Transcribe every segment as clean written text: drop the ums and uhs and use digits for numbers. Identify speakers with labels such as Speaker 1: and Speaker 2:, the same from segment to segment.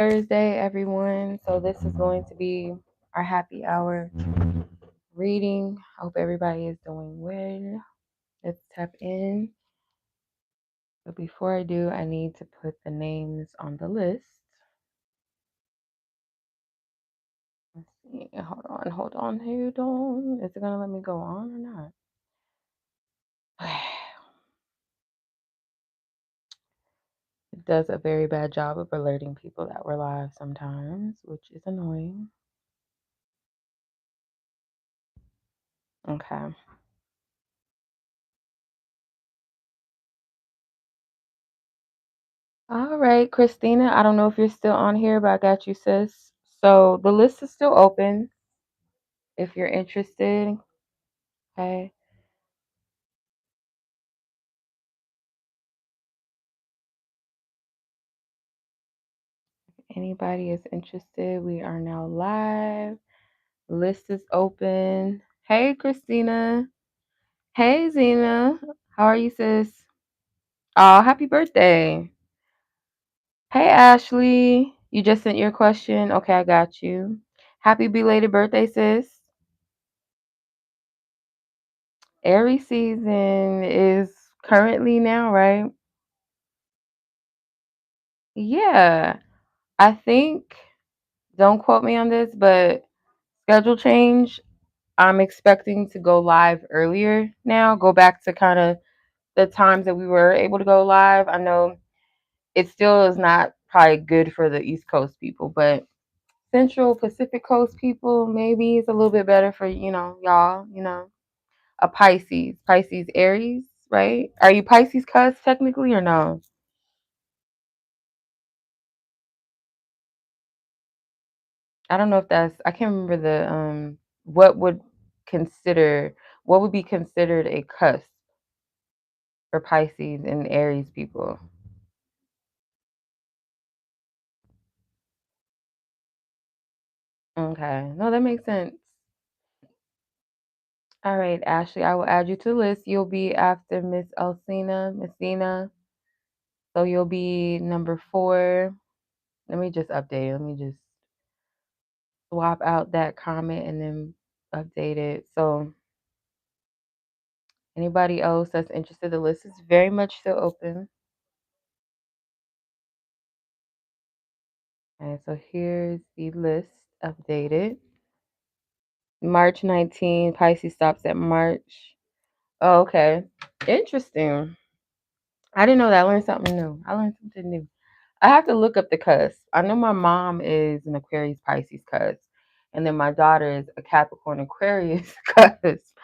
Speaker 1: Thursday, everyone. So this is going to be our happy hour reading. Hope everybody is doing well. Let's tap in. But before I do, I need to put the names on the list. Let's see. Hold on. Hold on. Is it gonna let me go on or not? It does a very bad job of alerting people that we're live sometimes, which is annoying. Okay. All right, Christina. I don't know if you're still on here, but I got you, sis. So the list is still open if you're interested. Okay. If anybody is interested, we are now live. List is open. Hey, Christina. Hey, Zena. How are you, sis? Oh, happy birthday. Hey, Ashley. You just sent your question. Okay, I got you. Happy belated birthday, sis. Aries season is currently now, right? Yeah. I think, don't quote me on this, but schedule change. I'm expecting to go live earlier now, go back to kind of the times that we were able to go live. I know it still is not probably good for the East Coast people, but Central Pacific Coast people, maybe it's a little bit better for, y'all, a Pisces. Pisces, Aries, right? Are you Pisces cuz technically or no? I don't know if I can't remember the what would consider what would be considered a cusp for Pisces and Aries people. Okay. No, that makes sense. All right, Ashley, I will add you to the list. You'll be after Miss Elcina, Miss Zena. So you'll be number 4. Let me just update it. Let me just swap out that comment and then update it. So anybody else that's interested, the list is very much still open. Okay, so here's the list updated. March 19, Pisces stops at March. Oh, okay. Interesting. I didn't know that. I learned something new. I learned something new. I have to look up the cusp. I know my mom is an Aquarius Pisces cusp. And then my daughter is a Capricorn Aquarius cusp.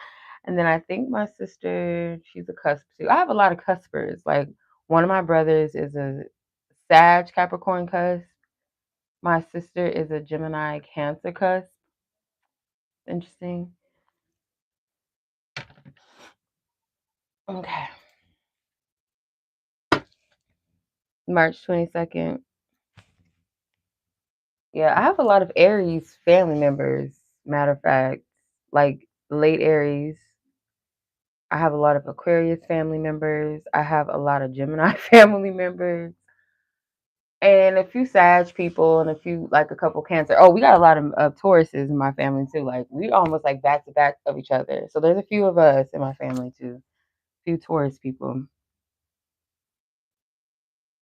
Speaker 1: And then I think my sister, she's a cusp too. I have a lot of cuspers. Like one of my brothers is a Sag Capricorn cusp. My sister is a Gemini Cancer cusp. Interesting. Okay. March 22nd. Yeah, I have a lot of Aries family members, matter of fact, like late Aries. I have a lot of Aquarius family members. I have a lot of Gemini family members. And a few Sag people and a couple Cancer. Oh, we got a lot of Tauruses in my family too. Like we almost like back to back of each other. So there's a few of us in my family too. A few Taurus people.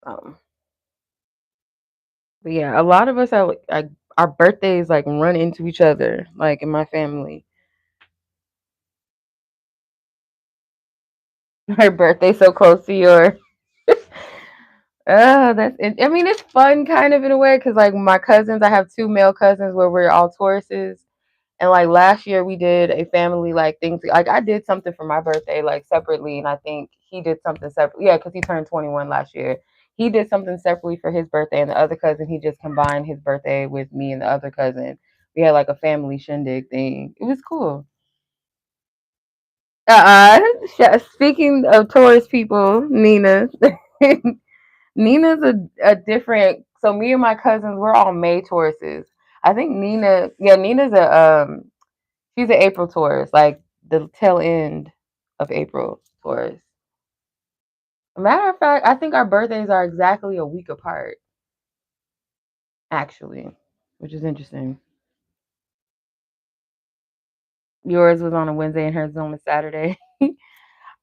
Speaker 1: Um, but yeah, a lot of us our birthdays like run into each other, like in my family. Her birthday so close to yours. That's it. I mean, it's fun kind of in a way because like my cousins, I have 2 male cousins where we're all Tauruses, and like last year we did a family like thing. Like I did something for my birthday like separately, and I think he did something separate. Yeah, because he turned 21 last year. He did something separately for his birthday, and the other cousin he just combined his birthday with me and the other cousin. We had like a family shindig thing. It was cool. Speaking of Taurus people, Nina. Nina's a different. So me and my cousins, we're all May Tauruses. I think Nina, yeah, Nina's she's an April Taurus, like the tail end of April Taurus. Matter of fact, I think our birthdays are exactly a week apart. actually, which is interesting. Yours was on a Wednesday and hers was on a Saturday.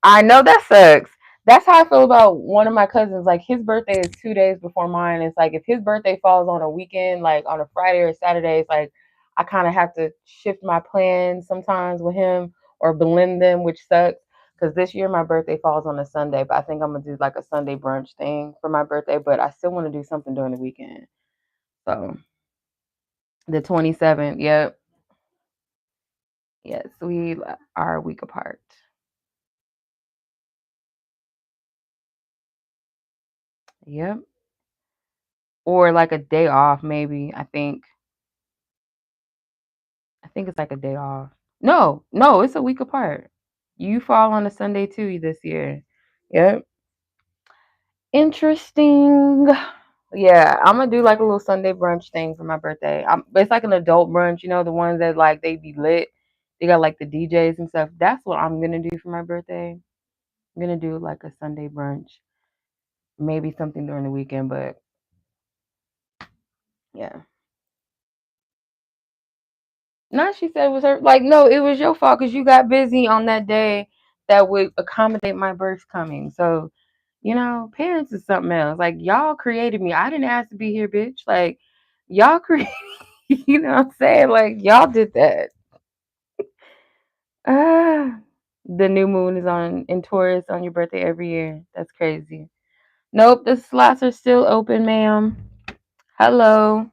Speaker 1: I know that sucks. That's how I feel about one of my cousins. Like his birthday is 2 days before mine. It's like if his birthday falls on a weekend, like on a Friday or Saturday, it's like I kind of have to shift my plans sometimes with him or blend them, which sucks. Because this year my birthday falls on a Sunday, but I think I'm gonna do like a Sunday brunch thing for my birthday. But I still want to do something during the weekend. So the 27th, yep, yes, we are a week apart. Yep, or like a day off, maybe. I think it's like a day off. No, no, it's a week apart. You fall on a Sunday too this year. Yep. Interesting. Yeah, I'm gonna do like a little Sunday brunch thing for my birthday. It's like an adult brunch, the ones that like they be lit. They got like the DJs and stuff. That's what I'm gonna do for my birthday. I'm gonna do like a Sunday brunch, maybe something during the weekend, but yeah. No, she said it was her. Like, no, it was your fault because you got busy on that day that would accommodate my birth coming. So, parents is something else. Like, y'all created me. I didn't ask to be here, bitch. Like, y'all created, you know what I'm saying? Like, y'all did that. Ah, the new moon is on in Taurus on your birthday every year. That's crazy. Nope, the slots are still open, ma'am. Hello.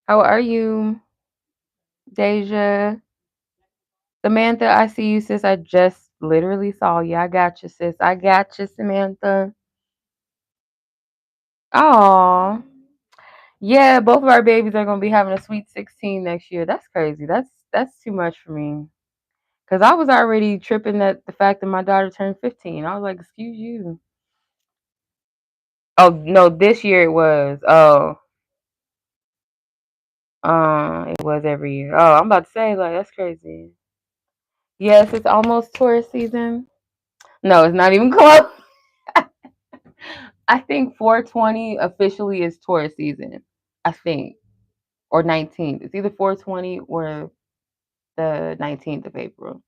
Speaker 1: How are you, Deja? Samantha, I see you, sis. I just literally saw you. I got you, sis. I got you, Samantha. Oh, yeah. Both of our babies are gonna be having a sweet 16 next year. That's crazy. That's too much for me. Cause I was already tripping at the fact that my daughter turned 15. I was like, excuse you. Oh no, this year it was. Oh, it was every year. Oh, I'm about to say like that's crazy. Yes, it's almost tourist season. No, it's not even close. I think 420 officially is tourist season. I think, or 19th. It's either 420 or the 19th of April.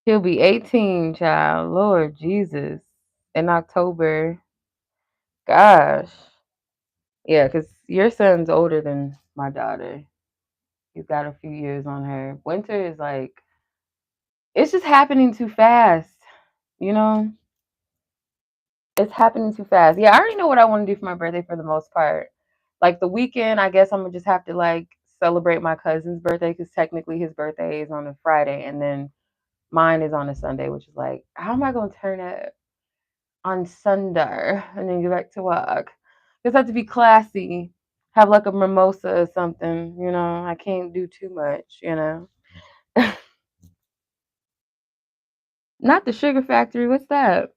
Speaker 1: He'll be 18, child. Lord Jesus, in October. Gosh, yeah, because your son's older than my daughter. He's got a few years on her. Winter is like it's just happening too fast. You know, it's happening too fast. Yeah, I already know what I want to do for my birthday for the most part. Like the weekend, I guess I'm gonna just have to like celebrate my cousin's birthday because technically his birthday is on a Friday and then mine is on a Sunday, which is like, how am I gonna turn it on Sunday and then get back to work? Just have to be classy, have like a mimosa or something. I can't do too much. Not the sugar factory. What's that?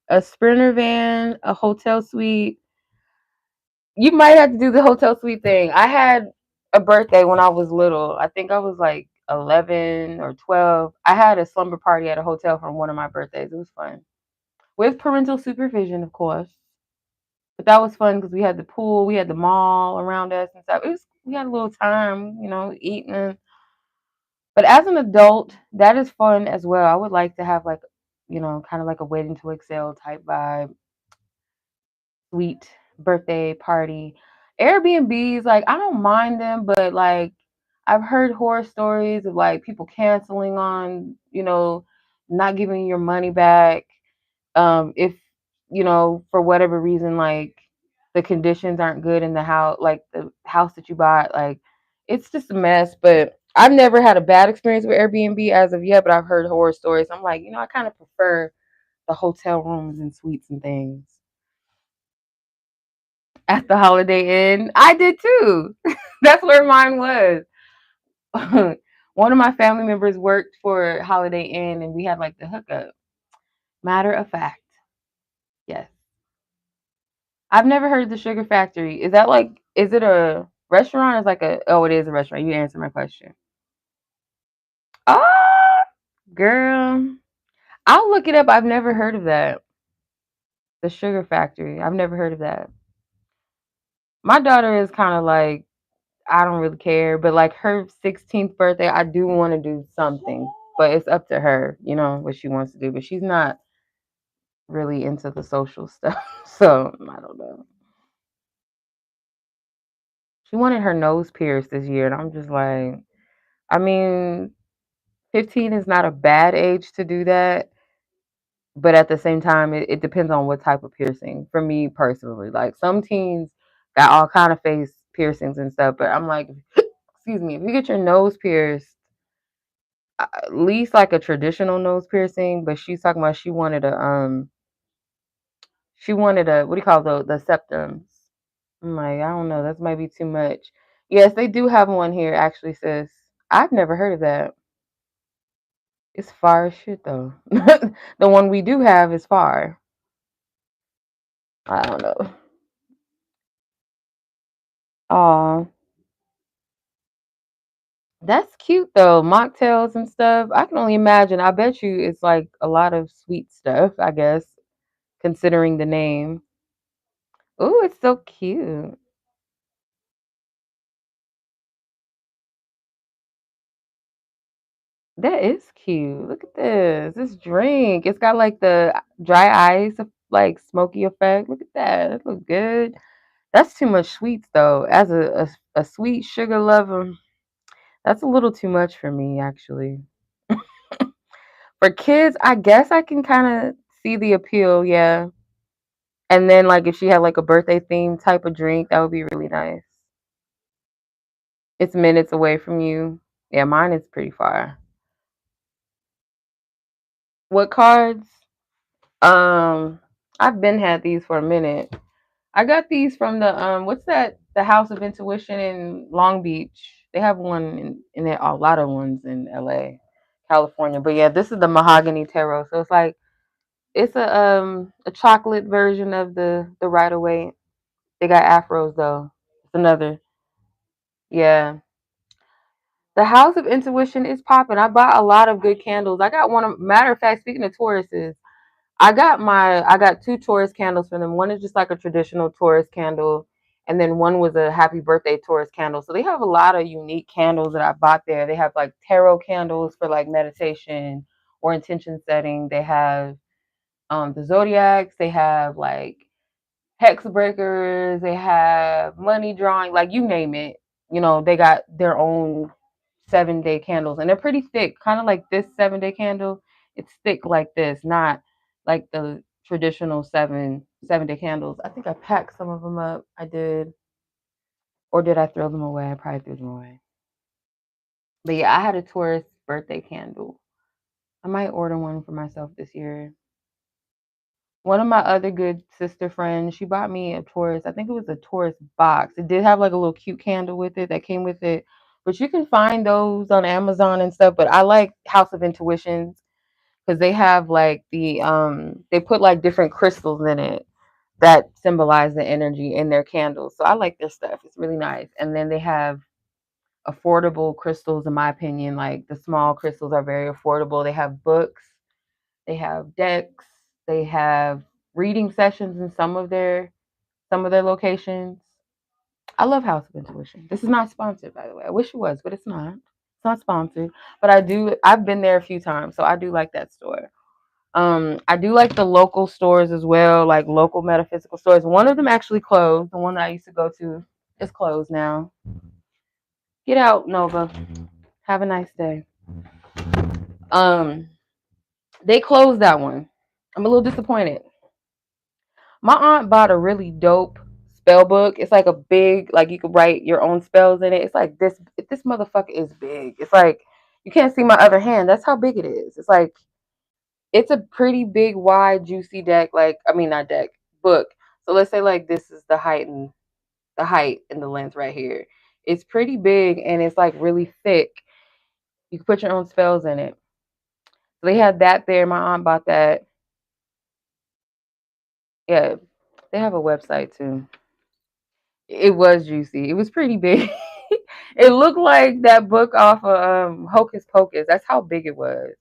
Speaker 1: A sprinter van, a hotel suite. You might have to do the hotel suite thing. I had a birthday when I was little. I think I was like 11 or 12. I had a slumber party at a hotel for one of my birthdays. It was fun. With parental supervision, of course. But that was fun because we had the pool, we had the mall around us and stuff. We had a little time, eating. But as an adult, that is fun as well. I would like to have like, kind of like a wedding to excel type vibe, sweet birthday party. Airbnbs, like I don't mind them, but like I've heard horror stories of like people canceling on, not giving your money back. If, for whatever reason, like the conditions aren't good in the house, like the house that you bought, like it's just a mess. But I've never had a bad experience with Airbnb as of yet, but I've heard horror stories. I'm like, I kind of prefer the hotel rooms and suites and things. At the Holiday Inn. I did too. That's where mine was. One of my family members worked for Holiday Inn and we had like the hookup. Matter of fact. Yes. I've never heard of the Sugar Factory. Is it a restaurant or is oh, it is a restaurant. You answered my question. Oh, girl. I'll look it up. I've never heard of that. The Sugar Factory. I've never heard of that. My daughter is kind of like, I don't really care, but like her 16th birthday, I do want to do something, but it's up to her, what she wants to do. But she's not really into the social stuff, so I don't know. She wanted her nose pierced this year, and I'm just like, I mean, 15 is not a bad age to do that, but at the same time, it depends on what type of piercing. For me personally, like some teens got all kind of face piercings and stuff, but I'm like, excuse me, if you get your nose pierced, at least like a traditional nose piercing. But she's talking about she wanted a what do you call the septums? I'm like, I don't know, that might be too much. Yes, they do have one here, actually, sis. I've never heard of that. It's far as shit though. The one we do have is far. I don't know. Aw, that's cute though. Mocktails and stuff. I can only imagine. I bet you it's like a lot of sweet stuff, I guess, considering the name. Ooh, it's so cute. That is cute. Look at this. This drink. It's got like the dry ice, like smoky effect. Look at that. That looks good. That's too much sweets though. As a sweet sugar lover, that's a little too much for me actually. For kids, I guess I can kind of see the appeal, yeah. And then like if she had like a birthday theme type of drink, that would be really nice. It's minutes away from you. Yeah, mine is pretty far. What cards? Um, I've been had these for a minute. I got these from the what's that? The House of Intuition in Long Beach. They have one in there, a lot of ones in LA, California. But yeah, this is the mahogany tarot. So it's a chocolate version of the Rider Waite. They got afros though. It's another. Yeah. The House of Intuition is popping. I bought a lot of good candles. I got one of matter of fact, speaking of Tauruses, I got two Taurus candles from them. One is just like a traditional Taurus candle, and then one was a happy birthday Taurus candle. So they have a lot of unique candles that I bought there. They have like tarot candles for like meditation or intention setting. They have the zodiacs. They have like hex breakers. They have money drawing. Like you name it. They got their own 7-day candles, and they're pretty thick, kind of like this 7-day candle. It's thick like this, not like the traditional 7-day candles. I think I packed some of them up. I did, or did I throw them away? I probably threw them away. But yeah, I had a Taurus birthday candle. I might order one for myself this year. One of my other good sister friends, she bought me a Taurus. I think it was a Taurus box. It did have like a little cute candle with it that came with it. But you can find those on Amazon and stuff. But I like House of Intuitions because they have like they put like different crystals in it that symbolize the energy in their candles. So I like their stuff. It's really nice. And then they have affordable crystals, in my opinion. Like the small crystals are very affordable. They have books, they have decks, they have reading sessions in some of their locations. I love House of Intuition. This is not sponsored, by the way. I wish it was, but it's not. It's not sponsored. But I've been there a few times, so I do like that store. I do like the local stores as well, like local metaphysical stores. One of them actually closed. The one that I used to go to is closed now. Get out, Nova. Have a nice day. Um, they closed that one. I'm a little disappointed. My aunt bought a really dope spell book. It's like a big, like you could write your own spells in it. It's like this. This motherfucker is big. It's like you can't see my other hand. That's how big it is. It's like it's a pretty big, wide, juicy deck. Like I mean, not deck, book. So let's say like this is the height and the length right here. It's pretty big and it's like really thick. You can put your own spells in it. So they had that there. My aunt bought that. Yeah, they have a website too. It was juicy. It was pretty big. It looked like that book off of Hocus Pocus. That's how big it was.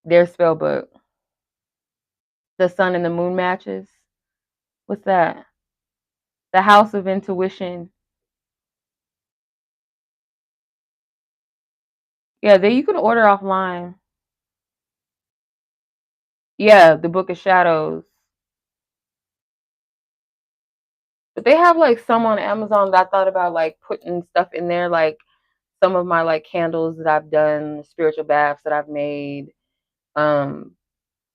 Speaker 1: Their spell book. The sun and the moon matches. What's that? The house of intuition. Yeah, you can order offline. Yeah, the Book of Shadows. But they have like some on Amazon that I thought about like putting stuff in there, like some of my like candles that I've done, spiritual baths that I've made, um,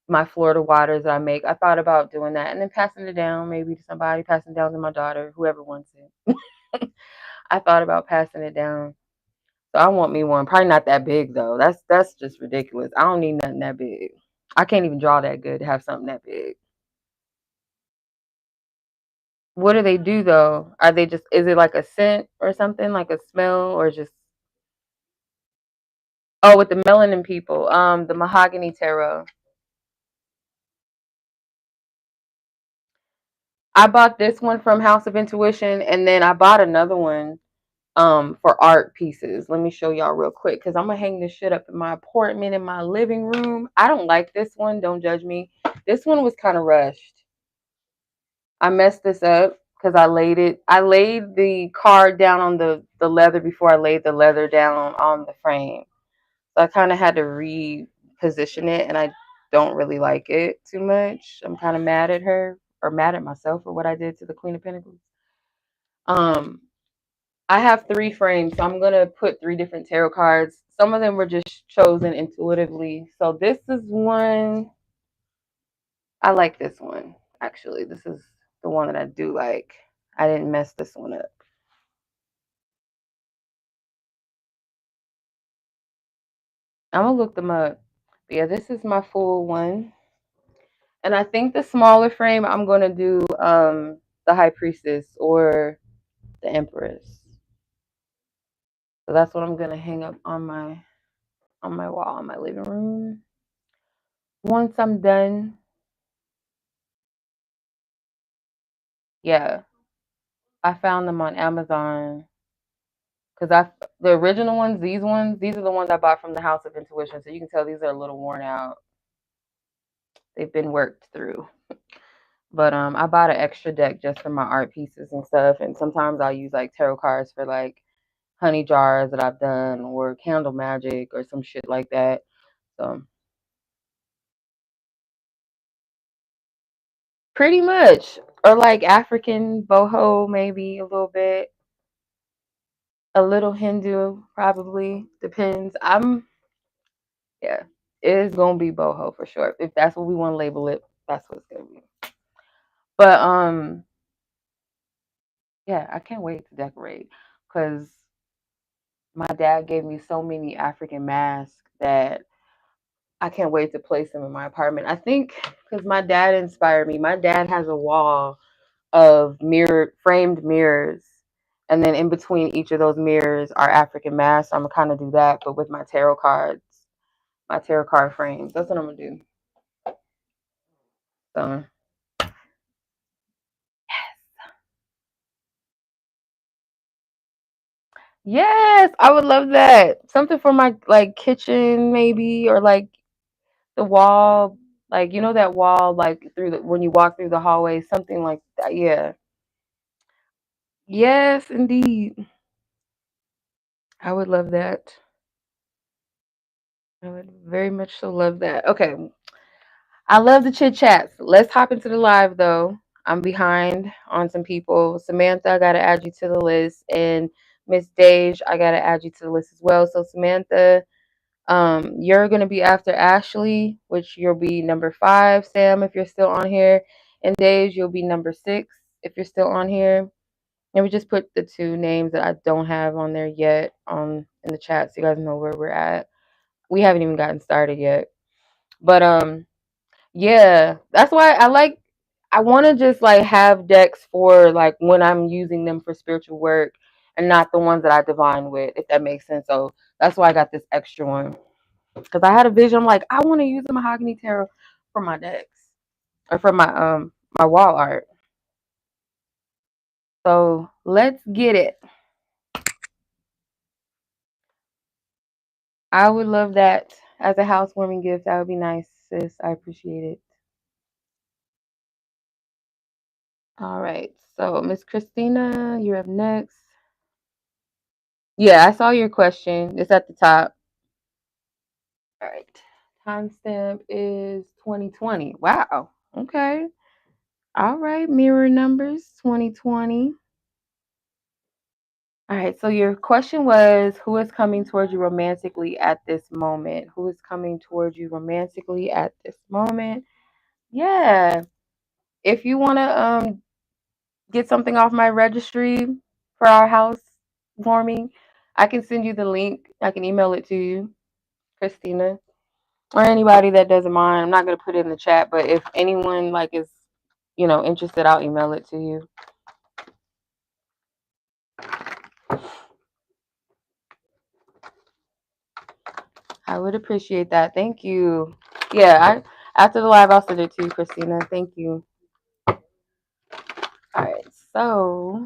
Speaker 1: my Florida waters that I make. I thought about doing that and then passing it down maybe to somebody, passing it down to my daughter, whoever wants it. I thought about passing it down. So I want me one. Probably not that big though. That's just ridiculous. I don't need nothing that big. I can't even draw that good to have something that big. What do they do though? Are they just, is it like a scent or something, like a smell, or just, oh, with the melanin people, the mahogany tarot. I bought this one from House of Intuition, and then I bought another one for art pieces. Let me show y'all real quick because I'm gonna hang this shit up in my apartment in my living room. I don't like this one, don't judge me. This one was kind of rushed. I messed this up because I laid the card down on the leather before I laid the leather down on the frame. So I kind of had to reposition it, and I don't really like it too much. I'm kind of mad at her or mad at myself for what I did to the Queen of Pentacles. Um, I have 3 frames, so I'm gonna put 3 different tarot cards. Some of them were just chosen intuitively. So this is one. I like this one actually. This is the one that I do like. I didn't mess this one up. I'm gonna look them up. But yeah, this is my full one. And I think the smaller frame I'm gonna do the High Priestess or the Empress. So that's what I'm gonna hang up on my wall in my living room. Once I'm done, yeah, I found them on Amazon because the original ones, these are the ones I bought from the House of Intuition. So you can tell these are a little worn out. They've been worked through. But I bought an extra deck just for my art pieces and stuff. And sometimes I'll use like tarot cards for like honey jars that I've done or candle magic or some shit like that. So pretty much. Or like African boho, maybe a little bit. A little Hindu, probably. Depends. Yeah, it is gonna be boho for sure. If that's what we want to label it, that's what it's gonna be. But yeah, I can't wait to decorate because my dad gave me so many African masks that I can't wait to place them in my apartment. I think because my dad inspired me. My dad has a wall of framed mirrors, and then in between each of those mirrors are African masks. I'm gonna kind of do that, but with my tarot cards, my tarot card frames. That's what I'm gonna do. So yes, I would love that. Something for my like kitchen maybe, or like the wall, like you know that wall like through the when you walk through the hallway, something like that. Yeah. Yes, indeed. I would love that. I would very much so love that. Okay. I love the chit chats. Let's hop into the live though. I'm behind on some people. Samantha, I gotta add you to the list, and Miss Dage, I gotta add you to the list as well. So Samantha, you're gonna be after Ashley, which you'll be number 5. Sam, if you're still on here, and Dage, you'll be number 6 if you're still on here. And we just put the 2 names that I don't have on there yet in the chat, so you guys know where we're at. We haven't even gotten started yet, but yeah, that's why I want to just like have decks for like when I'm using them for spiritual work and not the ones that I divine with, if that makes sense. So that's why I got this extra one because I had a vision. I'm like, I want to use the mahogany tarot for my decks or for my wall art. So let's get it. I would love that as a housewarming gift. That would be nice, sis. I appreciate it. All right. So, Miss Christina, you're up next. Yeah, I saw your question. It's at the top. All right. Timestamp is 2020. Wow. Okay. All right. Mirror numbers 2020. All right. So your question was, who is coming towards you romantically at this moment? Who is coming towards you romantically at this moment? Yeah. If you want to get something off my registry for our house warming, I can send you the link. I can email it to you, Christina, or anybody that doesn't mind. I'm not gonna put it in the chat, but if anyone like is, interested, I'll email it to you. I would appreciate that. Thank you. Yeah, after the live, I'll send it to you, Christina. Thank you. All right, so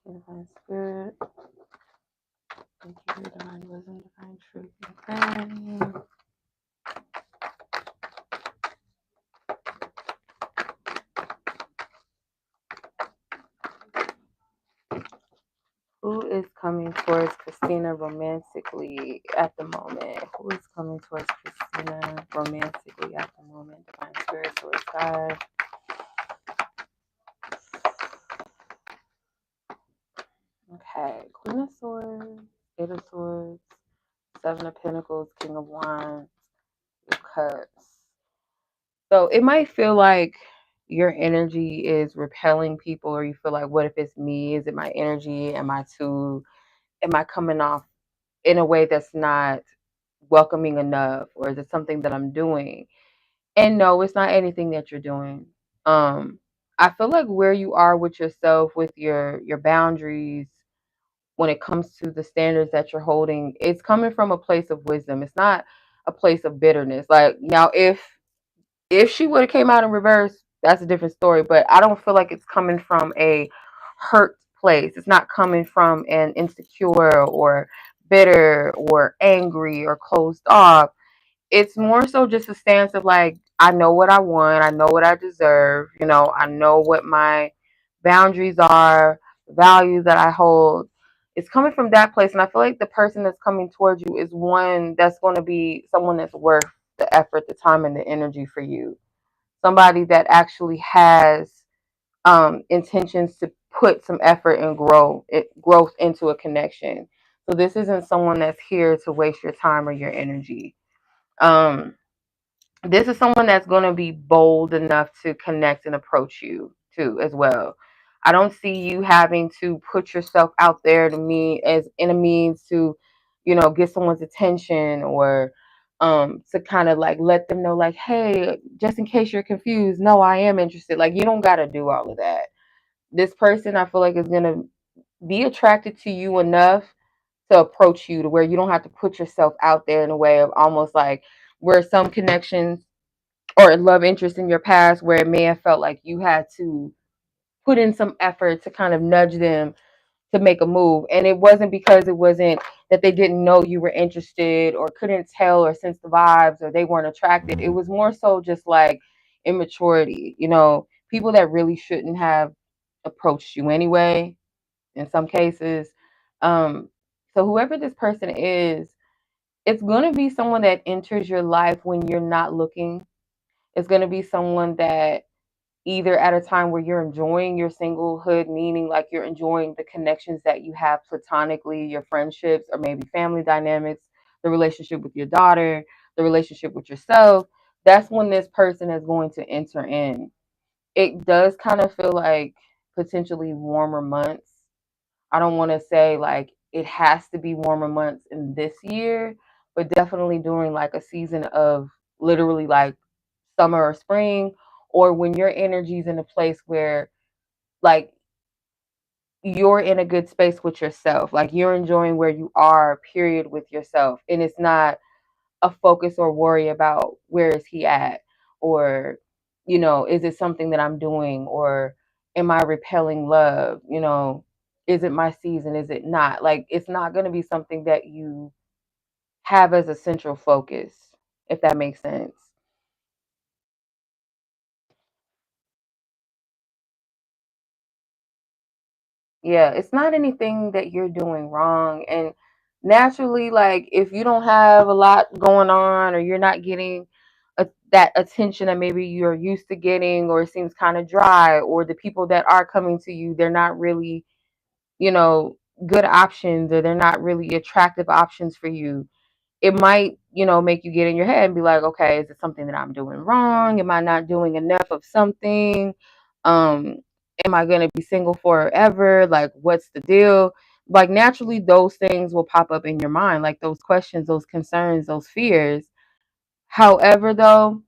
Speaker 1: divine spirit, thank you, divine wisdom, divine truth, and clarity. Who is coming towards Christina romantically at the moment? Who is coming towards Christina romantically at the moment? Divine spirit, source, God. Okay, Queen of Swords, Eight of Swords, Seven of Pentacles, King of Wands, the Cups. So it might feel like your energy is repelling people, or you feel like, what if it's me? Is it my energy? Am I coming off in a way that's not welcoming enough, or is it something that I'm doing? And no, it's not anything that you're doing. Um, I feel like where you are with yourself, with your boundaries, when it comes to the standards that you're holding, it's coming from a place of wisdom. It's not a place of bitterness. Like, now, if she would have came out in reverse, that's a different story. But I don't feel like it's coming from a hurt place. It's not coming from an insecure or bitter or angry or closed off. It's more so just a stance of like, I know what I want, I know what I deserve, I know what my boundaries are, values that I hold. It's coming from that place. And I feel like the person that's coming towards you is one that's going to be someone that's worth the effort, the time, and the energy for you. Somebody that actually has intentions to put some effort and growth into a connection. So this isn't someone that's here to waste your time or your energy. Um, this is someone that's going to be bold enough to connect and approach you too as well. I don't see you having to put yourself out there to me as in a means to, get someone's attention, or to kind of like let them know, like, hey, just in case you're confused, no, I am interested. Like, you don't got to do all of that. This person, I feel like, is going to be attracted to you enough to approach you to where you don't have to put yourself out there in a way of almost like where some connections or love interest in your past, where it may have felt like you had to put in some effort to kind of nudge them to make a move. And it wasn't because it wasn't that they didn't know you were interested or couldn't tell or sense the vibes or they weren't attracted. It was more so just like immaturity, people that really shouldn't have approached you anyway, in some cases. Um, so whoever this person is, it's going to be someone that enters your life when you're not looking. It's going to be someone that either at a time where you're enjoying your singlehood, meaning like you're enjoying the connections that you have platonically, your friendships, or maybe family dynamics, the relationship with your daughter, the relationship with yourself. That's when this person is going to enter in. It does kind of feel like potentially warmer months. I don't want to say like it has to be warmer months in this year, but definitely during like a season of literally like summer or spring, or when your energy's in a place where like you're in a good space with yourself, like you're enjoying where you are, period, with yourself, and it's not a focus or worry about where is he at, or, is it something that I'm doing, or am I repelling love? Is it my season? Is it not? Like, it's not going to be something that you have as a central focus, if that makes sense. Yeah, it's not anything that you're doing wrong. And naturally, like, if you don't have a lot going on, or you're not getting that attention that maybe you're used to getting, or it seems kind of dry, or the people that are coming to you, they're not really, you know, good options, or they're not really attractive options for you, it might, make you get in your head and be like, okay, is it something that I'm doing wrong? Am I not doing enough of something? Um, am I going to be single forever? Like, what's the deal? Like, naturally, those things will pop up in your mind, like those questions, those concerns, those fears. However, though,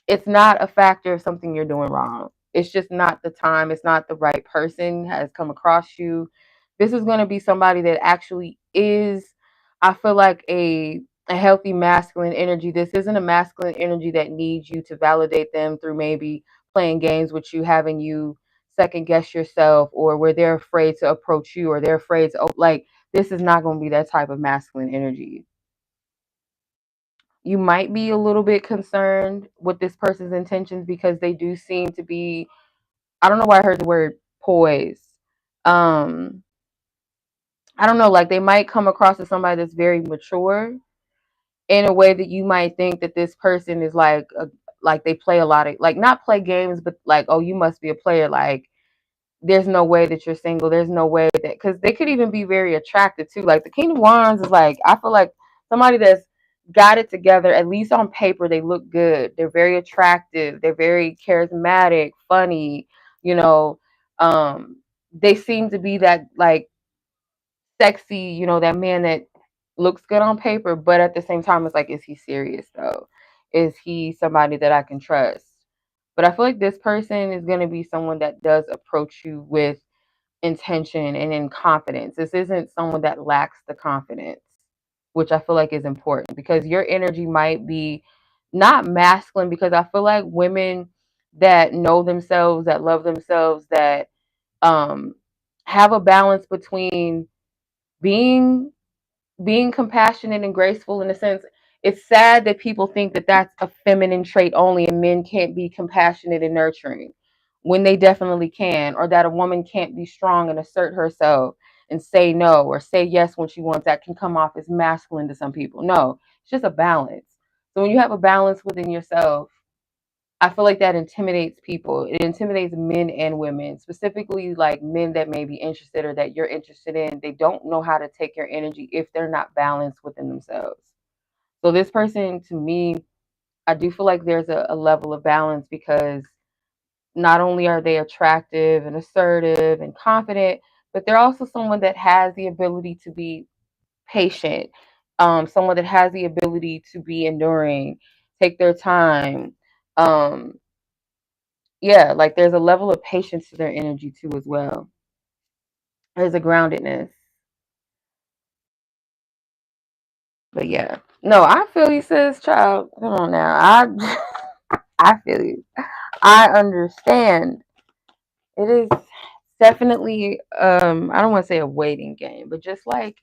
Speaker 1: it's not a factor of something you're doing wrong. It's just not the time. It's not the right person has come across you. This is going to be somebody that actually is, I feel like, a healthy masculine energy. This isn't a masculine energy that needs you to validate them through maybe playing games with you, having you second guess yourself, or where they're afraid to approach you, or they're afraid to, like, this is not going to be that type of masculine energy. You might be a little bit concerned with this person's intentions because they do seem to be, I don't know why I heard the word poised. Um, I don't know, like, they might come across as somebody that's very mature in a way that you might think that this person is like they play a lot of, like, not play games, but like, oh, you must be a player. Like, there's no way that you're single. There's no way that, because they could even be very attractive too. Like, the King of Wands is like, I feel like somebody that's got it together, at least on paper, they look good. They're very attractive. They're very charismatic, funny, you know. They seem to be that, like, sexy, that man that looks good on paper, but at the same time, it's like, is he serious though? Is he somebody that I can trust? But I feel like this person is going to be someone that does approach you with intention and in confidence. This isn't someone that lacks the confidence, which I feel like is important, because your energy might be not masculine, because I feel like women that know themselves, that love themselves, that um have a balance between being compassionate and graceful, in a sense. It's sad that people think that that's a feminine trait only, and men can't be compassionate and nurturing when they definitely can, or that a woman can't be strong and assert herself and say no or say yes when she wants. That can come off as masculine to some people. No, it's just a balance. So when you have a balance within yourself, I feel like that intimidates people. It intimidates men and women, specifically like men that may be interested or that you're interested in. They don't know how to take your energy if they're not balanced within themselves. So this person, to me, I do feel like there's a level of balance, because not only are they attractive and assertive and confident, but they're also someone that has the ability to be patient, someone that has the ability to be enduring, take their time. Um, yeah, like, there's a level of patience to their energy too as well. There's a groundedness. But yeah. No, I feel you, sis, child. Come on now. I feel you. I understand. It is definitely I don't want to say a waiting game, but just like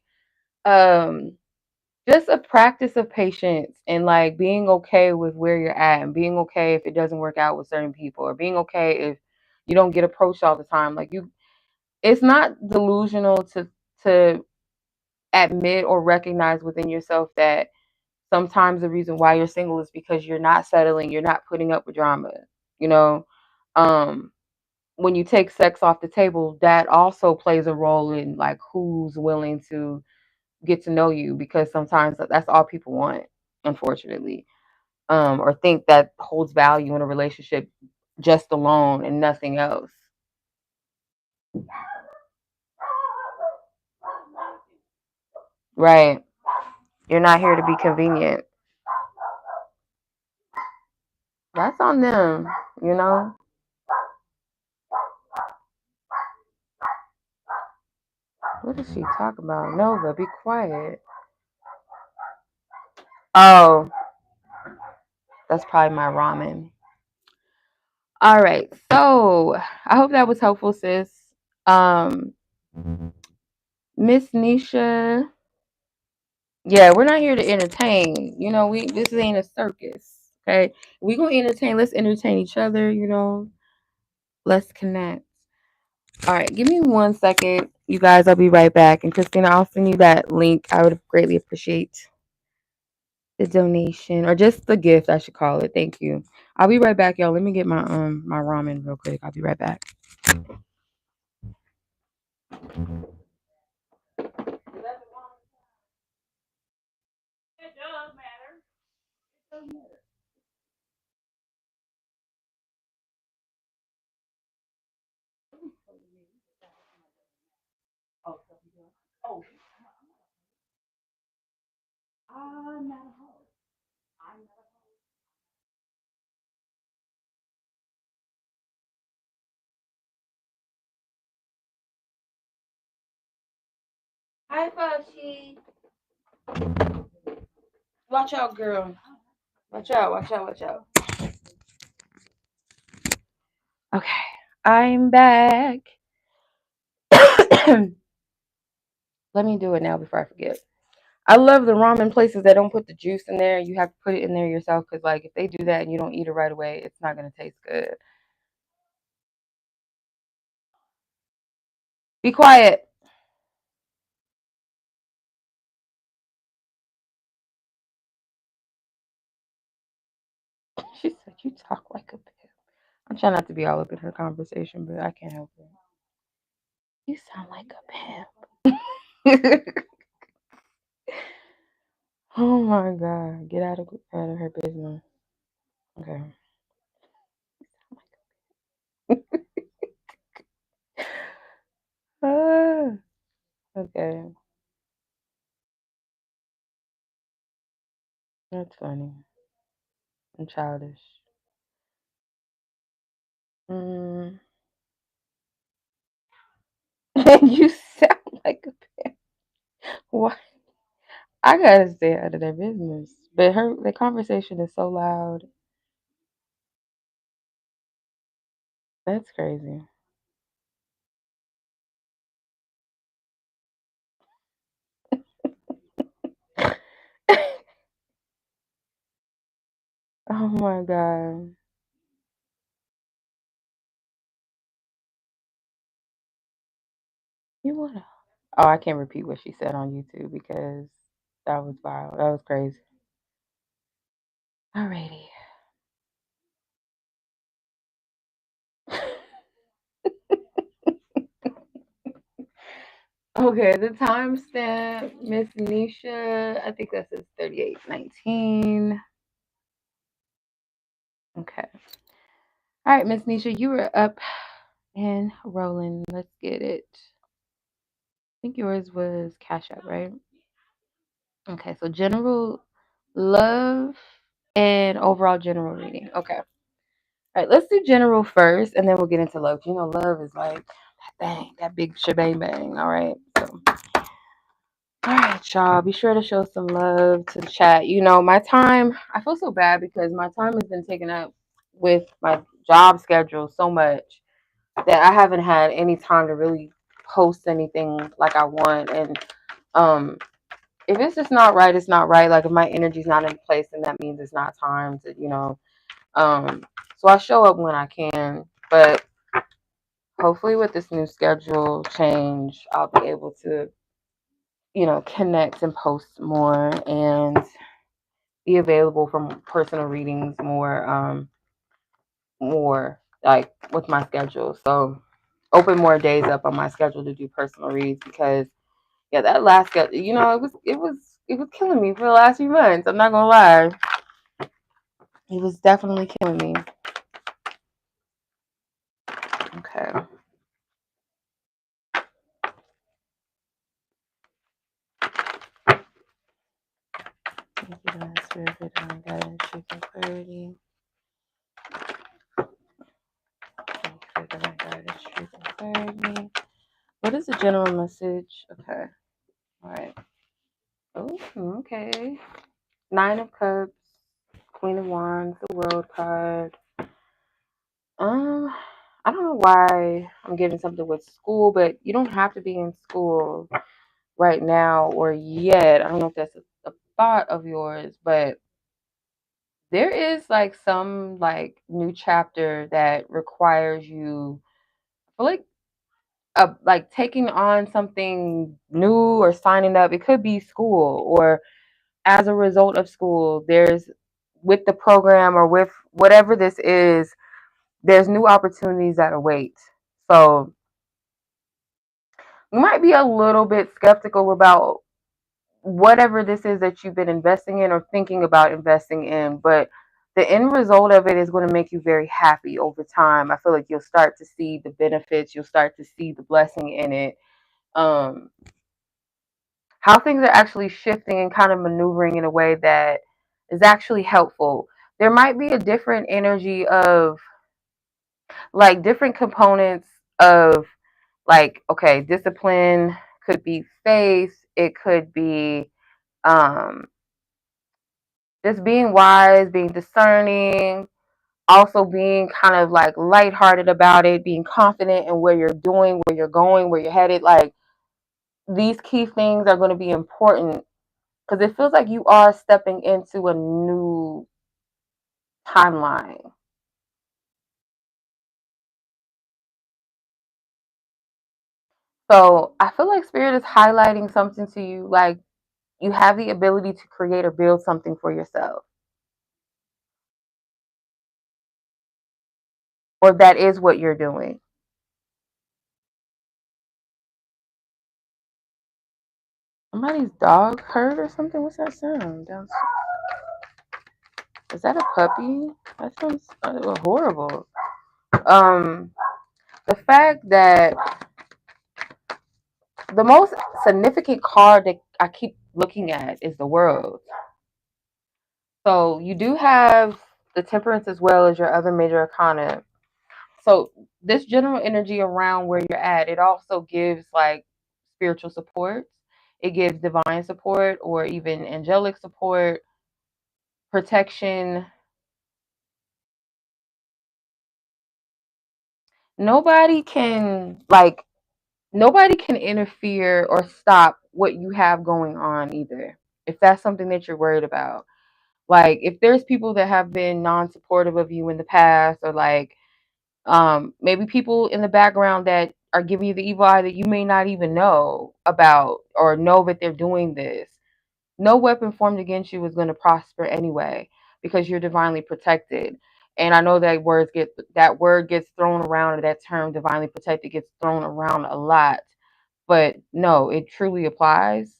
Speaker 1: um just a practice of patience, and like being okay with where you're at, and being okay if it doesn't work out with certain people, or being okay if you don't get approached all the time. Like, you, it's not delusional to admit or recognize within yourself that sometimes the reason why you're single is because you're not settling, you're not putting up with drama. You know, um, when you take sex off the table, that also plays a role in like who's willing to get to know you, because sometimes that's all people want, unfortunately, or think that holds value in a relationship, just alone and nothing else. Right. You're not here to be convenient. That's on them, you know? What is she talking about? Nova, be quiet. Oh, that's probably my ramen. All right. So I hope that was helpful, sis. Um, Miss Nisha. Yeah, we're not here to entertain. You know, this ain't a circus. Okay. We gonna entertain. Let's entertain each other, you know. Let's connect. All right, give me 1 second. You guys, I'll be right back. And Christina, I'll send you that link. I would greatly appreciate the donation or just the gift, I should call it. Thank you. I'll be right back, y'all. Let me get my ramen real quick. I'll be right back. Hi, Fauci. Watch out, girl. Watch out, watch out, watch out. Okay, I'm back. Let me do it now before I forget. I love the ramen places that don't put the juice in there. You have to put it in there yourself because, like, if they do that and you don't eat it right away, it's not going to taste good. Be quiet. She said, "You talk like a pimp." I'm trying not to be all up in her conversation, but I can't help it. You sound like a pimp. Oh my God. Get out of her business. Okay. Ah, okay. That's funny. I'm childish. Mm. You sound like a pimp. Why? I gotta stay out of their business. But the conversation is so loud. That's crazy. Oh my God. You wanna? Oh, I can't repeat what she said on YouTube because that was wild. That was crazy. Alrighty. Okay, the timestamp, Miss Nisha, I think that says 38:19. Okay. All right, Miss Nisha, you were up and rolling. Let's get it. I think yours was Cashapp, right? Okay, so general love and overall general reading. Okay. All right, let's do general first and then we'll get into love. You know, love is like that thing, that big shebang bang. All right. So all right, y'all. Be sure to show some love to the chat. You know, my time, I feel so bad because my time has been taken up with my job schedule so much that I haven't had any time to really post anything like I want. And if it's just not right, it's not right. Like if my energy's not in place, then that means it's not time to, you know. So I show up when I can, but hopefully with this new schedule change, I'll be able to, you know, connect and post more and be available for personal readings more like with my schedule. So open more days up on my schedule to do personal reads because yeah, that last schedule, you know, it was killing me for the last few months. I'm not gonna lie. It was definitely killing me. Okay. Thank you guys for everything. Guidance, truth, and clarity. Thank you for giving guidance, truth, and clarity. What is the general message? Okay. All right. Oh, okay. Nine of Cups, Queen of Wands, the World card. Um, I don't know why I'm getting something with school, but you don't have to be in school right now or yet. I don't know if that's a thought of yours, but there is like some like new chapter that requires you, I feel like taking on something new or signing up. It could be school or as a result of school. There's with the program or with whatever this is, there's new opportunities that await. So you might be a little bit skeptical about whatever this is that you've been investing in or thinking about investing in, but the end result of it is going to make you very happy over time. I feel like you'll start to see the benefits, you'll start to see the blessing in it. Um, how things are actually shifting and kind of maneuvering in a way that is actually helpful. There might be a different energy of like different components of like, okay, discipline could be faith, it could be um just being wise, being discerning, also being kind of like lighthearted about it, being confident in where you're doing, where you're going, where you're headed. Like these key things are going to be important because it feels like you are stepping into a new timeline. So I feel like Spirit is highlighting something to you, like you have the ability to create or build something for yourself, or that is what you're doing. Somebody's dog heard or something? What's that sound downstairs? Is that a puppy? That sounds horrible. Um, the fact that the most significant card that I keep looking at is the World. So you do have the Temperance as well as your other major arcana. So this general energy around where you're at, it also gives like spiritual support. It gives divine support or even angelic support, protection. Nobody can like nobody can interfere or stop what you have going on either. If that's something that you're worried about. Like if there's people that have been non-supportive of you in the past or like maybe people in the background that are giving you the evil eye that you may not even know about or know that they're doing this. No weapon formed against you is going to prosper anyway because you're divinely protected. And I know that word gets thrown around, or that term divinely protected gets thrown around a lot. But no, it truly applies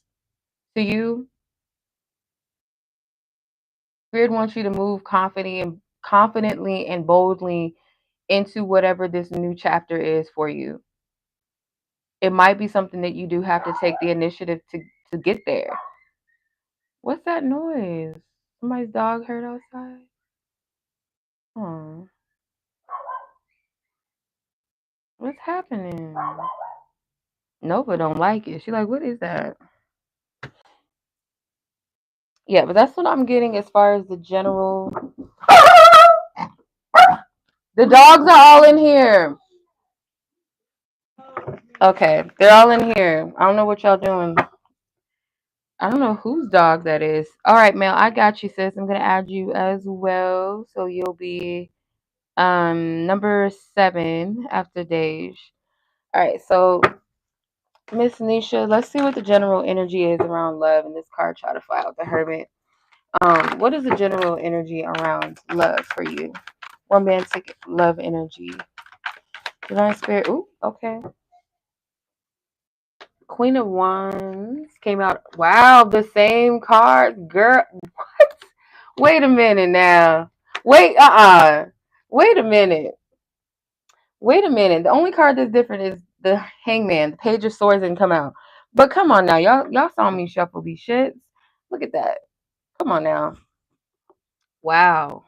Speaker 1: to you. Spirit wants you to move confidently and boldly into whatever this new chapter is for you. It might be something that you do have to take the initiative to get there. What's that noise? Somebody's dog heard outside? Oh, what's happening? Nova don't like it. She like, what is that? Yeah, but that's what I'm getting as far as the general. The dogs are all in here. Okay, they're all in here. I don't know what y'all doing. I don't know whose dog that is. All right, Mel, I got you, sis. I'm gonna add you as well, so you'll be number 7 after Dej. All right, so Miss Nisha, let's see what the general energy is around love. And this card try to fly out the Hermit. What is the general energy around love for you? Romantic love energy. Divine Spirit. Ooh, okay. Queen of Wands came out. Wow, the same card, girl. What? Wait a minute now. Wait, Wait a minute. Wait a minute. The only card that's different is the Hangman. The Page of Swords didn't come out. But come on now, y'all saw me shuffle these shits. Look at that. Come on now. Wow.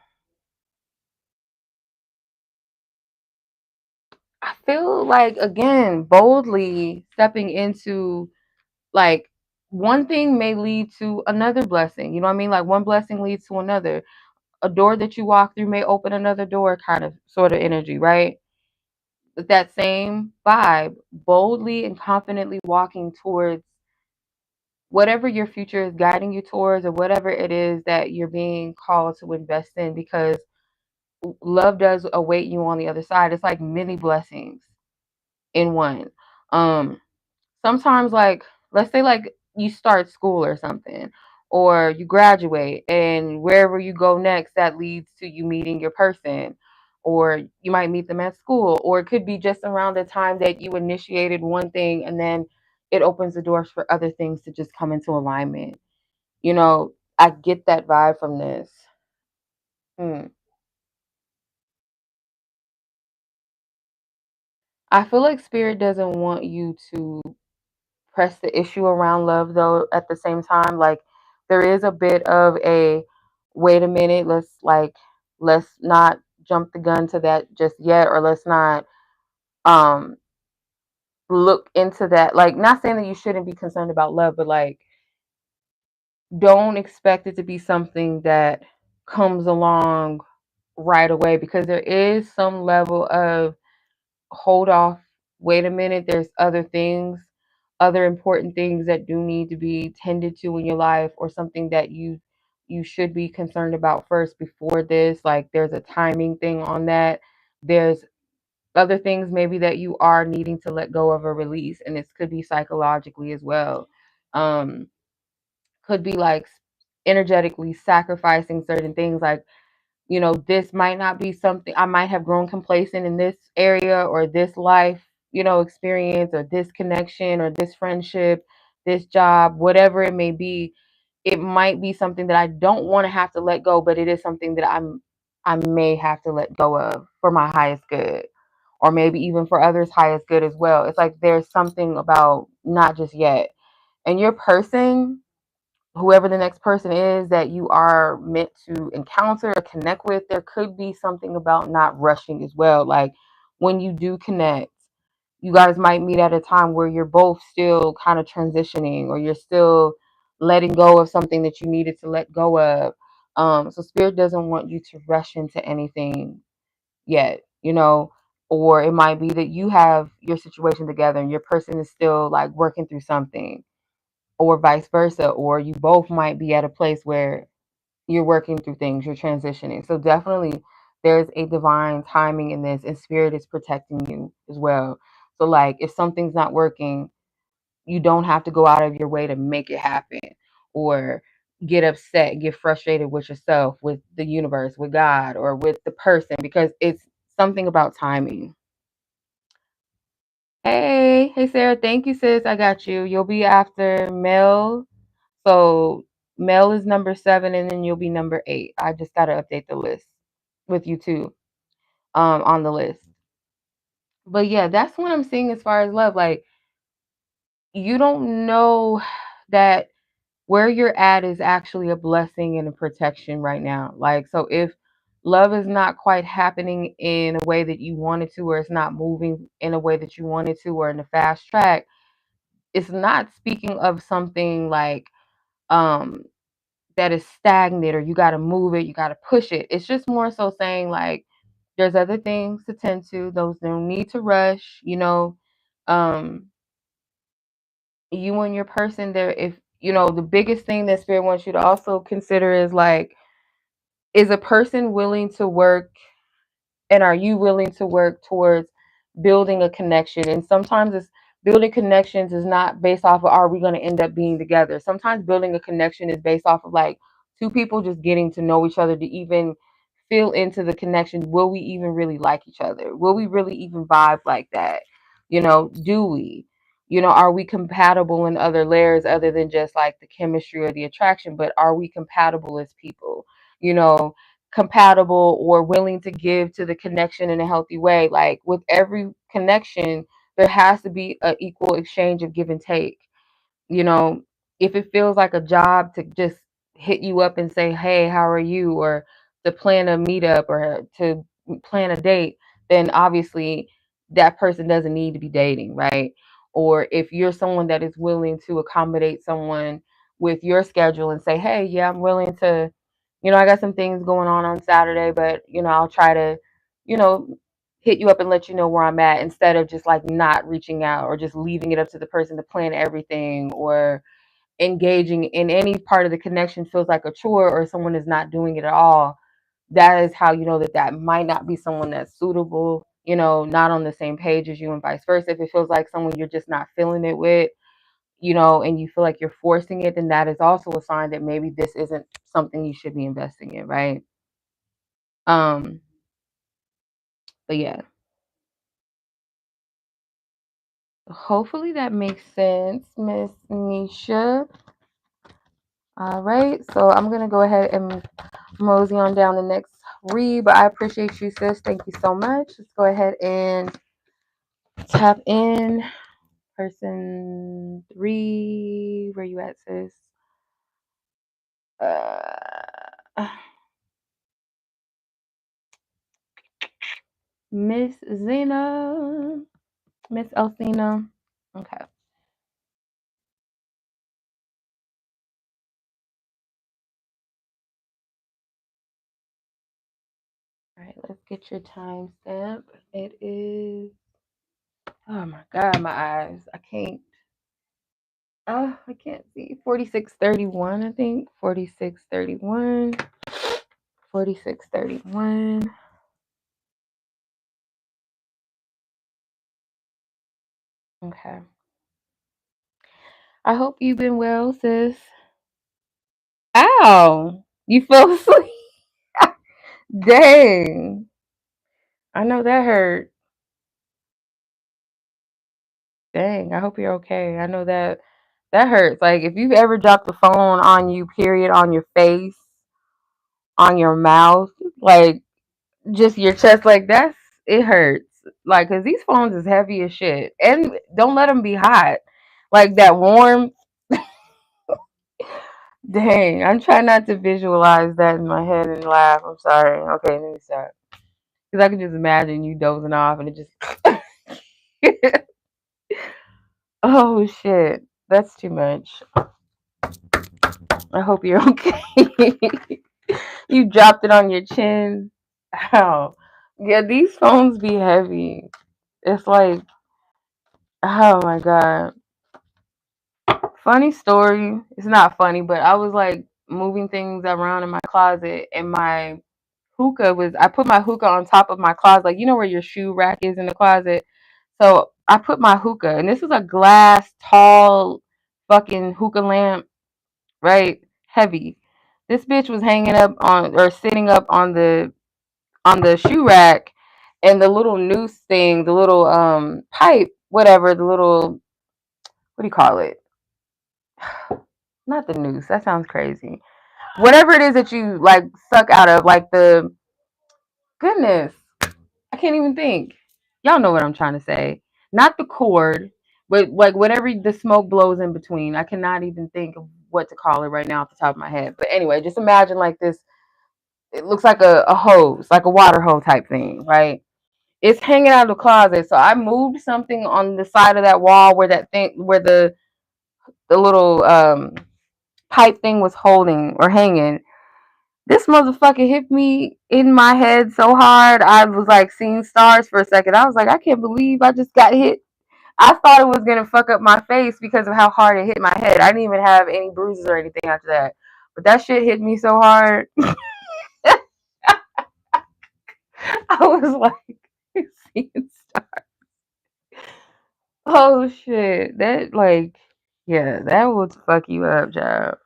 Speaker 1: I feel like again, boldly stepping into like one thing may lead to another blessing. You know what I mean? Like one blessing leads to another. a door that you walk through may open another door kind of sort of energy, right? With that same vibe, boldly and confidently walking towards whatever your future is guiding you towards, or whatever it is that you're being called to invest in, because love does await you on the other side. It's like many blessings in one. Um, Sometimes, like, let's say like you start school or something, or you graduate, and wherever you go next, that leads to you meeting your person, or you might meet them at school, or it could be just around the time that you initiated one thing, and then it opens the doors for other things to just come into alignment. I get that vibe from this. Hmm. I feel like spirit doesn't want you to press the issue around love, though, at the same time. Like, there is a bit of a wait a minute, let's not jump the gun to that just yet, or let's not um look into that. Like, not saying that you shouldn't be concerned about love, but like, don't expect it to be something that comes along right away, because there is some level of hold off, wait a minute, there's other things, other important things that do need to be tended to in your life, or something that you should be concerned about first before this. Like, there's a timing thing on that. There's other things maybe that you are needing to let go of or release, and this could be psychologically as well. Um, could be like energetically sacrificing certain things, like, this might not be something. I might have grown complacent in this area, or this life, experience, or this connection, or this friendship, this job, whatever it may be. It might be something that I don't want to have to let go, but it is something that I may have to let go of for my highest good, or maybe even for others' highest good as well. It's like there's something about not just yet. And your person, whoever the next person is that you are meant to encounter or connect with, there could be something about not rushing as well. Like, when you do connect, you guys might meet at a time where you're both still kind of transitioning, or you're still letting go of something that you needed to let go of. So spirit doesn't want you to rush into anything yet, or it might be that you have your situation together and your person is still like working through something, or vice versa, or you both might be at a place where you're working through things, you're transitioning. So definitely there's a divine timing in this, and spirit is protecting you as well. So like, if something's not working, you don't have to go out of your way to make it happen, or get upset, get frustrated with yourself, with the universe, with God, or with the person, because it's something about timing. Hey Sarah, thank you, sis. I got you. You'll be after Mel. So Mel is number 7, and then you'll be number 8. I just gotta update the list with you too, on the list. But yeah, that's what I'm seeing as far as love. Like, you don't know that where you're at is actually a blessing and a protection right now. Like, so if love is not quite happening in a way that you wanted to, or it's not moving in a way that you wanted to, or in a fast track, it's not speaking of something like um that is stagnant, or you got to move it, you got to push it. It's just more so saying like, there's other things to tend to. Those don't need to rush. Um, you and your person there. If the biggest thing that spirit wants you to also consider is like, is a person willing to work, and are you willing to work towards building a connection? And sometimes it's building connections is not based off of, are we going to end up being together? Sometimes building a connection is based off of like two people just getting to know each other, to even feel into the connection. Will we even really like each other? Will we really even vibe like that? Do we? Are we compatible in other layers other than just like the chemistry or the attraction? But are we compatible as people? You know, Compatible or willing to give to the connection in a healthy way. Like, with every connection, there has to be an equal exchange of give and take. you know, if it feels like a job to just hit you up and say, hey, how are you? Or to plan a meetup, or to plan a date, then obviously that person doesn't need to be dating, right? Or if you're someone that is willing to accommodate someone with your schedule and say, hey, yeah, I'm willing to I got some things going on Saturday, but, I'll try to, you know, hit you up and let you know where I'm at instead of just like not reaching out or just leaving it up to the person to plan everything or engaging in any part of the connection feels like a chore or someone is not doing it at all. That is how you know that that might not be someone that's suitable, not on the same page as you and vice versa. If it feels like someone you're just not feeling it with, and you feel like you're forcing it, then that is also a sign that maybe this isn't something you should be investing in, right? Um, but yeah, hopefully that makes sense, Miss Nisha. All right, so I'm gonna go ahead and mosey on down the next read, but I appreciate you, sis. Thank you so much. Let's go ahead and tap in. Person 3, where you at, sis? Miss Zena. Miss Elcina. Okay. All right, let's get your timestamp. It is, oh my God, my eyes. I can't see. 46:31, I think. 46:31. 46:31. Okay. I hope you've been well, sis. Ow! You fell asleep? Dang. I know that hurt. Dang, I hope you're okay. I know that hurts. Like if you've ever dropped the phone on you, period, on your face, on your mouth, like just your chest, like it hurts. Like, cause these phones is heavy as shit, and don't let them be hot. Like that warm. Dang, I'm trying not to visualize that in my head and laugh. I'm sorry. Okay, let me start. Cause I can just imagine you dozing off and it just. Oh shit, that's too much. I hope you're okay. You dropped it on your chin. Ow. Yeah, these phones be heavy. It's like, oh my God. Funny story. It's not funny, but I was like moving things around in my closet and I put my hookah on top of my closet, like, where your shoe rack is in the closet. So I put my hookah, and this is a glass, tall, fucking hookah lamp, right? Heavy. This bitch was hanging up on or sitting up on the shoe rack, and the little noose thing, the little pipe, whatever, the little, what do you call it? Not the noose. That sounds crazy. Whatever it is that you like suck out of, like the goodness, I can't even think. Y'all know what I'm trying to say. Not the cord, but like whatever the smoke blows in between. I cannot even think of what to call it right now off the top of my head. But anyway, just imagine like this. It looks like a hose, like a water hose type thing, right? It's hanging out of the closet. So I moved something on the side of that wall where the little pipe thing was holding or hanging. This motherfucker hit me in my head so hard. I was like seeing stars for a second. I was like, I can't believe I just got hit. I thought it was gonna fuck up my face because of how hard it hit my head. I didn't even have any bruises or anything after that. But that shit hit me so hard. I was like seeing stars. Oh shit. That like, yeah, that would fuck you up, job.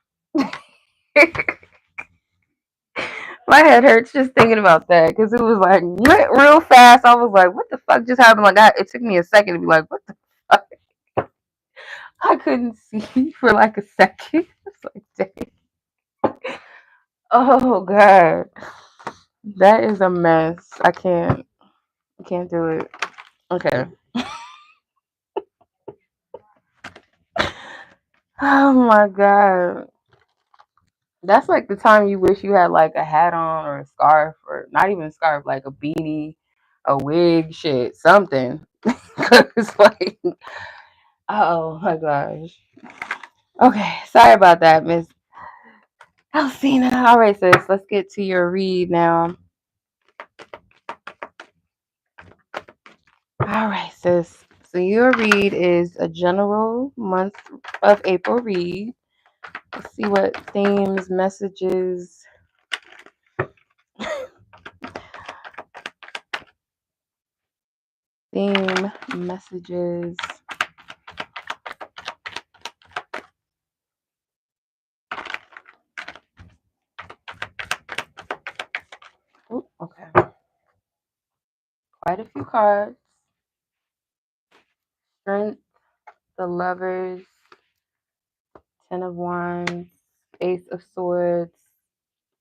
Speaker 1: My head hurts just thinking about that because it was like went real fast. I was like, "What the fuck just happened?" Like, it took me a second to be like, "What the fuck?" I couldn't see for like a second. It's like, dang. Oh God, that is a mess. I can't do it. Okay. Oh my God, that's like the time you wish you had like a hat on or a scarf or not even a scarf, like a beanie, a wig, shit, something. It's like, oh my gosh. Okay, sorry about that, Miss. Oh, Zena. All right, sis. Let's get to your read now. All right, sis. So your read is a general month of April read. Let's see what themes, messages. Theme, messages. Ooh, okay. Quite a few cards. Strength, the Lovers, Ten of Wands, Ace of Swords,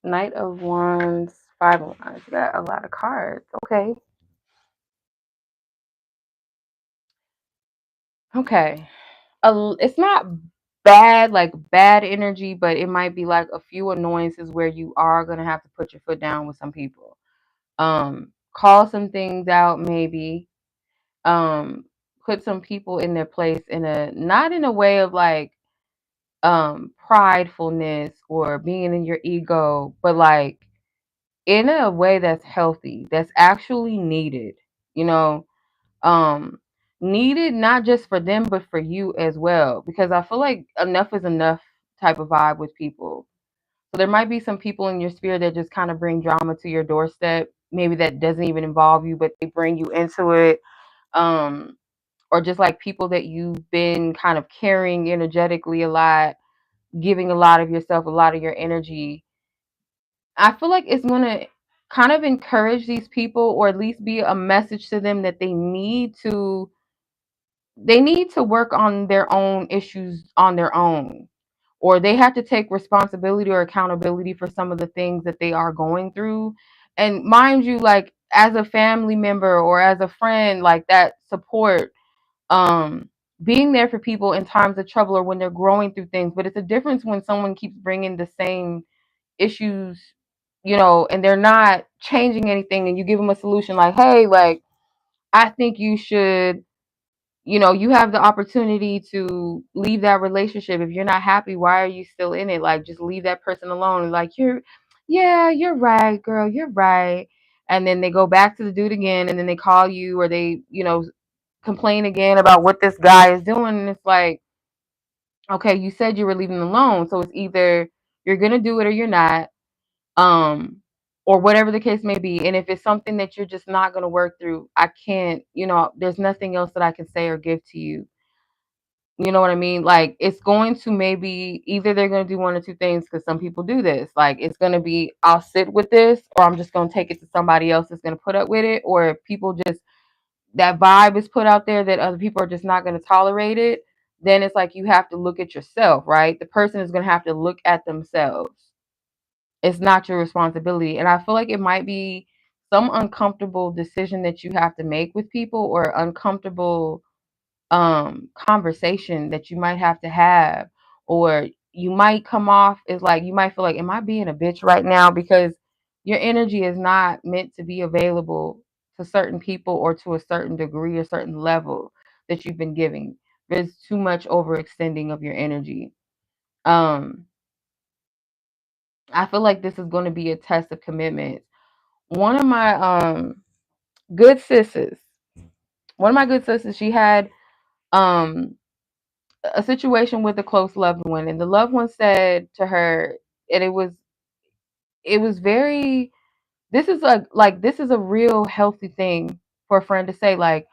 Speaker 1: Knight of Wands, Five of Wands. You got a lot of cards. Okay. Okay. It's not bad, like bad energy, but it might be like a few annoyances where you are gonna have to put your foot down with some people. Call some things out, maybe. Put some people in their place in a not in a way of like pridefulness or being in your ego, but like in a way that's healthy, that's actually needed, you know, um needed not just for them but for you as well, because I feel like enough is enough type of vibe with people. So there might be some people in your sphere that just kind of bring drama to your doorstep, maybe that doesn't even involve you but they bring you into it. um or just like people that you've been kind of carrying energetically a lot, giving a lot of yourself, a lot of your energy. I feel like it's going to kind of encourage these people, or at least be a message to them that they need to work on their own issues on their own, or they have to take responsibility or accountability for some of the things that they are going through. And mind you, like as a family member or as a friend, like that support, um being there for people in times of trouble or when they're growing through things. But it's a difference when someone keeps bringing the same issues, and they're not changing anything, and you give them a solution like, hey, like I think you should, you have the opportunity to leave that relationship. If you're not happy, why are you still in it? Like, just leave that person alone. Like, yeah, you're right, girl, you're right. And then they go back to the dude again, and then they call you, or they, complain again about what this guy is doing. And it's like, okay, you said you were leaving them alone. So it's either you're going to do it or you're not, um, or whatever the case may be. And if it's something that you're just not going to work through, I can't, there's nothing else that I can say or give to you. You know what I mean? Like, it's going to maybe either they're going to do one or two things, because some people do this. Like, it's going to be, I'll sit with this, or I'm just going to take it to somebody else that's going to put up with it. Or if people just, that vibe is put out there that other people are just not going to tolerate it, then it's like you have to look at yourself, right? The person is going to have to look at themselves. It's not your responsibility. And I feel like it might be some uncomfortable decision that you have to make with people, or uncomfortable conversation that you might have to have. Or you might come off as like, you might feel like, am I being a bitch right now? Because your energy is not meant to be available to certain people, or to a certain degree or certain level that you've been giving. There's too much overextending of your energy. um I feel like this is going to be a test of commitment. One of my good sisters, she had um a situation with a close loved one, and the loved one said to her, and it was very, this is a real healthy thing for a friend to say, like,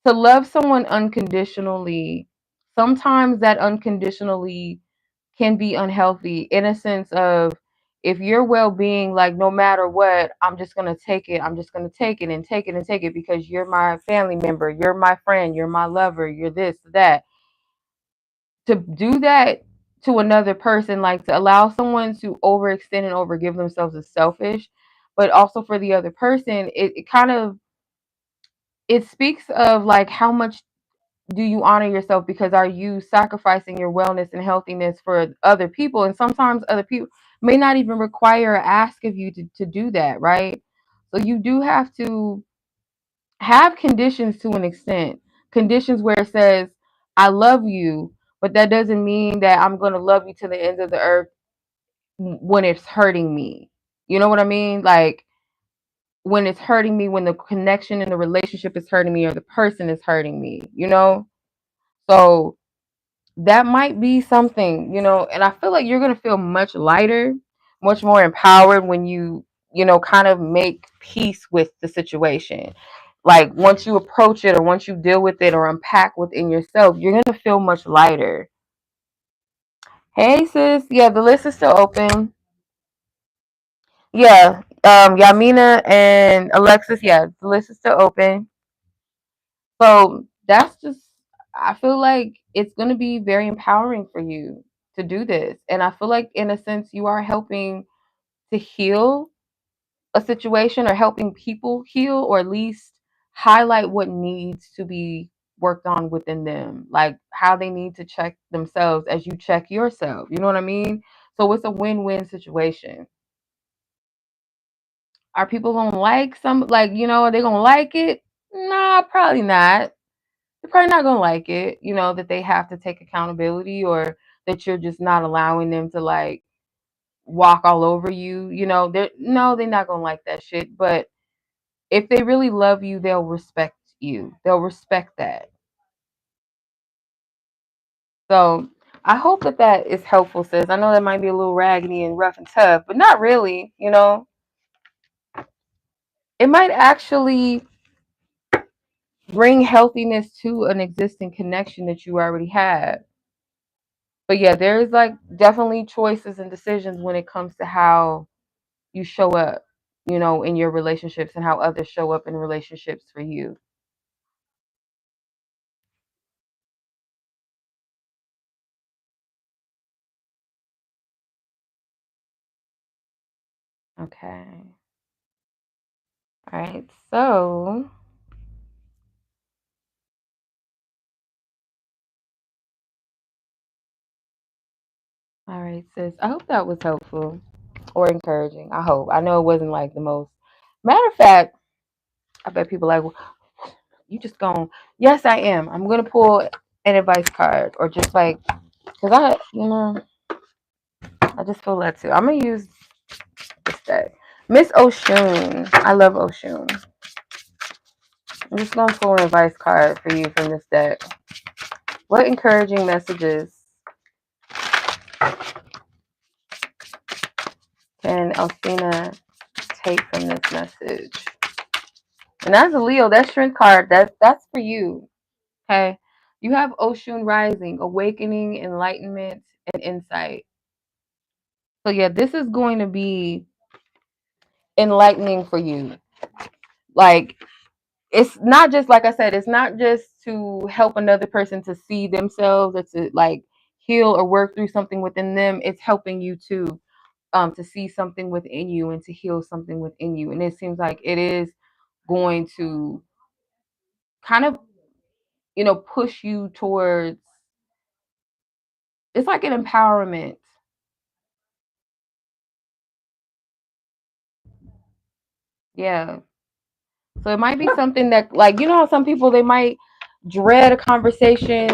Speaker 1: to love someone unconditionally. Sometimes that unconditionally can be unhealthy, in a sense of, if your well-being, like, no matter what, I'm just going to take it, I'm just going to take it and take it and take it, because you're my family member, you're my friend, you're my lover, you're this, that. To do that to another person, like to allow someone to overextend and overgive themselves, is selfish. But also for the other person, it kind of, it speaks of like, how much do you honor yourself? Because are you sacrificing your wellness and healthiness for other people? And sometimes other people may not even require or ask of you to do that, right? So you do have to have conditions, to an extent, conditions where it says, I love you, but that doesn't mean that I'm going to love you to the ends of the earth when it's hurting me. You know what I mean? Like when it's hurting me, when the connection in the relationship is hurting me or the person is hurting me, you know? So that might be something, and I feel like you're going to feel much lighter, much more empowered when you kind of make peace with the situation. Like once you approach it or once you deal with it or unpack within yourself, you're going to feel much lighter. Hey sis, yeah, the list is still open. Yeah, Yaminah and Alexis, yeah, the list is still open. So that's just, I feel like it's going to be very empowering for you to do this. And I feel like, in a sense, you are helping to heal a situation or helping people heal, or at least highlight what needs to be worked on within them, like how they need to check themselves as you check yourself. You know what I mean? So it's a win win situation. Are people gonna like are they gonna like it? Nah, probably not. They're probably not gonna like it, that they have to take accountability, or that you're just not allowing them to like walk all over you. They're not gonna like that shit. But if they really love you, they'll respect you. They'll respect that. So I hope that is helpful, sis. I know that might be a little raggedy and rough and tough, but not really. It might actually bring healthiness to an existing connection that you already have. But yeah, there's like definitely choices and decisions when it comes to how you show up, in your relationships, and how others show up in relationships for you. Okay. All right. So, all right, sis. I hope that was helpful or encouraging. I hope. I know it wasn't like the most. Matter of fact, I bet people like, well, you just going, yes, I am. I'm going to pull an advice card, or just like, because I just feel that too. I'm going to use this deck. Miss Oshun. I love Oshun. I'm just going to pull an advice card for you from this deck. What encouraging messages can Elfina take from this message? And that's a Leo. That strength card. That's for you. Okay. You have Oshun rising, awakening, enlightenment, and insight. So yeah, this is going to be enlightening for you. Like, it's not just, like I said, it's not just to help another person to see themselves or to like heal or work through something within them. It's helping you to see something within you and to heal something within you. And it seems like it is going to kind of, push you towards, it's like an empowerment. Yeah. So it might be something that, like, how some people, they might dread a conversation.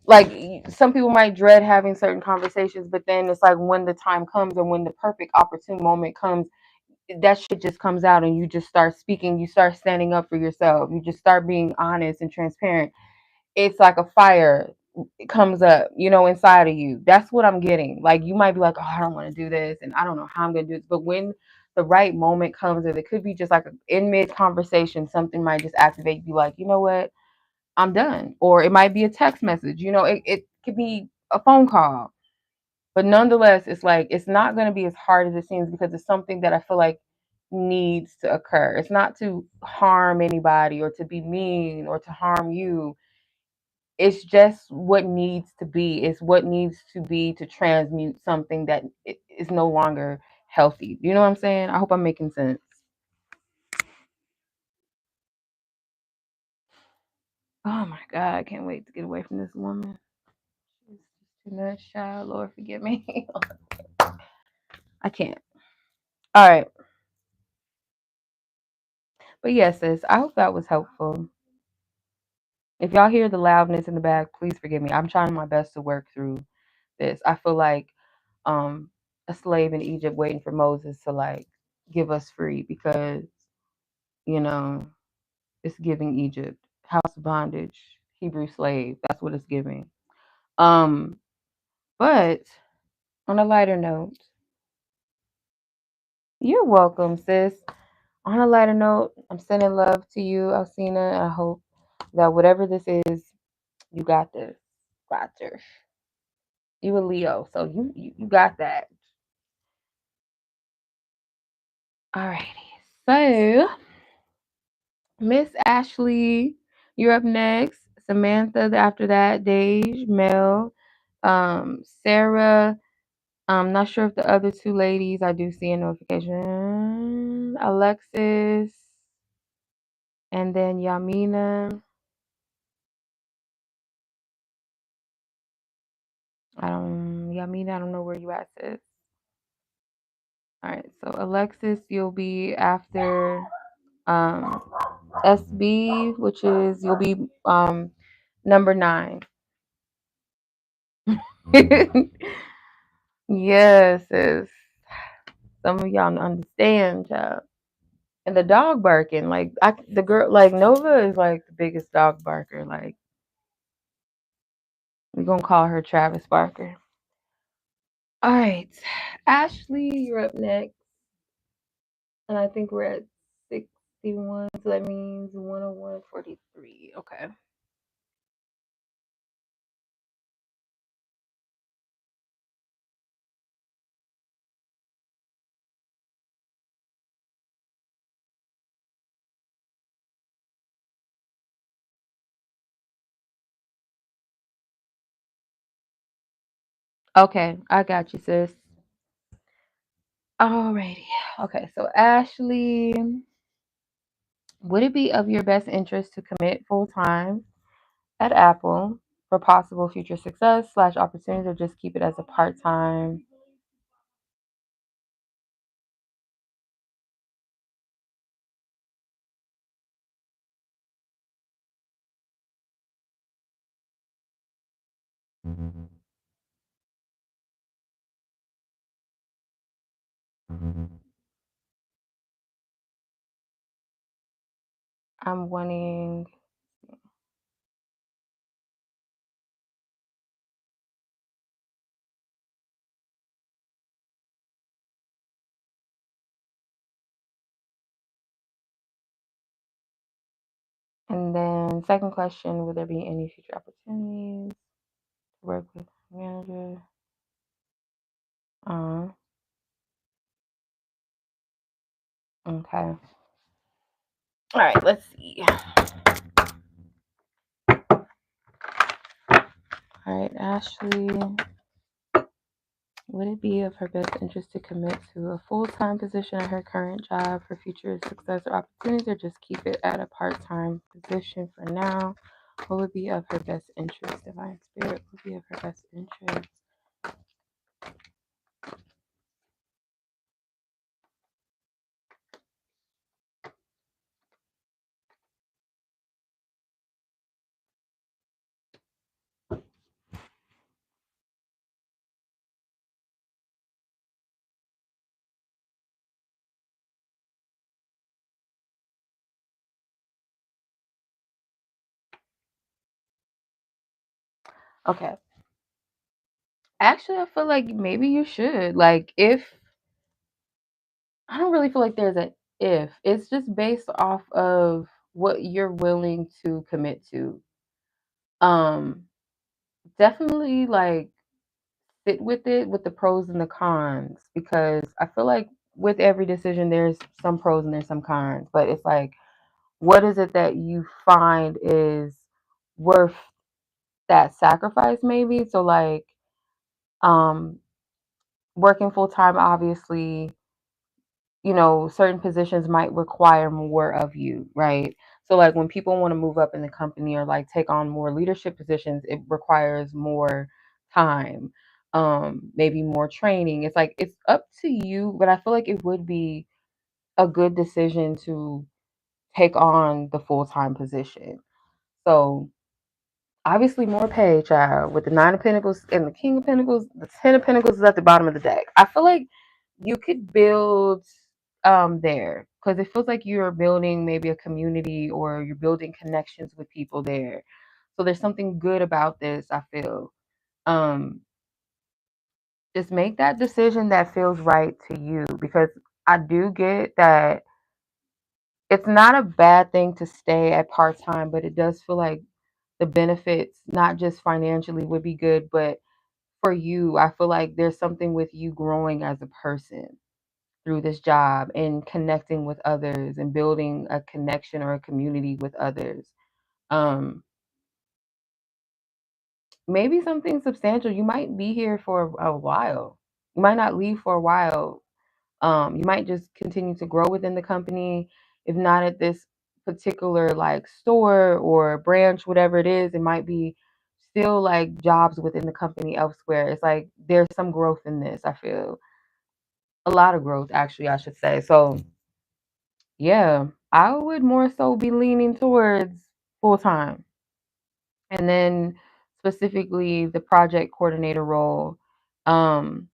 Speaker 1: Like, some people might dread having certain conversations, but then it's like when the time comes, or when the perfect opportune moment comes, that shit just comes out, and you just start speaking. You start standing up for yourself. You just start being honest and transparent. It's like a fire. It comes up, inside of you. That's what I'm getting. Like, you might be like, oh, I don't want to do this, and I don't know how I'm gonna do this. But when the right moment comes, and it could be just like in mid conversation, something might just activate you. Like, you know what? I'm done. Or it might be a text message. It could be a phone call. But nonetheless, it's like it's not going to be as hard as it seems, because it's something that I feel like needs to occur. It's not to harm anybody or to be mean or to harm you. It's just what needs to be. It's what needs to be to transmute something that is no longer healthy. You know what I'm saying? I hope I'm making sense. Oh my God, I can't wait to get away from this woman. She's just too much, child. Lord, forgive me. I can't. All right. But yes, sis, I hope that was helpful. If y'all hear the loudness in the back, please forgive me. I'm trying my best to work through this. I feel like um a slave in Egypt waiting for Moses to like give us free because, you know, it's giving Egypt. House of bondage, Hebrew slave. That's what it's giving. Um, but on a lighter note, you're welcome, sis. On a lighter note, I'm sending love to you, Alcina. I hope that whatever this is, you got this. Got this. You a Leo, so you got that. Alrighty. So, Miss Ashley, you're up next. Samantha, after that. Dej, Mel, Sarah. I'm not sure if the other two ladies, I do see a notification. Alexis, and then Yaminah. Yaminah, I don't know where you at, sis. All right, so Alexis, you'll be after um, SB, which is you'll be number 9. Yes, sis. Some of y'all don't understand, child. And the dog barking, like the girl, like Nova is like the biggest dog barker. Like we're gonna call her Travis Barker. All right, Ashley, you're up next, and I think we're at 61, so that means 101:43. Okay. Okay, I got you, sis. Alrighty. Okay, so Ashley, would it be of your best interest to commit full time at Apple for possible future success slash opportunities, or just keep it as a part time? I'm wanting, and then second question, would there be any future opportunities to work with manager? Uh, okay. All right, let's see. All right, Ashley, would it be of her best interest to commit to a full-time position at her current job for future success or opportunities, or just keep it at a part-time position for now? What would be of her best interest? Divine Spirit would be of her best interest. Okay. Actually, I feel like maybe you should. Like, if I don't really feel like there's an if. It's just based off of what you're willing to commit to. Um, Definitely like sit with it with the pros and the cons, because I feel like with every decision there's some pros and there's some cons, but it's like what is it that you find is worth that sacrifice maybe? So like um working full time, obviously, certain positions might require more of you, right? So like when people want to move up in the company or like take on more leadership positions, it requires more time, maybe more training. It's like it's up to you, but I feel like it would be a good decision to take on the full-time position. So obviously more pay, child, with the Nine of Pentacles and the King of Pentacles. The Ten of Pentacles is at the bottom of the deck. I feel like you could build there, because it feels like you're building maybe a community or you're building connections with people there. So there's something good about this, I feel. Um, just make that decision that feels right to you, because I do get that it's not a bad thing to stay at part time, but it does feel like the benefits, not just financially, would be good, but for you, I feel like there's something with you growing as a person through this job and connecting with others and building a connection or a community with others. Um, Maybe something substantial. You might be here for a while. You might not leave for a while. You might just continue to grow within the company. If not at this particular like store or branch, whatever it is, it might be still like jobs within the company elsewhere. It's like there's some growth in this, I feel. A lot of growth, actually, I should say. So, yeah, I would more so be leaning towards full time. And then specifically the project coordinator role. Um,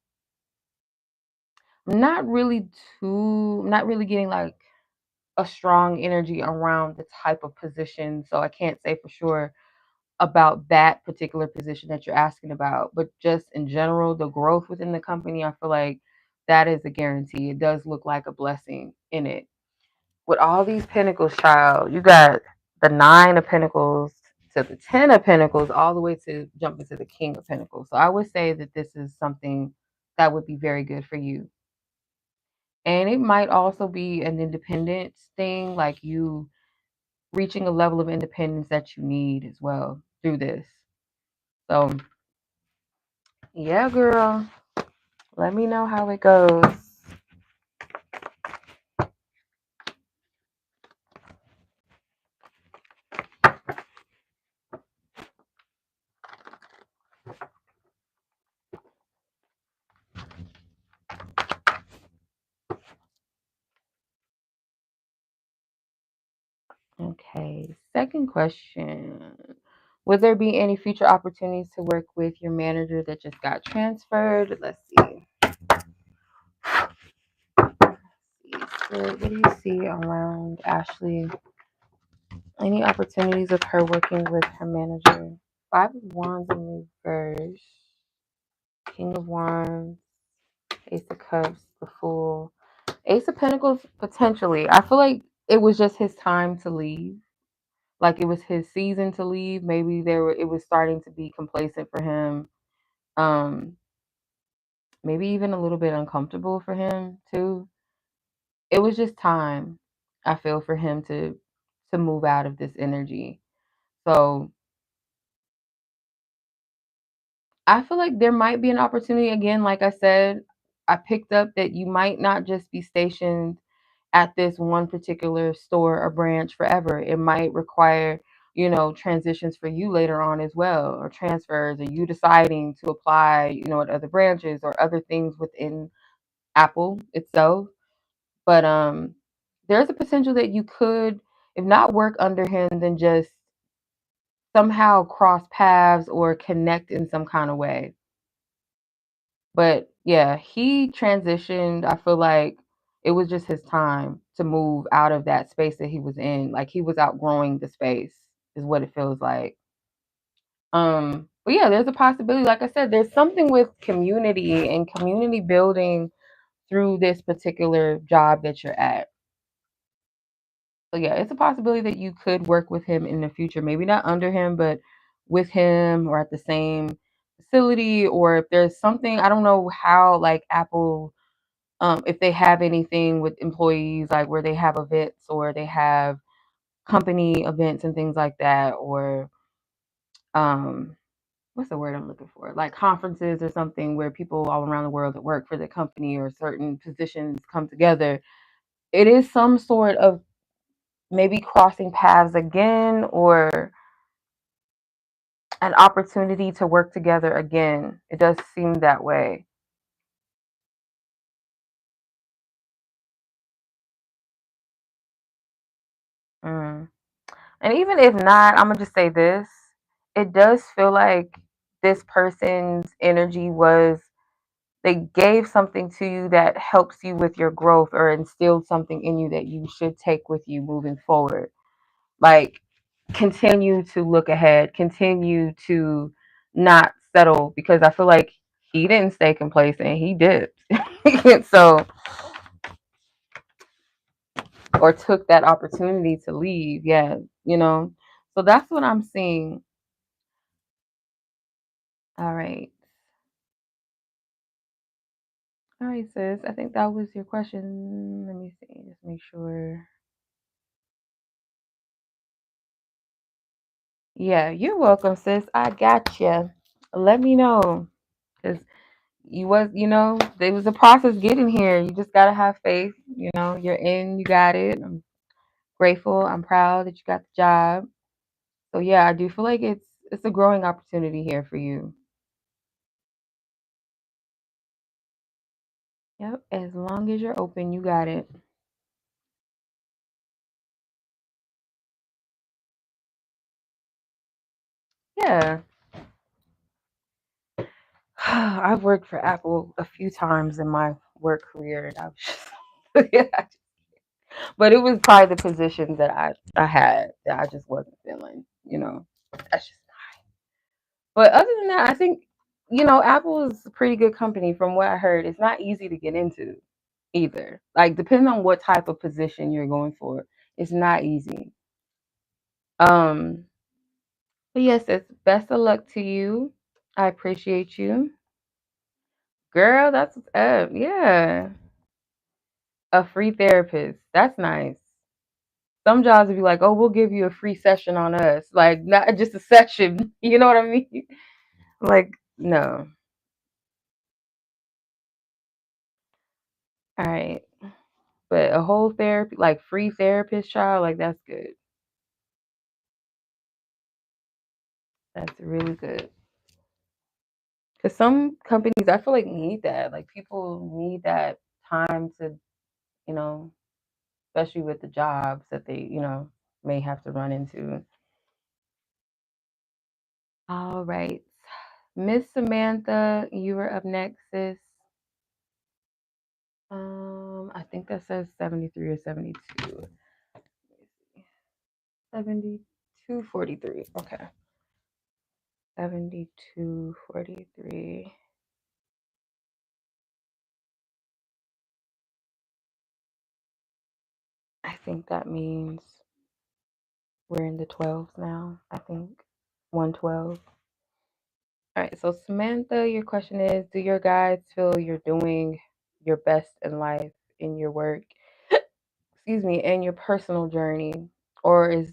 Speaker 1: I'm not really getting like a strong energy around the type of position. So I can't say for sure about that particular position that you're asking about. But just in general, the growth within the company, I feel like that is a guarantee. It does look like a blessing in it. With all these pentacles, child, you got the Nine of Pentacles to the Ten of Pentacles, all the way to jumping to the King of Pentacles. So I would say that this is something that would be very good for you. And it might also be an independence thing, like you reaching a level of independence that you need as well through this. So, yeah, girl, let me know how it goes. Okay, second question. Would there be any future opportunities to work with your manager that just got transferred? Let's see. Spirit, what do you see around Ashley? Any opportunities of her working with her manager? Five of Wands in reverse. King of Wands. Ace of Cups. The Fool. Ace of Pentacles, potentially. I feel like it was just his time to leave. Like it was his season to leave. Maybe it was starting to be complacent for him. Um, Maybe even a little bit uncomfortable for him too. It was just time, I feel, for him to move out of this energy. So I feel like there might be an opportunity again. Like I said, I picked up that you might not just be stationed at this one particular store or branch forever. It might require, transitions for you later on as well, or transfers, or you deciding to apply, at other branches or other things within Apple itself. But there's a potential that you could, if not work under him, then just somehow cross paths or connect in some kind of way. But yeah, he transitioned. I feel like it was just his time to move out of that space that he was in. Like he was outgrowing the space, is what it feels like. But yeah, there's a possibility. Like I said, there's something with community and community building through this particular job that you're at. So yeah, it's a possibility that you could work with him in the future. Maybe not under him, but with him or at the same facility. Or if there's something, I don't know how like Apple, if they have anything with employees, like where they have events or they have company events and things like that, or um what's the word I'm looking for? Like conferences or something where people all around the world that work for the company or certain positions come together. It is some sort of maybe crossing paths again, or an opportunity to work together again. It does seem that way. Mm. And even if not, I'm gonna just say this. it does feel like this person's energy was, they gave something to you that helps you with your growth or instilled something in you that you should take with you moving forward. Like, continue to look ahead, continue to not settle, because I feel like he didn't stay complacent, he dipped. So, or took that opportunity to leave. Yeah, you know. So that's what I'm seeing. All right. All right, sis. I think that was your question. Let me see. Just make sure. Yeah, you're welcome, sis. I got you. Let me know, because there was a process getting here. You just gotta have faith. You're in. You got it. I'm grateful. I'm proud that you got the job. So yeah, I do feel like it's a growing opportunity here for you. Yep. As long as you're open, you got it. Yeah. I've worked for Apple a few times in my work career, and I was just, yeah. But it was probably the positions that I had that I just wasn't feeling. That's just. But other than that, I think Apple is a pretty good company from what I heard. It's not easy to get into either. Like, depending on what type of position you're going for, it's not easy. Um, but yes, it's best of luck to you. I appreciate you, girl. That's what's up. Yeah. A free therapist. That's nice. Some jobs would be like, "Oh, we'll give you a free session on us." Like, not just a session. You know what I mean? Like, no. All right. But a whole therapy, like free therapist, child, like that's good. That's really good. Because some companies, I feel like, need that. Like, people need that time to, you know, especially with the jobs that they may have to run into. All right. Miss Samantha, you were up next, sis. I think that says 73 or 72. 7243. Okay. 7243. I think that means we're in the 12s now, I think. 112. All right. So, Samantha, your question is, do your guides feel you're doing your best in life, in your work, excuse me, and your personal journey? Or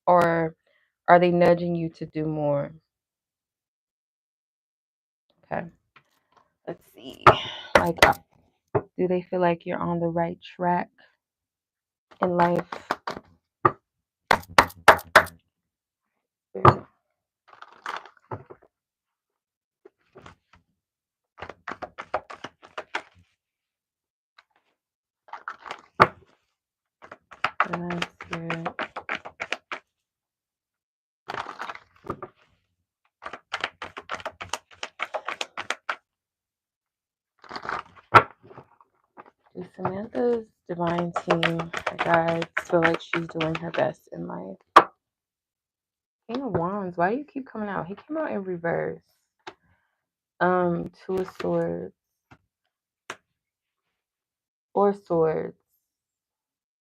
Speaker 1: are they nudging you to do more? Okay. Let's see. Like, do they feel like you're on the right track in life? Let's see. Do Samantha's divine team, her guides, feel like she's doing her best in life? King of Wands, why do you keep coming out? He came out in reverse. Two of Swords, Four Swords,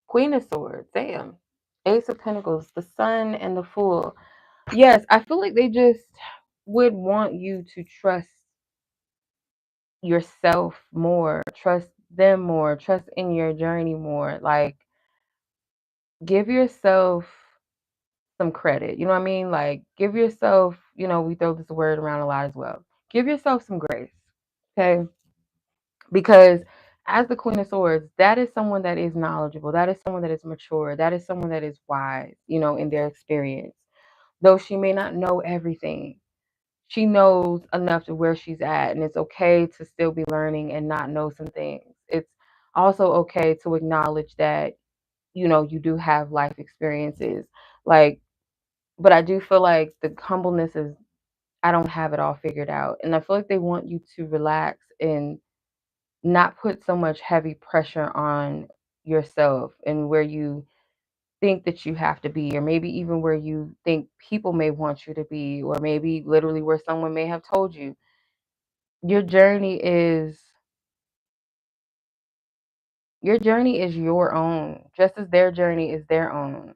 Speaker 1: Queen of Swords, damn. Ace of Pentacles, the Sun, and the Fool. Yes, I feel like they just would want you to trust yourself more, trust them more, trust in your journey more. Like, give yourself some credit. You know what I mean? Like, give yourself, we throw this word around a lot as well. Give yourself some grace. Okay? Because as the Queen of Swords, that is someone that is knowledgeable. That is someone that is mature. That is someone that is wise, in their experience. Though she may not know everything, she knows enough to where she's at. And it's okay to still be learning and not know some things. It's also okay to acknowledge that, you do have life experiences. Like, But I do feel like the humbleness is I don't have it all figured out. And I feel like they want you to relax and not put so much heavy pressure on yourself and where you think that you have to be, or maybe even where you think people may want you to be, or maybe literally where someone may have told you. Your journey is your own, just as their journey is their own.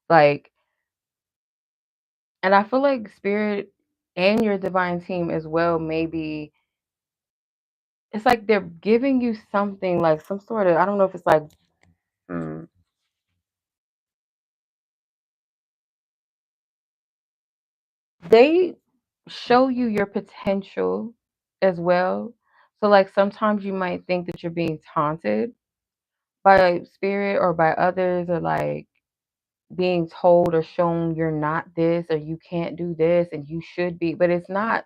Speaker 1: Like, and I feel like spirit and your divine team as well, maybe it's like they're giving you something, like some sort of, I don't know if it's like, hmm, they show you your potential as well. So like sometimes you might think that you're being taunted by like spirit or by others, or like being told or shown you're not this, or you can't do this and you should be, but it's not.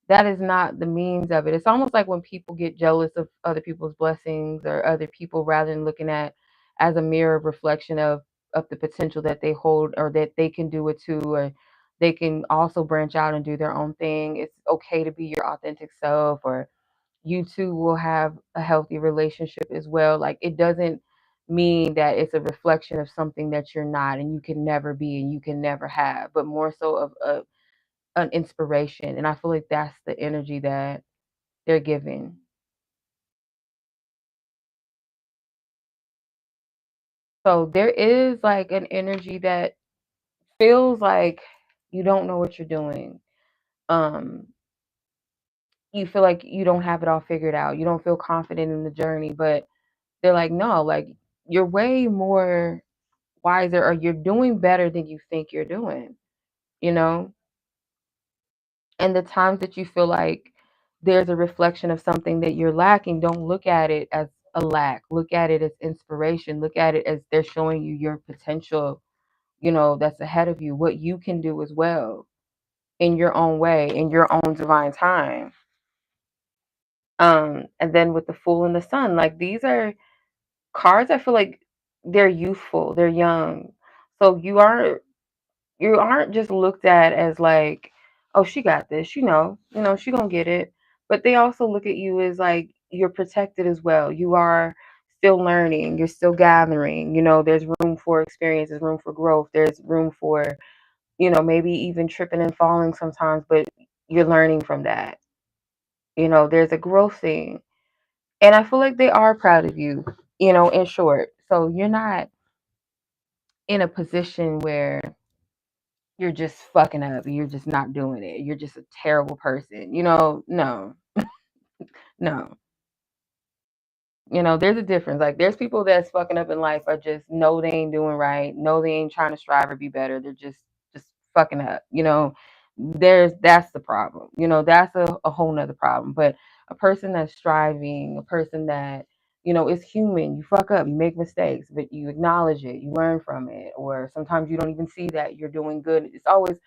Speaker 1: That is not the means of it. It's almost like when people get jealous of other people's blessings or other people, rather than looking at as a mirror reflection of the potential that they hold, or that they can do it too, or they can also branch out and do their own thing. It's okay to be your authentic self, or you two will have a healthy relationship as well. Like, it doesn't mean that it's a reflection of something that you're not and you can never be and you can never have, but more so of an inspiration. And I feel like that's the energy that they're giving. So there is like an energy that feels like you don't know what you're doing. Um, you feel like you don't have it all figured out. You don't feel confident in the journey, but they're like, no, like you're way more wiser, or you're doing better than you think you're doing, you know? And the times that you feel like there's a reflection of something that you're lacking, don't look at it as a lack. Look at it as inspiration. Look at it as they're showing you your potential, that's ahead of you, what you can do as well in your own way, in your own divine time. And then with the Fool and the Sun, like these are cards, I feel like they're youthful, they're young. So you aren't just looked at as like, oh, she got this, she gonna get it. But they also look at you as like you're protected as well. You are still learning, you're still gathering. There's room for experience, there's room for growth, there's room for, maybe even tripping and falling sometimes, but you're learning from that. There's a growth thing. And I feel like they are proud of you, in short. So you're not in a position where you're just fucking up, you're just not doing it, you're just a terrible person, no, no. There's a difference. Like, there's people that's fucking up in life are just know they ain't doing right, know they ain't trying to strive or be better, they're just fucking up. That's the problem. That's a whole nother problem. But a person that's striving, a person that is human, you fuck up, you make mistakes, but you acknowledge it, you learn from it, or sometimes you don't even see that you're doing good. It's always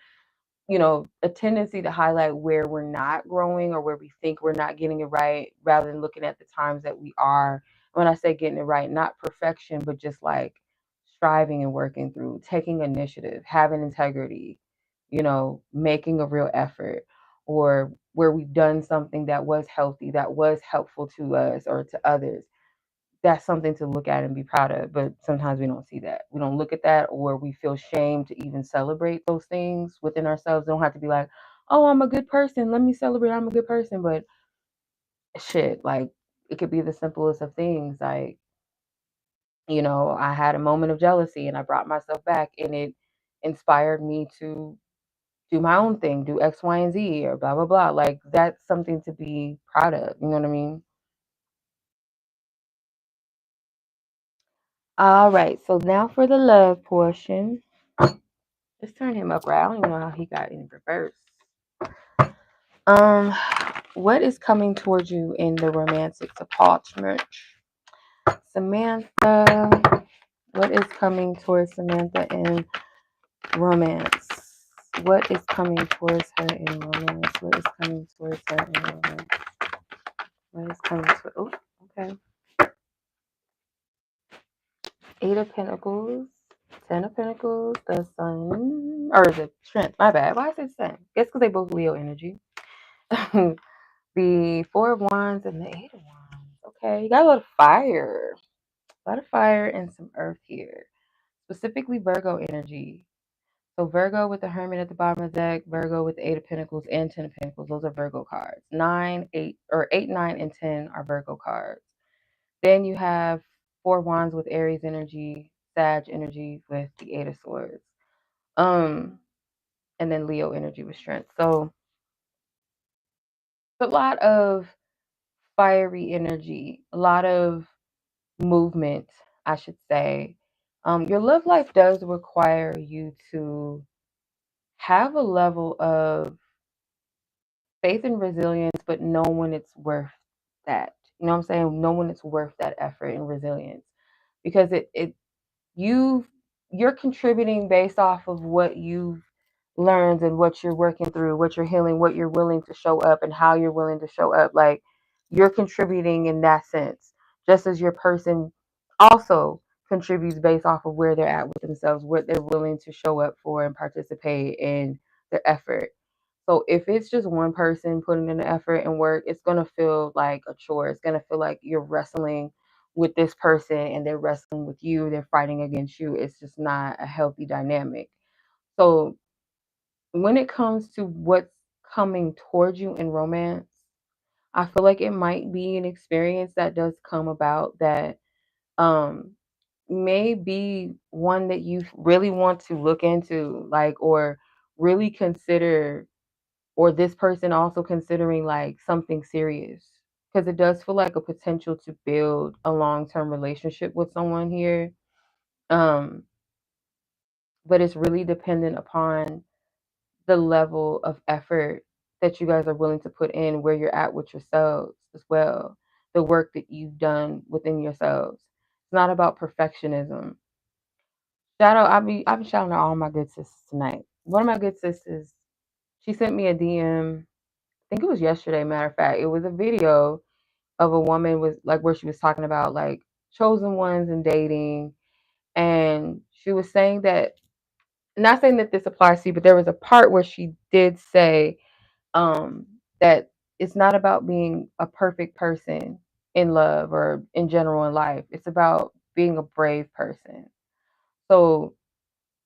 Speaker 1: a tendency to highlight where we're not growing or where we think we're not getting it right, rather than looking at the times that we are. When I say getting it right, not perfection, but just like striving and working through, taking initiative, having integrity, making a real effort, or where we've done something that was healthy, that was helpful to us or to others. That's something to look at and be proud of. But sometimes we don't see that. We don't look at that, or we feel shame to even celebrate those things within ourselves. Don't have to be like, oh, I'm a good person, let me celebrate, I'm a good person. But shit, like, it could be the simplest of things. Like, I had a moment of jealousy and I brought myself back, and it inspired me to do my own thing, do X, Y, and Z, or blah, blah, blah. Like, that's something to be proud of. You know what I mean? All right. So now for the love portion. Let's turn him up, right? I don't even know how he got in reverse. Um, what is coming towards you in the romantic department? Samantha, what is coming towards Samantha in romance? What is coming towards her in romance? What is coming towards her in romance? What is coming towards? Oh, okay. 8 of Pentacles, Ten of Pentacles, the Sun, or the Strength. My bad. Why I said Sun? Guess because they both Leo energy. The Four of Wands and the Eight of Wands. Okay, you got a lot of fire. A lot of fire and some earth here. Specifically Virgo energy. So Virgo with the Hermit at the bottom of the deck, Virgo with the Eight of Pentacles and Ten of Pentacles. Those are Virgo cards. 9, 8, or 8, 9, and 10 are Virgo cards. Then you have Four Wands with Aries energy, Sag energy with the Eight of Swords. And then Leo energy with Strength. So a lot of fiery energy, a lot of movement, I should say. Your love life does require you to have a level of faith and resilience, but know when it's worth that. You know what I'm saying? Know when it's worth that effort and resilience. Because you're contributing based off of what you've learned and what you're working through, what you're healing, what you're willing to show up and how you're willing to show up. Like you're contributing in that sense, just as your person also contributes based off of where they're at with themselves, what they're willing to show up for and participate in their effort. So if it's just one person putting in the effort and work, it's going to feel like a chore. It's going to feel like you're wrestling with this person and they're wrestling with you. They're fighting against you. It's just not a healthy dynamic. So when it comes to what's coming towards you in romance, I feel like it might be an experience that does come about that um may be one that you really want to look into, like, or really consider, or this person also considering like something serious, because it does feel like a potential to build a long-term relationship with someone here. um but it's really dependent upon the level of effort that you guys are willing to put in, where you're at with yourselves as well, the work that you've done within yourselves. It's not about perfectionism. Shout out, I've been shouting out all my good sisters tonight. One of my good sisters, she sent me a DM. I think it was yesterday, matter of fact. It was a video of a woman with like where she was talking about like chosen ones and dating. And she was saying that, not saying that this applies to you, but there was a part where she did say that it's not about being a perfect person in love or in general in life. It's about being a brave person. So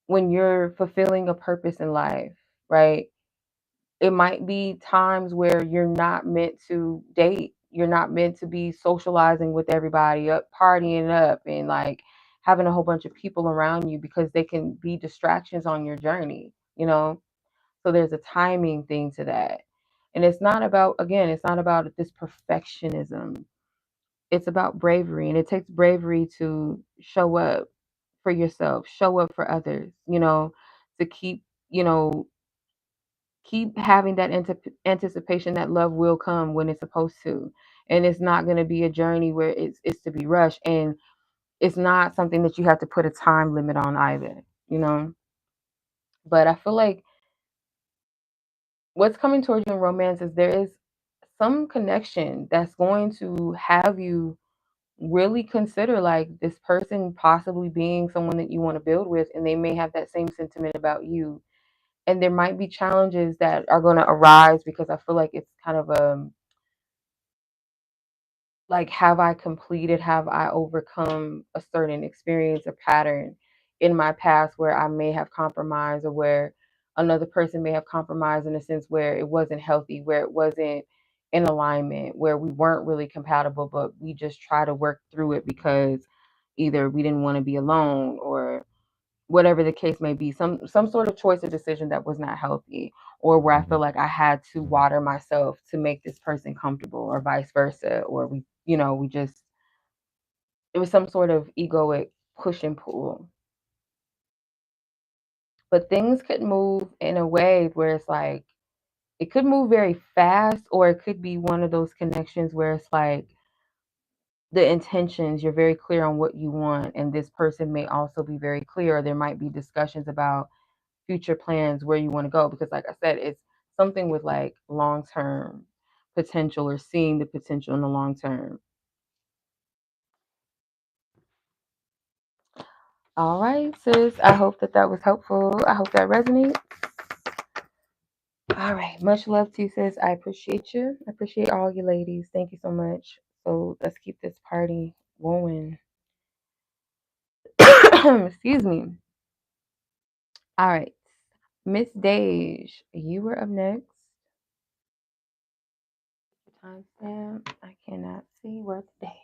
Speaker 1: when you're fulfilling a purpose in life, right? It might be times where you're not meant to date. You're not meant to be socializing with everybody, up partying up and like having a whole bunch of people around you, because they can be distractions on your journey, you know? So there's a timing thing to that. And it's not about, again, it's not about this perfectionism. It's about bravery. And it takes bravery to show up for yourself, show up for others, you know, to keep, you know, keep having that anticipation that love will come when it's supposed to. And it's not going to be a journey where it's to be rushed. And it's not something that you have to put a time limit on either, you know? But I feel like what's coming towards you in romance is there is some connection that's going to have you really consider like this person possibly being someone that you want to build with, and they may have that same sentiment about you. And there might be challenges that are going to arise, because I feel like it's kind of like, have I overcome a certain experience or pattern in my past where I may have compromised, or where another person may have compromised in a sense where it wasn't healthy, where it wasn't in alignment, where we weren't really compatible, but we just try to work through it because either we didn't want to be alone, or whatever the case may be, some sort of choice or decision that was not healthy, or where I feel like I had to water myself to make this person comfortable, or vice versa, or we just, it was some sort of egoic push and pull. But things could move in a way where it's like it could move very fast, or it could be one of those connections where it's like the intentions, you're very clear on what you want, and this person may also be very clear, or there might be discussions about future plans, where you want to go, because like I said, it's something with like long term potential, or seeing the potential in the long term. All right, sis. I hope that was helpful. I hope that resonates. All right. Much love to you, sis. I appreciate you. I appreciate all you ladies. Thank you so much. So let's keep this party going. Excuse me. All right. Miss Dage, you were up next. Timestamp. I cannot see where today.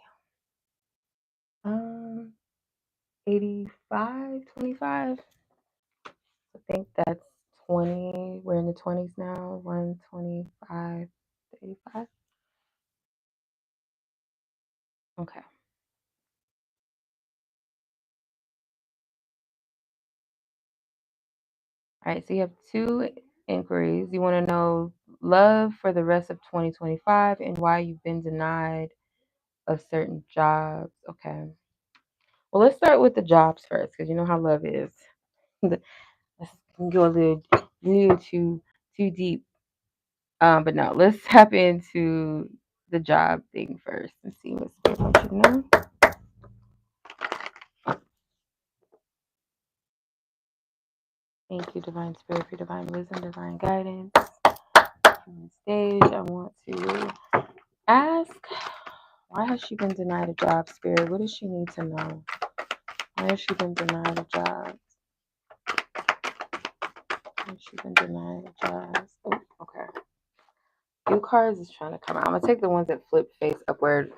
Speaker 1: 85, 25. I think that's 20. We're in the 20s now. 125 to 85. Okay. All right. So you have two inquiries. You want to know love for the rest of 2025 and why you've been denied of certain jobs. Okay. Well, let's start with the jobs first because you know how love is. Let's go a little too deep. But no, let's tap into the job thing first and see what's good. What you know. Thank you, Divine Spirit, for divine wisdom, divine guidance. On the stage, I want to ask, why has she been denied a job, Spirit? What does she need to know? Why has she been denied a job? Why has she been denied a job? Oh, okay. Few cards is trying to come out. I'm gonna take the ones that flip face upward.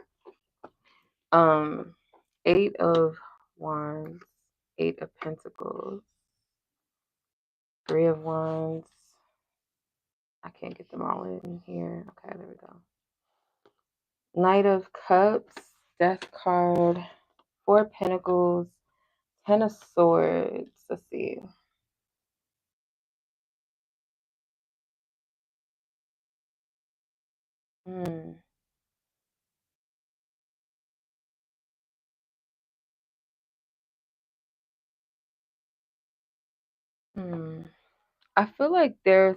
Speaker 1: 8 of Wands, 8 of Pentacles, 3 of Wands. I can't get them all in here. Okay, there we go. Knight of Cups, Death card, 4 of Pentacles, 10 of Swords. Let's see. Hmm. Hmm. I feel like there's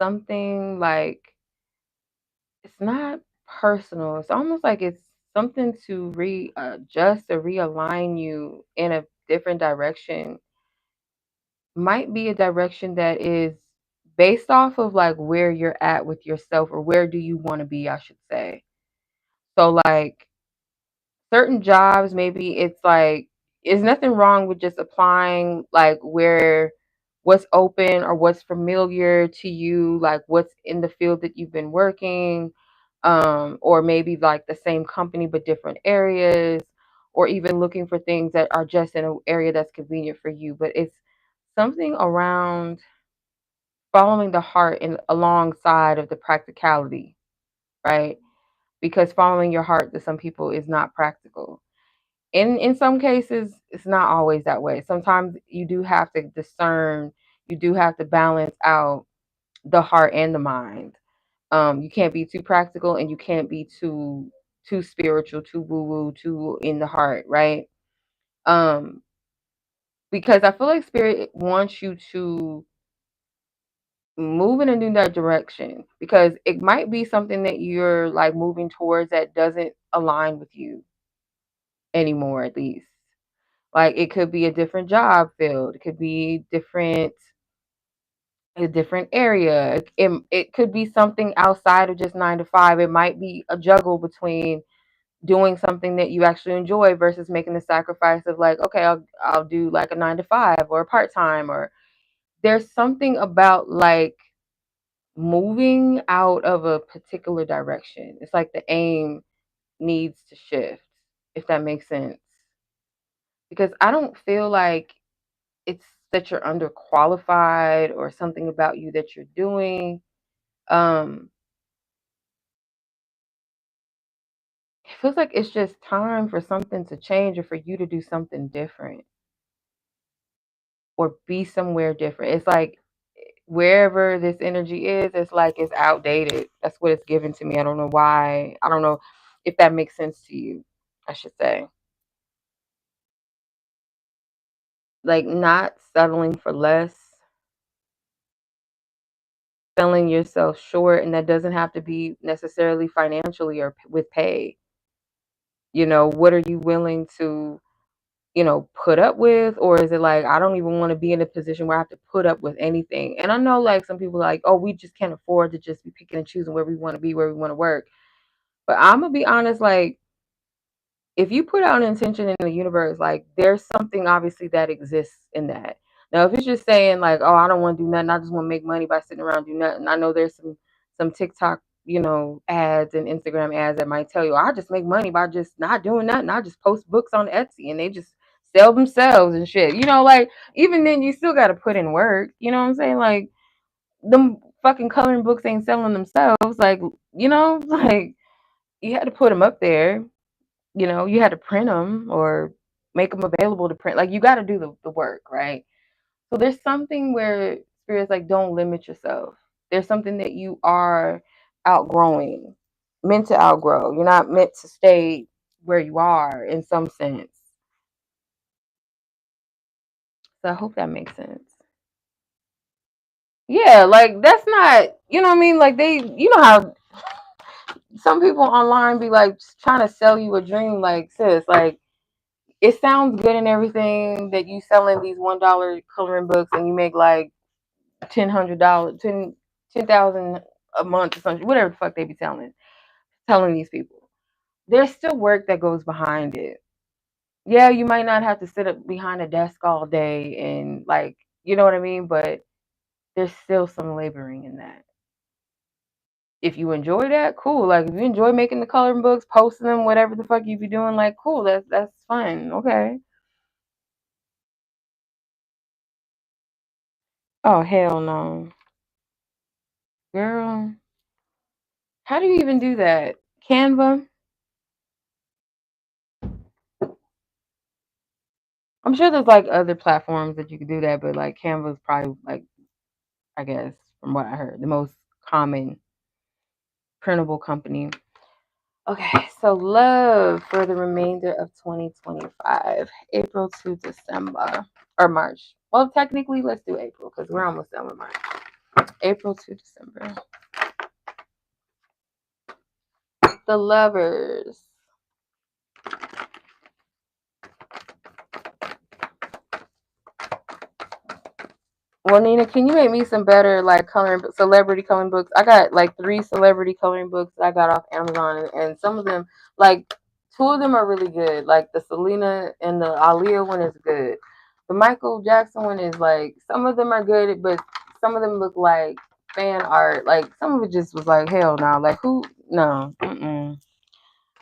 Speaker 1: something like it's not personal. It's almost like it's something to readjust or realign you in a different direction. Might be a direction that is based off of like where you're at with yourself or where do you want to be, I should say. So like certain jobs, maybe it's like there's nothing wrong with just applying like where what's open or what's familiar to you, like what's in the field that you've been working, or maybe like the same company but different areas, or even looking for things that are just in an area that's convenient for you. But it's something around following the heart and alongside of the practicality, right? Because following your heart to some people is not practical. In some cases, it's not always that way. Sometimes you do have to discern, you do have to balance out the heart and the mind. You can't be too practical and you can't be too spiritual, too woo woo, too in the heart, right? Um, because I feel like spirit wants you to moving in that direction because it might be something that you're like moving towards that doesn't align with you anymore, at least. Like it could be a different job field, it could be a different area. It could be something outside of just 9 to 5. It might be a juggle between doing something that you actually enjoy versus making the sacrifice of like, okay, I'll do like a 9 to 5 or a part-time, or there's something about like moving out of a particular direction. It's like the aim needs to shift, if that makes sense. Because I don't feel like it's that you're underqualified or something about you that you're doing. Um, it feels like it's just time for something to change or for you to do something different or be somewhere different. It's like wherever this energy is, it's like it's outdated. That's what it's given to me. I don't know why. I don't know if that makes sense to you, I should say. Like not settling for less, selling yourself short, and that doesn't have to be necessarily financially or with pay. You know, what are you willing to put up with, or is it like I don't even want to be in a position where I have to put up with anything? And I know like some people are like, oh, we just can't afford to just be picking and choosing where we want to be, where we want to work. But I'm gonna be honest, like if you put out an intention in the universe, like there's something obviously that exists in that. Now, if it's just saying like, oh, I don't want to do nothing, I just want to make money by sitting around doing nothing. I know there's some TikTok, ads and Instagram ads that might tell you, I just make money by just not doing nothing. I just post books on Etsy and they just sell themselves and shit. Like even then you still gotta put in work. You know what I'm saying? Like them fucking coloring books ain't selling themselves. Like, like you had to put them up there. You had to print them or make them available to print. Like you got to do the work, right? So there's something where spirits like don't limit yourself. There's something that you are outgrowing, meant to outgrow. You're not meant to stay where you are in some sense. So I hope that makes sense. Yeah, like that's not, you know what I mean? Like how some people online be like trying to sell you a dream, like sis, like it sounds good and everything that you selling these $1 coloring books and you make like $1,000, 10,000 a month or something, whatever the fuck they be telling these people. There's still work that goes behind it. Yeah, you might not have to sit up behind a desk all day and like, you know what I mean? But there's still some laboring in that. If you enjoy that, cool. Like if you enjoy making the coloring books, posting them, whatever the fuck you be doing, like cool, that's fun. Okay. Oh hell no. Girl. How do you even do that? Canva? I'm sure there's like other platforms that you could do that, but like Canva's probably like, I guess, from what I heard, the most common printable company. Okay, so love for the remainder of 2025, April to December or March. Well, technically, let's do April because we're almost done with March. April to December. The lovers. Well, Nina, can you make me some better like celebrity coloring books? I got like 3 celebrity coloring books that I got off Amazon, and some of them, like 2 of them are really good. Like the Selena and the Aaliyah one is good. The Michael Jackson one is like some of them are good, but some of them look like fan art. Like some of it just was like hell no. Like who? No. Mm-mm.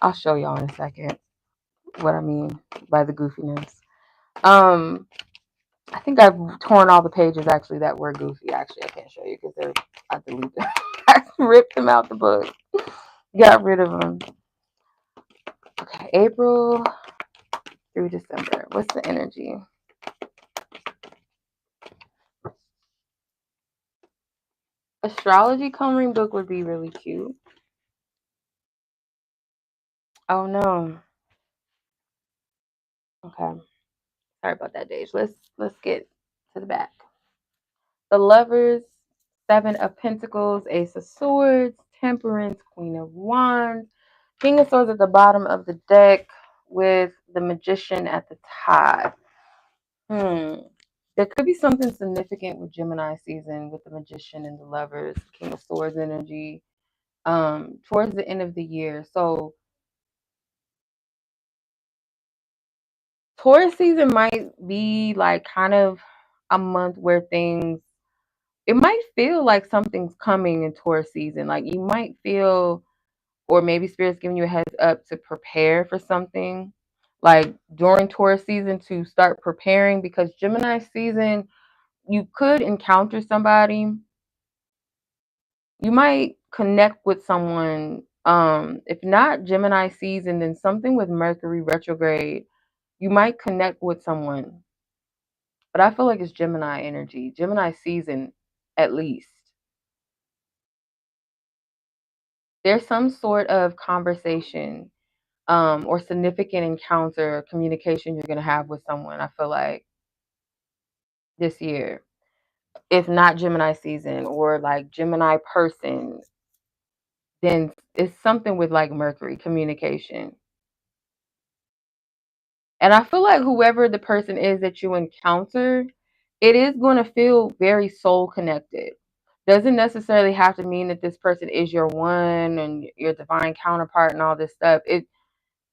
Speaker 1: I'll show y'all in a second what I mean by the goofiness. Um. I think I've torn all the pages actually that were goofy. Actually, I can't show you because I deleted them. I ripped them out the book. Got rid of them. Okay, April through December. What's the energy? Astrology coloring book would be really cute. Oh no. Okay. Sorry about that, Dage. Let's get to the back. The Lovers, 7 of Pentacles, Ace of Swords, Temperance, Queen of Wands, King of Swords at the bottom of the deck with the Magician at the top. There could be something significant with Gemini season with the Magician and the Lovers, King of Swords energy, towards the end of the year. So Taurus season might be like kind of a month where it might feel like something's coming in Taurus season. Like you might feel, or maybe Spirit's giving you a heads up to prepare for something like during Taurus season to start preparing, because Gemini season, you could encounter somebody. You might connect with someone. If not Gemini season, then something with Mercury retrograde. You might connect with someone, but I feel like it's Gemini energy, Gemini season at least. There's some sort of conversation or significant encounter or communication you're going to have with someone, I feel like, this year. If not Gemini season or like Gemini person, then it's something with like Mercury communication. And I feel like whoever the person is that you encounter, it is going to feel very soul connected. Doesn't necessarily have to mean that this person is your one and your divine counterpart and all this stuff.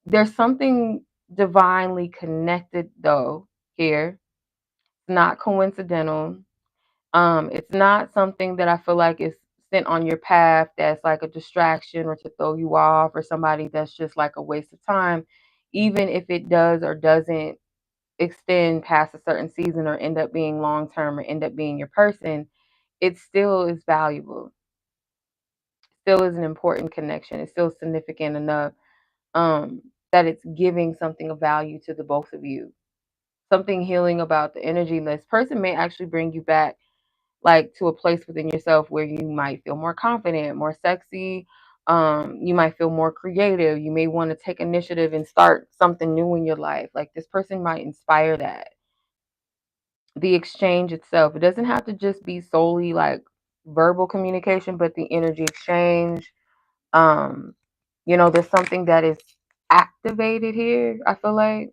Speaker 1: There's something divinely connected though here. It's not coincidental. It's not something that I feel like is sent on your path that's like a distraction or to throw you off, or somebody that's just like a waste of time, even if it does or doesn't extend past a certain season or end up being long term or end up being your person. It still is valuable. Still is an important connection. It's still significant enough um, that it's giving something of value to the both of you. Something healing about the energy. This person may actually bring you back like to a place within yourself where you might feel more confident, more sexy. You might feel more creative. You may want to take initiative and start something new in your life. Like this person might inspire that. The exchange itself, it doesn't have to just be solely like verbal communication, but the energy exchange. Um, there's something that is activated here. I feel like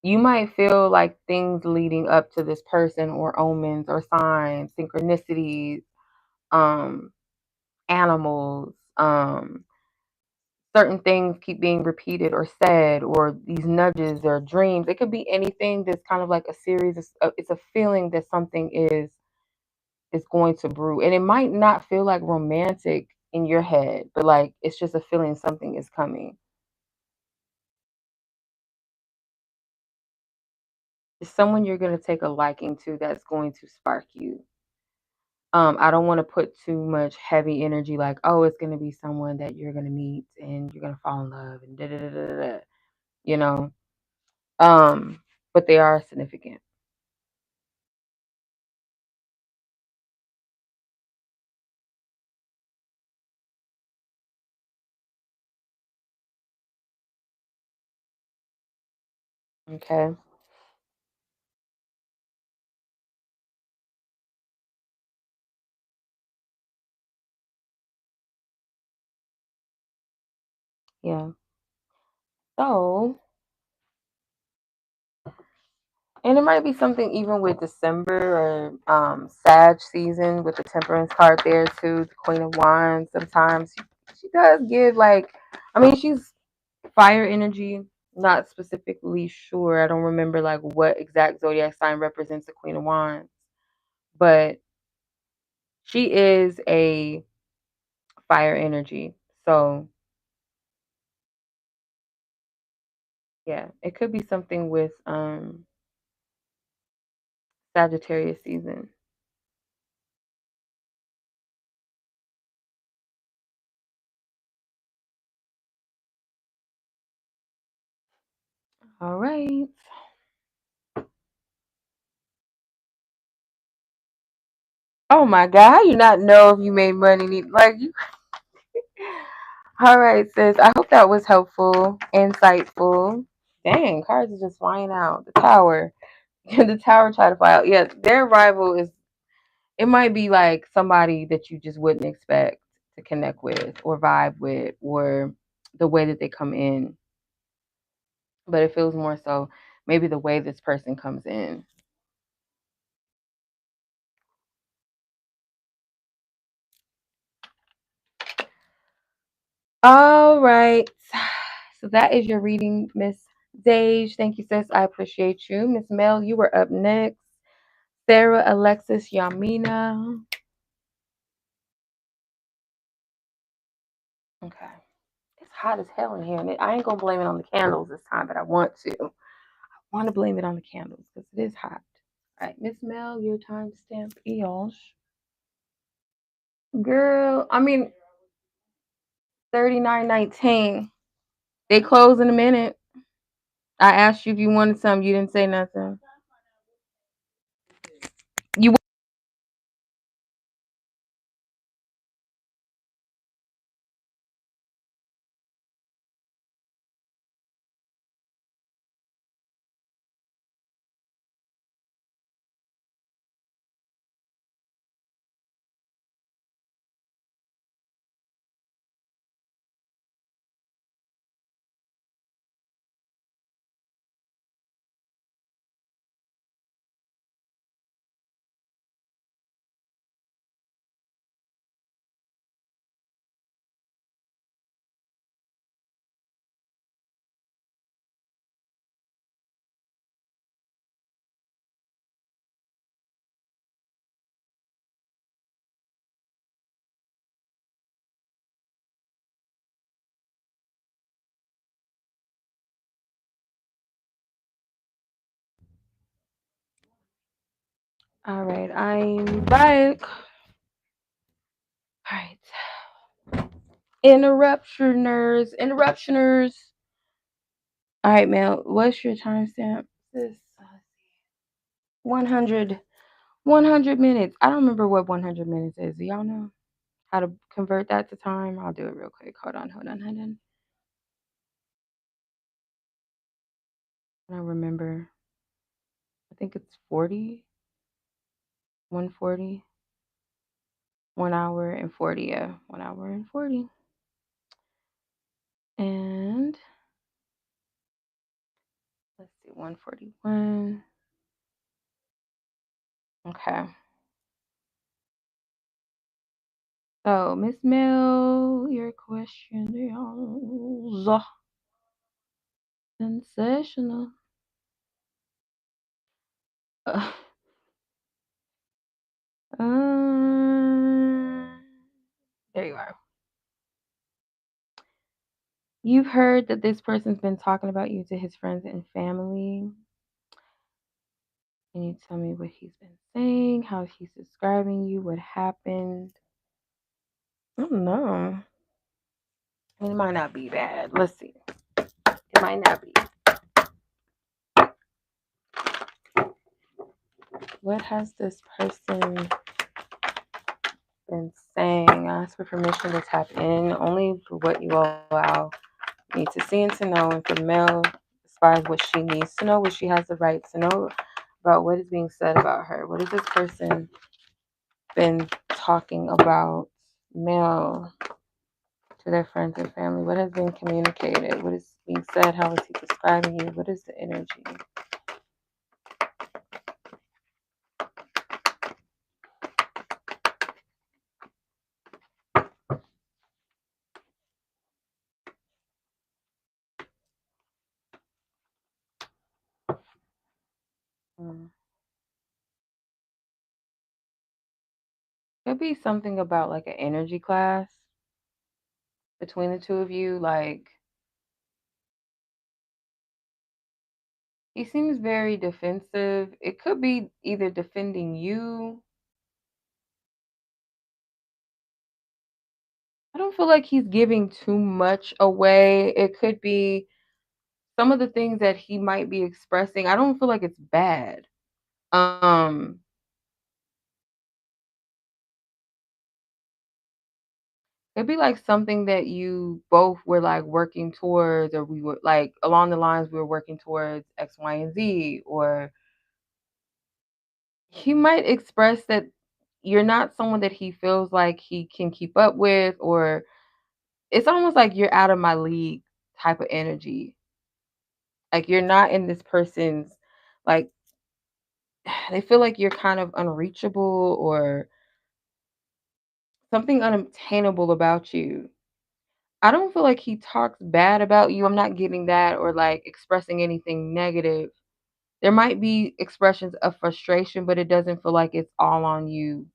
Speaker 1: you might feel like things leading up to this person or omens or signs, synchronicities, um, animals, certain things keep being repeated or said, or these nudges or dreams. It could be anything that's kind of like a series of, it's a feeling that something is going to brew. And it might not feel like romantic in your head, but like it's just a feeling something is coming. It's someone you're going to take a liking to that's going to spark you. I don't want to put too much heavy energy like, oh, it's going to be someone that you're going to meet and you're going to fall in love and da da da da da, you know. Um, but they are significant. Okay. Yeah. So, and it might be something even with December or Sag season with the Temperance card there too, the Queen of Wands. Sometimes she does give like, I mean, she's fire energy. Not specifically sure. I don't remember like what exact zodiac sign represents the Queen of Wands, but she is a fire energy. So yeah, it could be something with Sagittarius season. All right. Oh my God, how you not know if you made money? Like you. All right, sis. I hope that was helpful, insightful. Dang, cards are just flying out. The tower. The tower tried to fly out. Yeah, their rival is, it might be like somebody that you just wouldn't expect to connect with or vibe with, or the way that they come in. But it feels more so maybe the way this person comes in. All right. So that is your reading, Miss Dage. Thank you, sis. I appreciate you. Miss Mel, you were up next. Sarah, Alexis, Yaminah. Okay. It's hot as hell in here, and I ain't gonna blame it on the candles this time, but I want to. I want to blame it on the candles because it is hot. All right, Miss Mel, your timestamp EOS. Girl, I mean 39:19. They close in a minute. I asked you if you wanted something, you didn't say nothing. You All right, I'm back. All right. Interruptioners. All right, Mel, what's your timestamp? This 100 minutes. I don't remember what 100 minutes is. Do y'all know how to convert that to time? I'll do it real quick. Hold on. I don't remember. I think it's 40, 140, 1 hour and 40. Yeah, 1 hour and 40. And let's see, 141. Okay. So, Miss Mel, your question is sensational. Uh, there you are. You've heard that this person's been talking about you to his friends and family. Can you tell me what he's been saying, how he's describing you, what happened? I don't know. It might not be bad. Let's see. It might not be. What has this person been saying? Ask for permission to tap in only for what you allow me to see and to know, and for Mel, as far as what she needs to know, what she has the right to know about what is being said about her. What has this person been talking about Mel to their friends and family? What has been communicated? What is being said? How is he describing you? What is the energy? Could be something about like an energy class between the two of you. Like, he seems very defensive. It could be either defending you. I don't feel like he's giving too much away. It could be some of the things that he might be expressing. I don't feel like it's bad. Um, it'd be like something that you both were like working towards, or we were like along the lines we were working towards X, Y, and Z, or he might express that you're not someone that he feels like he can keep up with, or it's almost like you're out of my league type of energy. Like you're not in this person's, like, they feel like you're kind of unreachable or something unobtainable about you. I don't feel like he talks bad about you. I'm not getting that, or like expressing anything negative. There might be expressions of frustration, but it doesn't feel like it's all on you.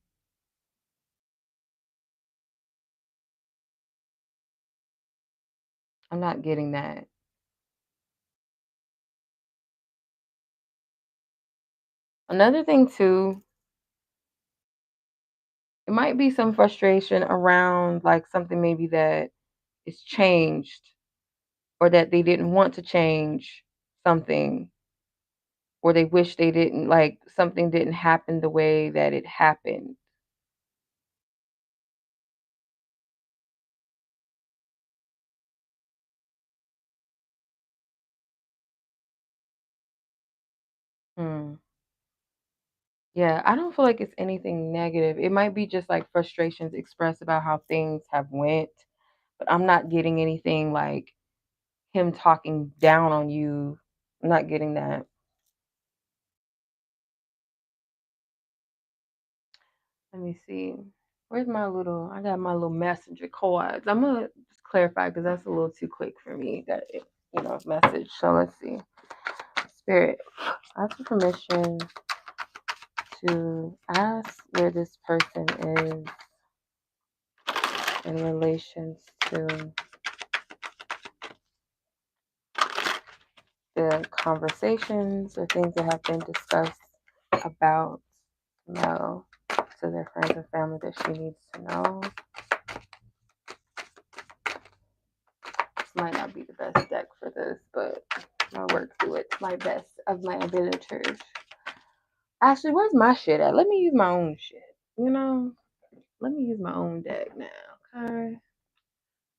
Speaker 1: I'm not getting that. Another thing too, it might be some frustration around like something maybe that is changed, or that they didn't want to change something, or they wish they didn't, like something didn't happen the way that it happened. Hmm. Yeah, I don't feel like it's anything negative. It might be just like frustrations expressed about how things have went, but I'm not getting anything like him talking down on you. I'm not getting that. Let me see. Where's my little? I got my little messenger cards. I'm gonna just clarify because that's a little too quick for me. That message. So let's see. Spirit, ask for permission to ask where this person is in relations to the conversations or things that have been discussed about know to their friends and family that she needs to know. This might not be the best deck for this, but I'll work through it to my best of my abilities. Actually, where's my shit at? Let me use my own shit. You know, let me use my own deck now, okay?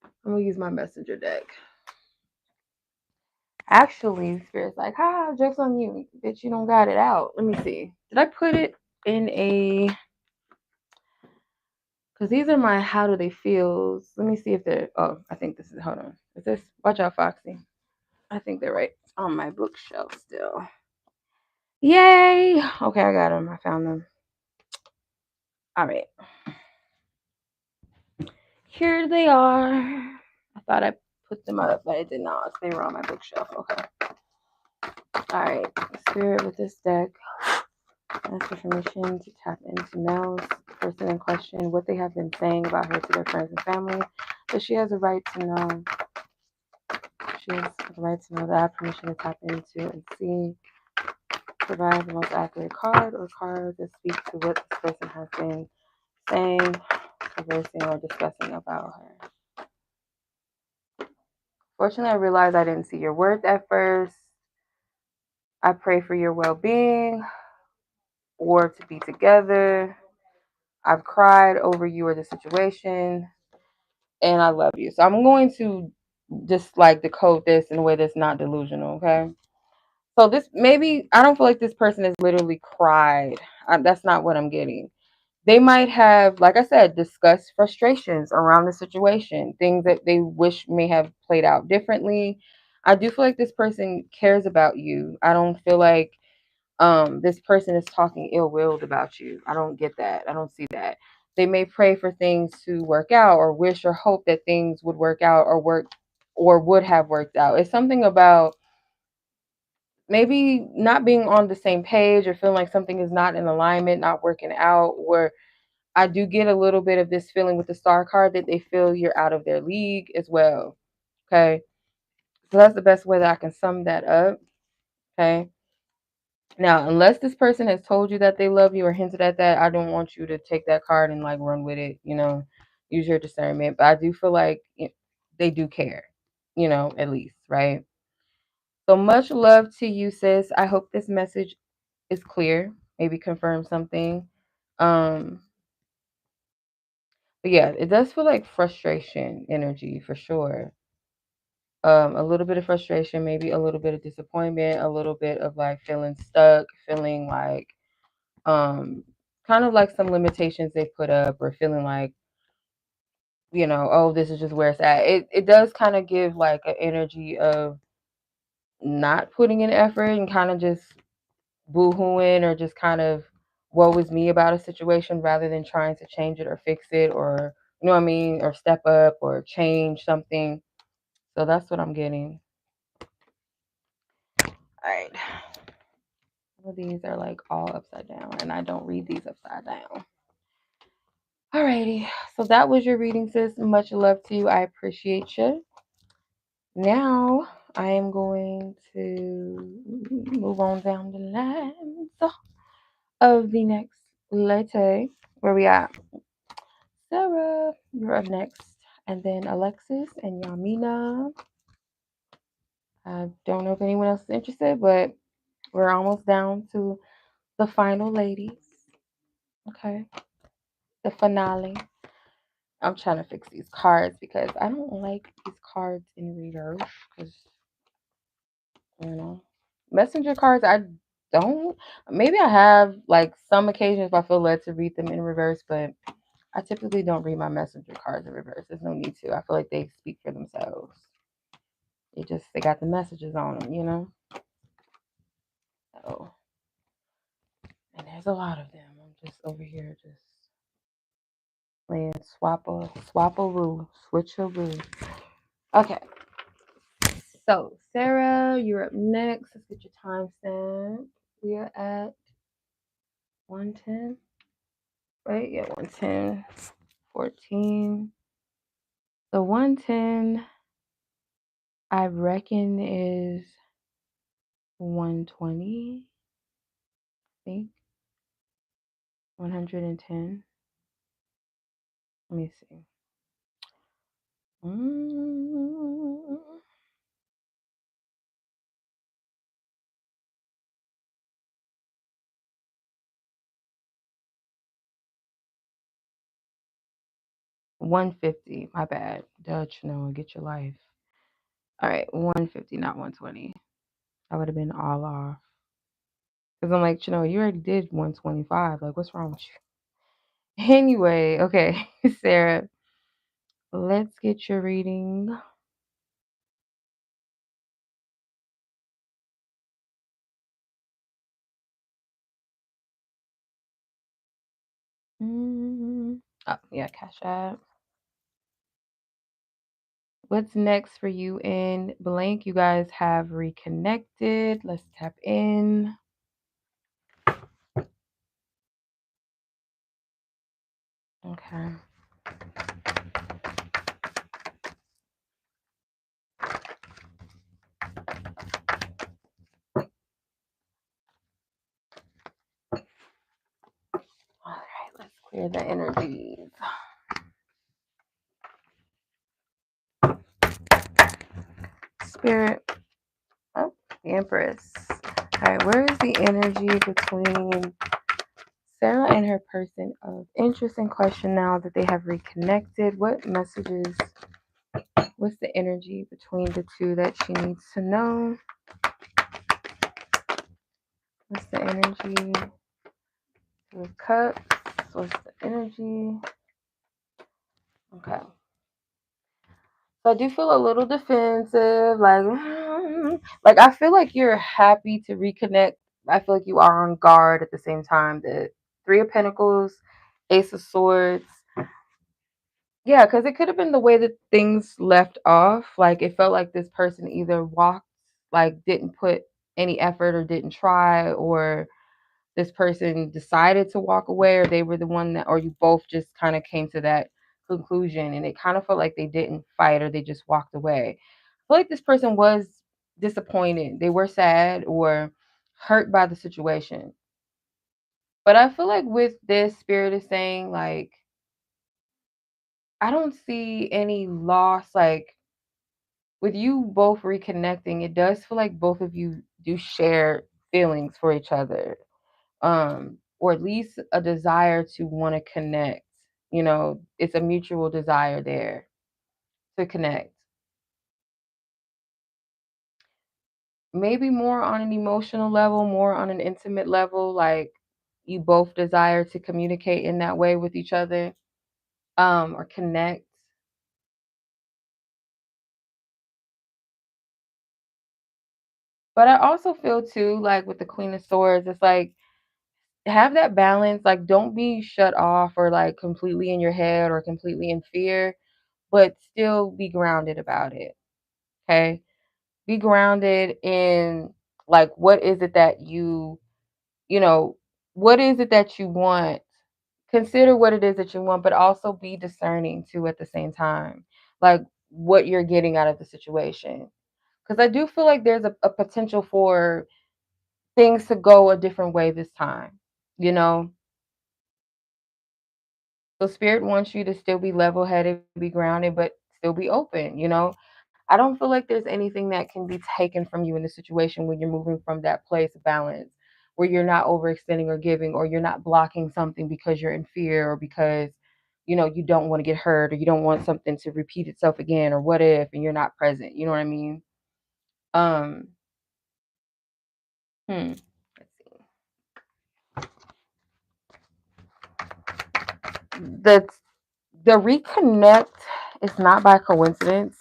Speaker 1: I'm gonna use my messenger deck. Actually, Spirit's like, ha, joke's on you. Bitch, you don't got it out. Let me see. Did I put it in a... Because these are my how do they feels. Let me see if they're... Oh, I think this is... Hold on. Is this... Watch out, Foxy. I think they're right on my bookshelf still. Yay! Okay, I got them. I found them. All right. Here they are. I thought I put them up, but I did not. They were on my bookshelf. Okay. All right. Spirit with this deck. Ask for permission to tap into Mel's person in question, what they have been saying about her to their friends and family. But she has a right to know. She has the right to know that I have permission to tap into and see. Provide the most accurate card or cards that speak to what this person has been saying, conversing, or discussing about her. Fortunately, I realized I didn't see your worth at first. I pray for your well-being or to be together. I've cried over you or the situation, and I love you. So I'm going to just like decode this in a way that's not delusional, okay? So this, maybe, I don't feel like this person has literally cried. That's not what I'm getting. They might have, like I said, discussed frustrations around the situation, things that they wish may have played out differently. I do feel like this person cares about you. I don't feel like this person is talking ill-willed about you. I don't get that. I don't see that. They may pray for things to work out or wish or hope that things would work out or would have worked out. It's something about maybe not being on the same page or feeling like something is not in alignment, not working out, or I do get a little bit of this feeling with the star card that they feel you're out of their league as well. Okay. So that's the best way that I can sum that up. Okay. Now, unless this person has told you that they love you or hinted at that, I don't want you to take that card and like run with it, use your discernment. But I do feel like they do care, at least, right? So much love to you, sis. I hope this message is clear, maybe confirm something. But yeah, it does feel like frustration energy for sure. A little bit of frustration, maybe a little bit of disappointment, a little bit of like feeling stuck, feeling like kind of like some limitations they put up, or feeling like, oh, this is just where it's at. It does kind of give like an energy of not putting in effort and kind of just boo-hooing or just kind of woe is me about a situation rather than trying to change it or fix it, or you know what I mean, or step up or change something. So that's what I'm getting. All right. Some of these are like all upside down, and I don't read these upside down. Alrighty, so that was your reading, sis. Much love to you. I appreciate you. Now I am going to move on down the lines of the next latte. Where we at? Sarah, you're up next. And then Alexis and Yaminah. I don't know if anyone else is interested, but we're almost down to the final ladies. Okay. The finale. I'm trying to fix these cards because I don't like these cards in reverse. Because, messenger cards, I don't. Maybe I have like some occasions if I feel led to read them in reverse, but I typically don't read my messenger cards in reverse. There's no need to. I feel like they speak for themselves. They got the messages on them. So, and there's a lot of them. I'm just over here just playing swap-a-roo, switch-a-roo. Okay. So, Sarah, you're up next. Let's get your timestamp. We are at 110. Right? Yeah, 110. 14. The 110, I reckon, is 120. I think. 110. Let me see. 150. My bad. Dutch, no, get your life. All right, 150, not 120. I would have been all off. Because I'm like, you already did 125. Like, what's wrong with you? Anyway, okay, Sarah, let's get your reading. Oh, yeah, Cashapp. What's next for you in blank? You guys have reconnected. Let's tap in. Okay. All right, let's clear the energies. Spirit. Oh, the Empress. All right, where is the energy between Sarah and her person of interest in question now that they have reconnected? What messages, what's the energy between the two that she needs to know? What's the energy? Two of Cups. What's the energy? Okay. So I do feel a little defensive, like I feel like you're happy to reconnect. I feel like you are on guard at the same time. The Three of Pentacles, Ace of Swords. Yeah, because it could have been the way that things left off. Like it felt like this person either walked, like didn't put any effort or didn't try, or this person decided to walk away, or they were the one that, or you both just kind of came to that conclusion and it kind of felt like they didn't fight or they just walked away. I feel like this person was disappointed. They were sad or hurt by the situation. But I feel like with this, Spirit is saying, like, I don't see any loss. Like, with you both reconnecting, it does feel like both of you do share feelings for each other, or at least a desire to want to connect. It's a mutual desire there to connect. Maybe more on an emotional level, more on an intimate level, like you both desire to communicate in that way with each other, or connect. But I also feel too, like with the Queen of Swords, it's like have that balance. Like don't be shut off or like completely in your head or completely in fear, but still be grounded about it. Okay. Be grounded in like what is it that you know what is it that you want. Consider what it is that you want, but also be discerning too at the same time, like what you're getting out of the situation, because I do feel like there's a potential for things to go a different way this time you know so Spirit wants you to still be level-headed, be grounded, but still be open. I don't feel like there's anything that can be taken from you in the situation when you're moving from that place of balance, where you're not overextending or giving, or you're not blocking something because you're in fear, or because you don't want to get hurt, or you don't want something to repeat itself again, or what if, and you're not present. You know what I mean? Um, Let's see. The the reconnect is not by coincidence.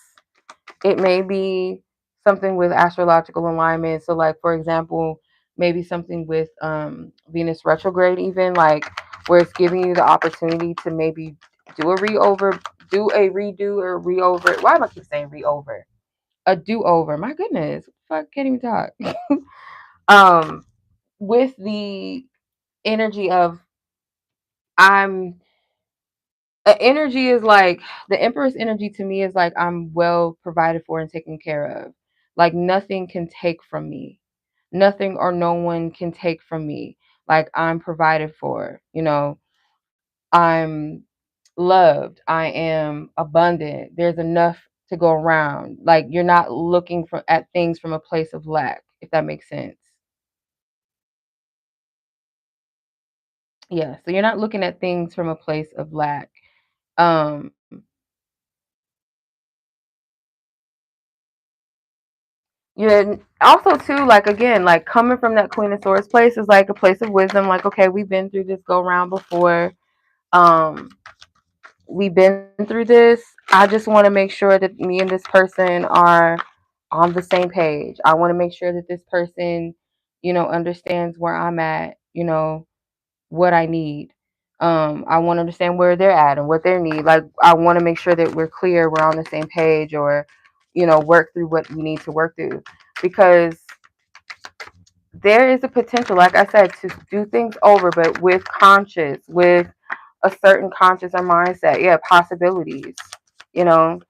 Speaker 1: It may be something with astrological alignment. So, like for example, maybe something with Venus retrograde, even like where it's giving you the opportunity to maybe do a re-over, do a redo or re-over. Why do I keep saying re-over? A do-over. My goodness, fuck, can't even talk. um, with the energy of I'm energy is like the Emperor's energy to me is like I'm well provided for and taken care of. Like nothing can take from me. Nothing or no one can take from me. Like, I'm provided for, I'm loved, I am abundant, there's enough to go around. Like, you're not looking at things from a place of lack, if that makes sense. Yeah, so you're not looking at things from a place of lack. Um, yeah, also too, like, again, like, coming from that Queen of Swords place is like a place of wisdom. Like, okay, we've been through this go round before. Um, we've been through this. I just want to make sure that me and this person are on the same page. I want to make sure that this person, understands where I'm at, what I need. I want to understand where they're at and what they need. Like, I want to make sure that we're clear, we're on the same page, or, work through what we need to work through. Because there is a potential, like I said, to do things over, but with a certain conscious or mindset. Yeah, possibilities, you know.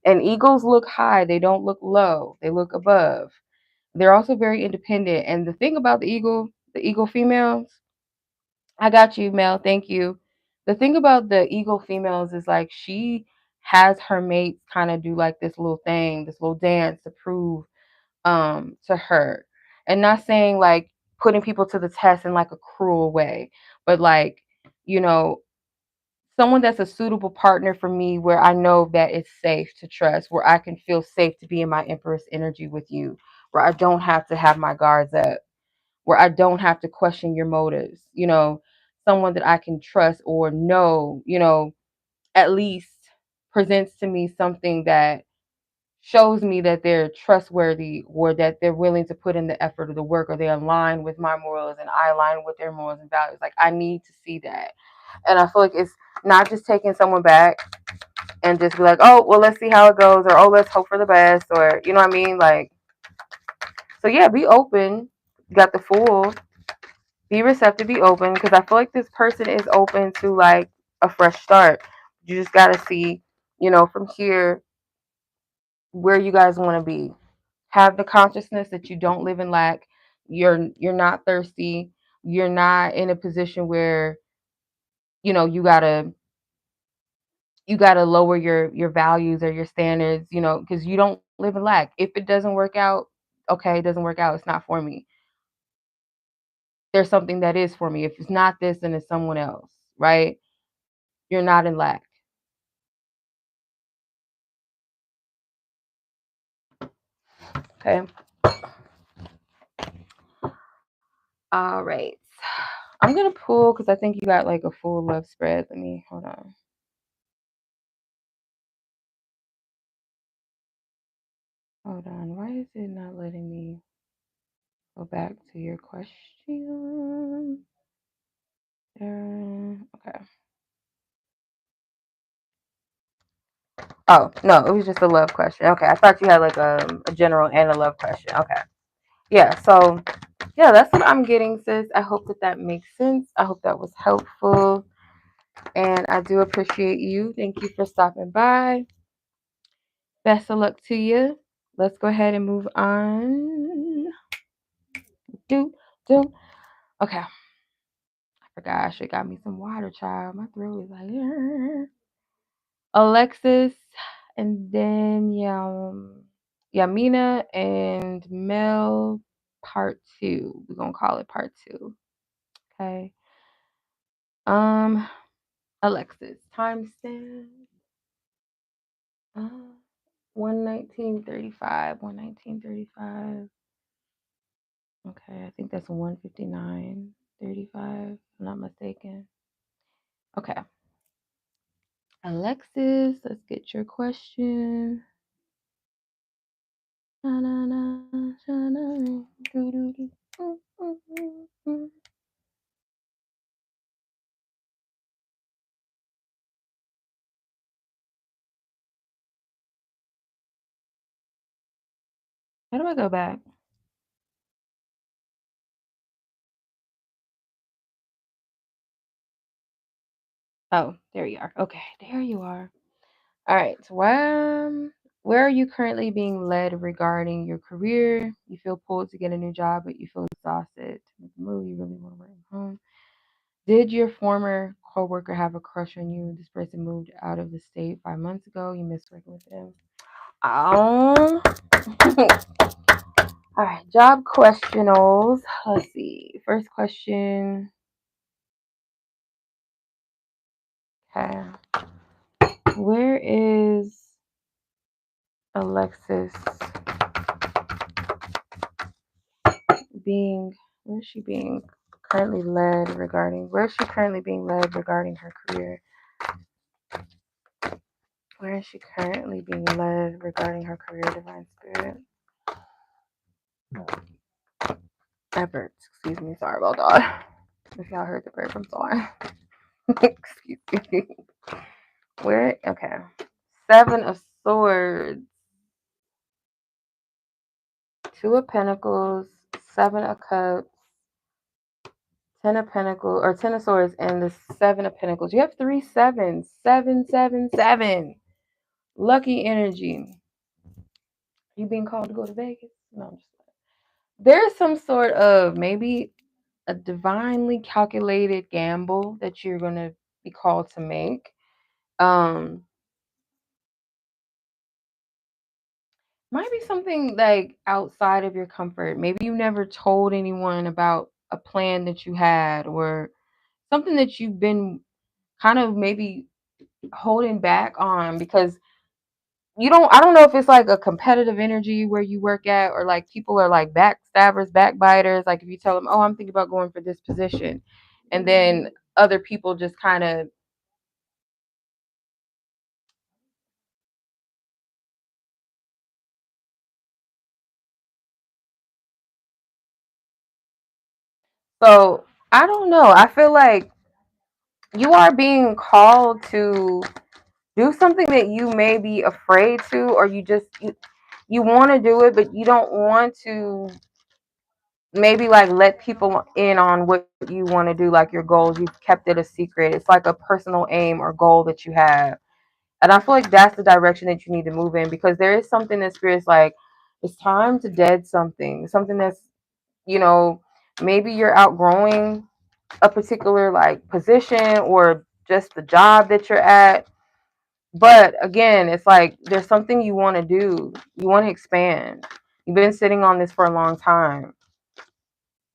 Speaker 1: And eagles look high, they don't look low, they look above. They're also very independent. And the thing about the eagle females, I got you, Mel. Thank you. The thing about the eagle females is like she has her mates kind of do like this little thing, this little dance to prove to her. And not saying like putting people to the test in like a cruel way, but like, you know, someone that's a suitable partner for me where I know that it's safe to trust, where I can feel safe to be in my empress energy with you, where I don't have to have my guards up, where I don't have to question your motives, someone that I can trust or know, at least presents to me something that shows me that they're trustworthy or that they're willing to put in the effort or the work or they align with my morals and I align with their morals and values. Like, I need to see that. And I feel like it's not just taking someone back and just be like, oh, well, let's see how it goes, or oh, let's hope for the best, or you know what I mean? Like, so yeah, be open. You got the Fool. Be receptive, be open, because I feel like this person is open to like a fresh start. You just gotta see, from here where you guys want to be. Have the consciousness that you don't live in lack. You're not thirsty. You're not in a position where you gotta lower your values or your standards. Because you don't live in lack. If it doesn't work out, okay, it doesn't work out. It's not for me. There's something that is for me. If it's not this, then it's someone else, right? You're not in lack. Okay. All right. I'm gonna pull because I think you got like a full love spread. Let me hold on. Hold on. Why is it not letting me go back to your question? Okay. Oh no, it was just a love question. Okay, I thought you had like a general and a love question. Okay. Yeah. So yeah, that's what I'm getting, sis. I hope that makes sense. I hope that was helpful, and I do appreciate you. Thank you for stopping by. Best of luck to you. Let's go ahead and move on. Do do. Okay. I forgot I should got me some water, child. My throat is like Alexis, and then Yaminah and Mel part two. We're gonna call it part two. Okay. Um Alexis. Timestamp. 11935. 11935. Okay, I think that's 159:35, if I'm not mistaken. Okay. Alexis, let's get your question. How do I go back? Oh, there you are. Okay, there you are. All right. Well, Where are you currently being led regarding your career? You feel pulled to get a new job, but you feel exhausted. To make a move, you really want to work from home. Did your former coworker have a crush on you? This person moved out of the state 5 months ago. You missed working with them. Um, all right, job questionals. Let's see. First question. Okay. Where is Alexis being, where is she being currently led regarding, where is she currently being led regarding her career? Where is she currently being led regarding her career, Divine Spirit? That bird, excuse me, sorry about that. If y'all heard the bird, I'm sorry. Excuse me. Where, okay. 7 of Swords, 2 of Pentacles, 7 of Cups, 10 of Pentacles, or 10 of Swords, and the 7 of Pentacles. You have 3 sevens. 7, 7, 7. Lucky energy. You being called to go to Vegas? No, I'm just there's some sort of maybe a divinely calculated gamble that you're going to be called to make. Might be something like outside of your comfort. Maybe you never told anyone about a plan that you had, or something that you've been kind of maybe holding back on because I don't know if it's like a competitive energy where you work at, or like people are like backstabbers, backbiters. Like if you tell them, oh, I'm thinking about going for this position, and then other people just kind of, so I don't know. I feel like you are being called to do something that you may be afraid to, or you want to do it, but you don't want to maybe like let people in on what you want to do, like your goals. You've kept it a secret. It's like a personal aim or goal that you have. And I feel like that's the direction that you need to move in, because there is something that Spirit's like, it's time to dead something that's, you know, maybe you're outgrowing a particular like position or just the job that you're at. But again, it's like there's something you want to do. You want to expand. You've been sitting on this for a long time.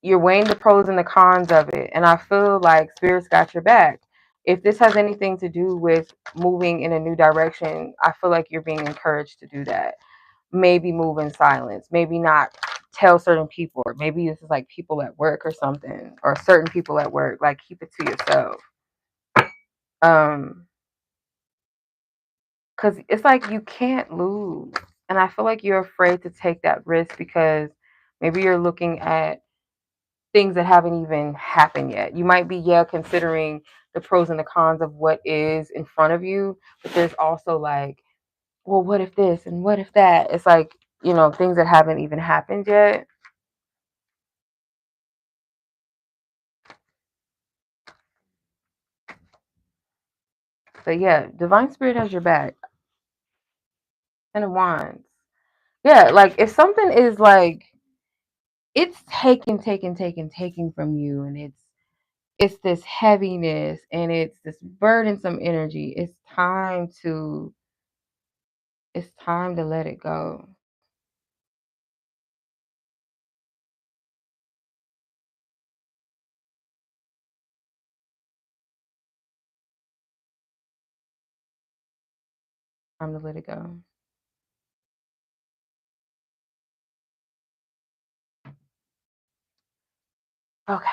Speaker 1: You're weighing the pros and the cons of it. And I feel like Spirit's got your back. If this has anything to do with moving in a new direction, I feel like you're being encouraged to do that. Maybe move in silence. Maybe not tell certain people. Or maybe this is like people at work or something. Or certain people at work. Like keep it to yourself. Because it's like you can't lose. And I feel like you're afraid to take that risk because maybe you're looking at things that haven't even happened yet. You might be, considering the pros and the cons of what is in front of you, but there's also like, well, what if this and what if that? It's like, things that haven't even happened yet. But yeah, Divine Spirit has your back. And of Wands. Yeah, like if something is like, it's taking from you, and it's this heaviness and it's this burdensome energy. It's time to let it go. Time to let it go. Okay.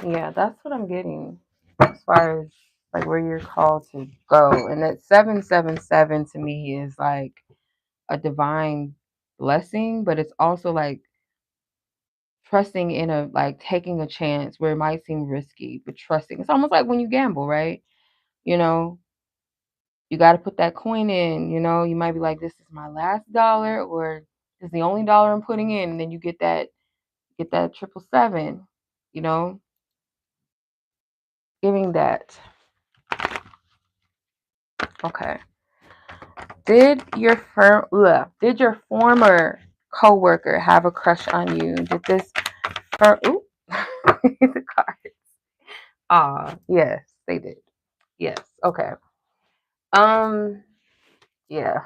Speaker 1: Yeah, that's what I'm getting as far as like where you're called to go. And that 777 to me is like a divine blessing, but it's also like trusting in a like taking a chance where it might seem risky, but trusting. It's almost like when you gamble, right? You know, you got to put that coin in. You might be like, this is my last dollar, or this is the only dollar I'm putting in, and then you get that 777. you know giving that. Okay. Did your former coworker have a crush on you? Did this ooh, the card. Yes, they did. Yes. Okay. Yeah.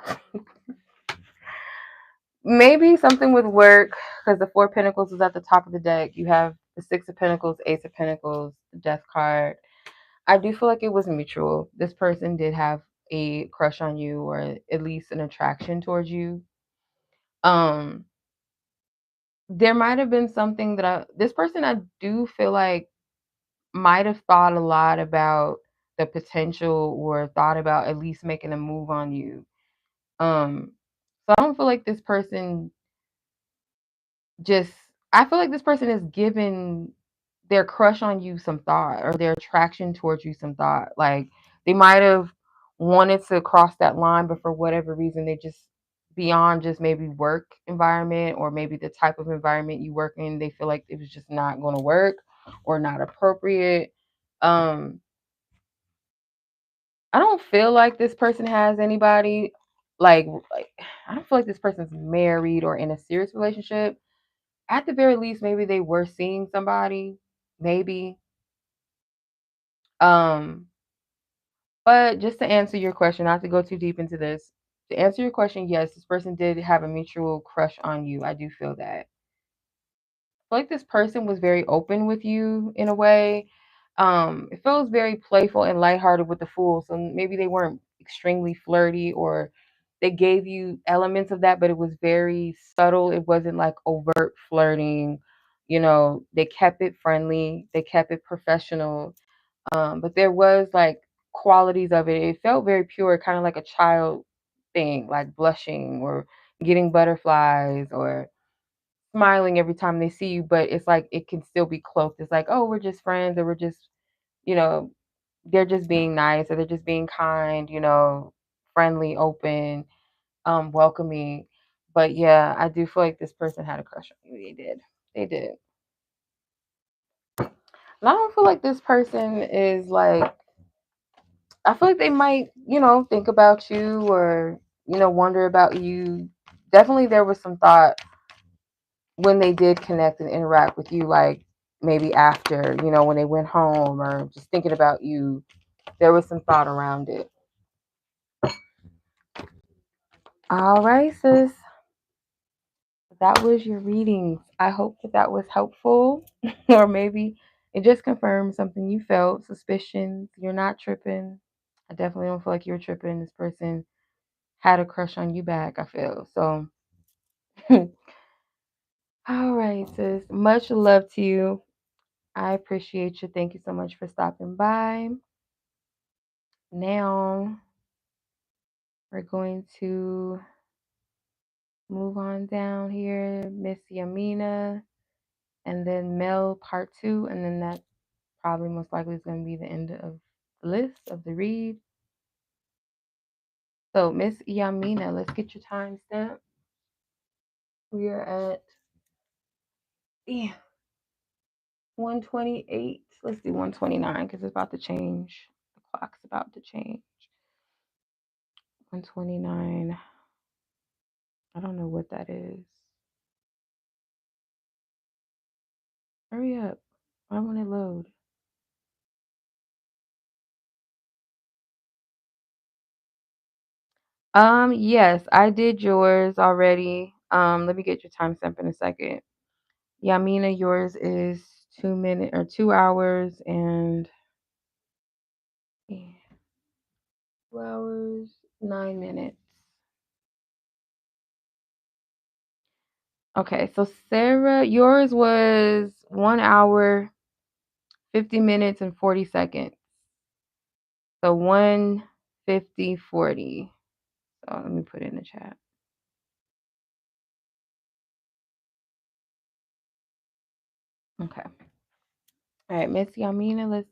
Speaker 1: Maybe something with work, because the Four of Pentacles is at the top of the deck. You have the Six of Pentacles, Ace of Pentacles, the Death card. I do feel like it was mutual. This person did have a crush on you, or at least an attraction towards you. There might have been something that this person, I do feel like, might have thought a lot about the potential, or thought about at least making a move on you. So I don't feel like this person I feel like this person is giving their crush on you some thought, or their attraction towards you some thought. Like, they might have wanted to cross that line, but for whatever reason, they just, beyond just maybe work environment, or maybe the type of environment you work in, they feel like it was just not going to work, or not appropriate. Um, I don't feel like this person has anybody, like I don't feel like this person's married or in a serious relationship. At the very least, maybe they were seeing somebody, maybe. Um, but just to answer your question, not to go too deep into this, to answer your question, yes, this person did have a mutual crush on you. I do feel that. Feel like this person was very open with you in a way. It feels very playful and lighthearted with the Fool. So maybe they weren't extremely flirty, or they gave you elements of that, but it was very subtle. It wasn't like overt flirting. They kept it friendly, they kept it professional. But there was like qualities of it. It felt very pure, kind of like a child thing, like blushing or getting butterflies, or smiling every time they see you, but it's like it can still be cloaked. It's like, oh, we're just friends, or we're just, you know, they're just being nice, or they're just being kind, friendly, open, welcoming. But yeah, I do feel like this person had a crush on you. They did. They did. And I don't feel like this person is like, I feel like they might, think about you, or, wonder about you. Definitely there was some thought when they did connect and interact with you, like maybe after, when they went home, or just thinking about you, there was some thought around it. All right, sis. That was your readings. I hope that was helpful, or maybe it just confirmed something you felt, suspicions. You're not tripping. I definitely don't feel like you're tripping. This person had a crush on you back, I feel. So, all right, sis. Much love to you. I appreciate you. Thank you so much for stopping by. Now, we're going to move on down here. Miss Yaminah, and then Mel part 2, and then that probably most likely is going to be the end of the list of the read. So, Miss Yaminah, let's get your timestamp. We are at 128. Let's do 129 because it's about to change. The clock's about to change. 129. I don't know what that is. Hurry up. Why won't it load? Yes, I did yours already. Let me get your timestamp in a second. Yaminah, yours is 2 hours and 2 hours, 9 minutes. Okay, so Sarah, yours was 1 hour, 50 minutes, and 40 seconds. So 150, 40. So let me put it in the chat. Okay. All right, Miss Yaminah,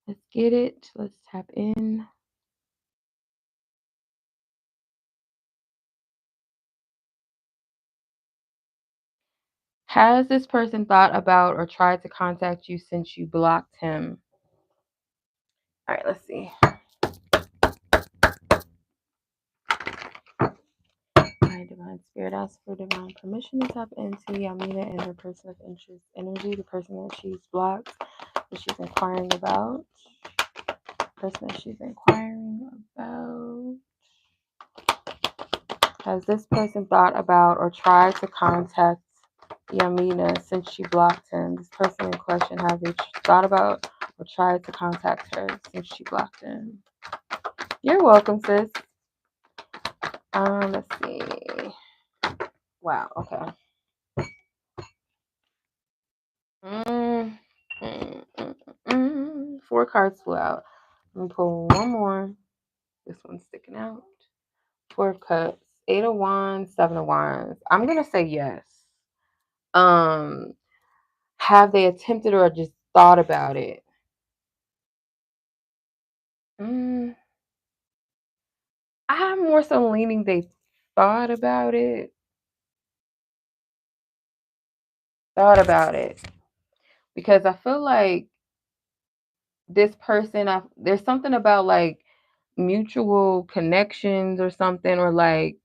Speaker 1: let's get it. Let's tap in. Has this person thought about or tried to contact you since you blocked him? All right, let's see. Spirit asks for divine permission to tap into Yaminah and her person of interest energy, the person that she's blocked, that she's inquiring about. Person that she's inquiring about. Has this person thought about or tried to contact Yaminah since she blocked him? This person in question, have they thought about or tried to contact her since she blocked him? You're welcome, sis. Let's see. Wow, okay. Four cards flew out. Let me pull one more. This one's sticking out. Four of Cups, Eight of Wands, Seven of Wands. I'm gonna say yes. Have they attempted or just thought about it? I'm more so leaning they thought about it. Because I feel like this person, there's something about like mutual connections or something, or like,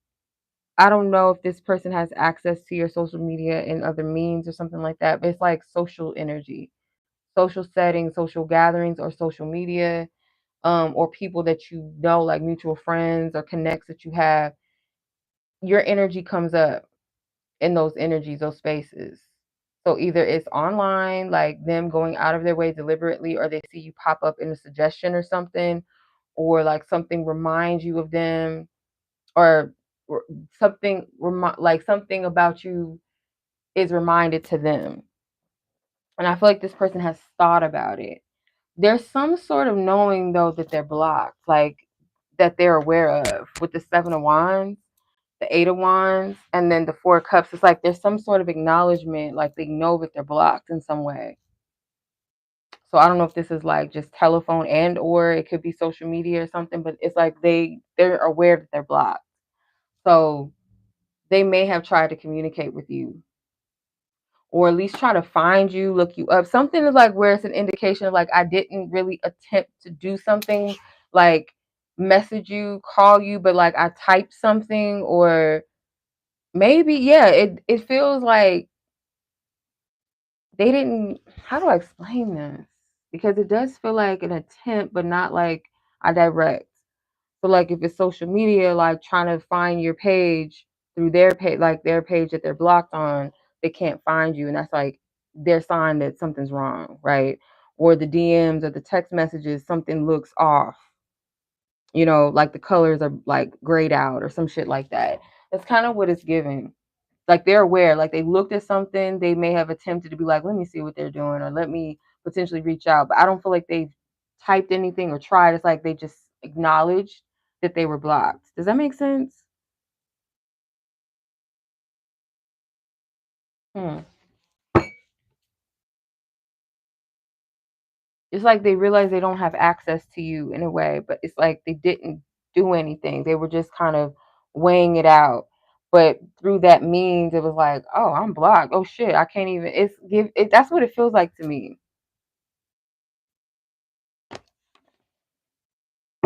Speaker 1: I don't know if this person has access to your social media and other means or something like that, but it's like social energy, social settings, social gatherings, or social media, or people that you know, like mutual friends or connects that you have. Your energy comes up in those energies, those spaces. So either it's online, like them going out of their way deliberately, or they see you pop up in a suggestion or something, or like something reminds you of them, or something like something about you is reminded to them. And I feel like this person has thought about it. There's some sort of knowing though that they're blocked, like that they're aware of with the Seven of Wands, the Eight of Wands, and then the Four of Cups. It's like there's some sort of acknowledgement, like they know that they're blocked in some way. So I don't know if this is like just telephone and or it could be social media or something, but it's like they're aware that they're blocked. So they may have tried to communicate with you, or at least try to find you, look you up. Something is like where it's an indication of like, I didn't really attempt to do something, like message you, call you, but like I typed something, or maybe, yeah, it feels like they didn't, how do I explain this? Because it does feel like an attempt, but not like a direct. So like if it's social media, like trying to find your page through their page, like their page that they're blocked on, they can't find you. And that's like their sign that something's wrong, right? Or the DMs or the text messages, something looks off. You know, like the colors are like grayed out or some shit like that. That's kind of what it's giving. Like they're aware, like they looked at something, they may have attempted to be like, let me see what they're doing, or let me potentially reach out. But I don't feel like they've typed anything or tried. It's like they just acknowledged that they were blocked. Does that make sense? Hmm. It's like they realize they don't have access to you in a way, but it's like they didn't do anything. They were just kind of weighing it out. But through that means, it was like, oh, I'm blocked. Oh shit, I can't even. It's give. That's what it feels like to me.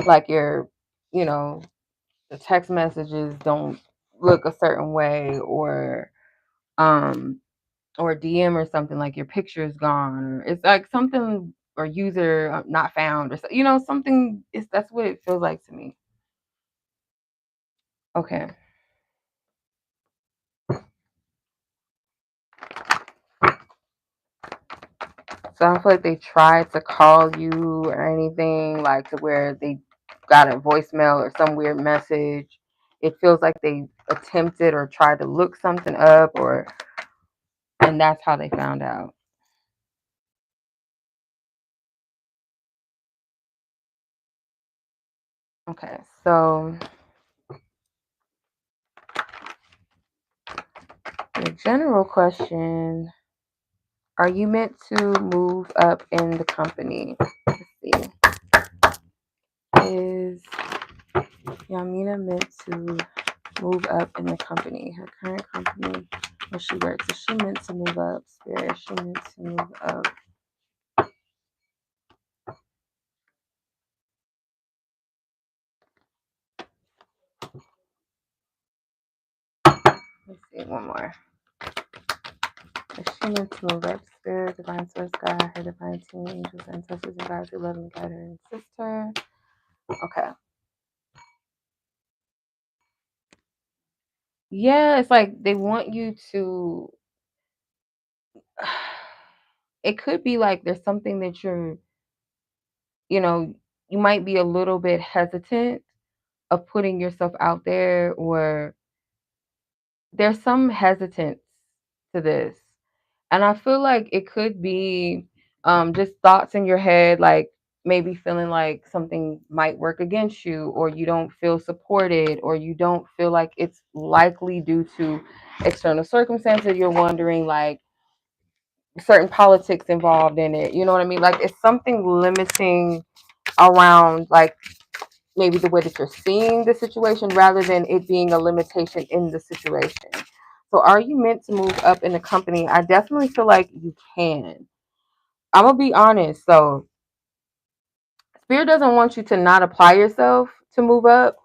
Speaker 1: Like you're, you know, the text messages don't look a certain way, um or DM or something, like your picture is gone, or it's like something, or user not found, or something. It's That's what it feels like to me. Okay, so I don't feel like they tried to call you or anything, like to where they got a voicemail or some weird message. It feels like they attempted or tried to look something up, or and that's how they found out. Okay, so the general question: are you meant to move up in the company? Let's see. Is Yaminah meant to move up in the company? Her current company where she works. Is she meant to move up? Spirit, is she meant to move up? see, one more. Is she meant to move up? Spirit, divine source, God, her divine team, angels, ancestors, and guides who love and guide her and sister. Okay. Yeah, it's like they want you to. It could be like there's something that you might be a little bit hesitant of putting yourself out there, or there's some hesitance to this. And I feel like it could be just thoughts in your head, like maybe feeling like something might work against you, or you don't feel supported, or you don't feel like it's likely due to external circumstances. You're wondering, like, certain politics involved in it. You know what I mean? Like, it's something limiting around, like, maybe the way that you're seeing the situation rather than it being a limitation in the situation. So are you meant to move up in the company? I definitely feel like you can. I'm going to be honest. So Spirit doesn't want you to not apply yourself to move up.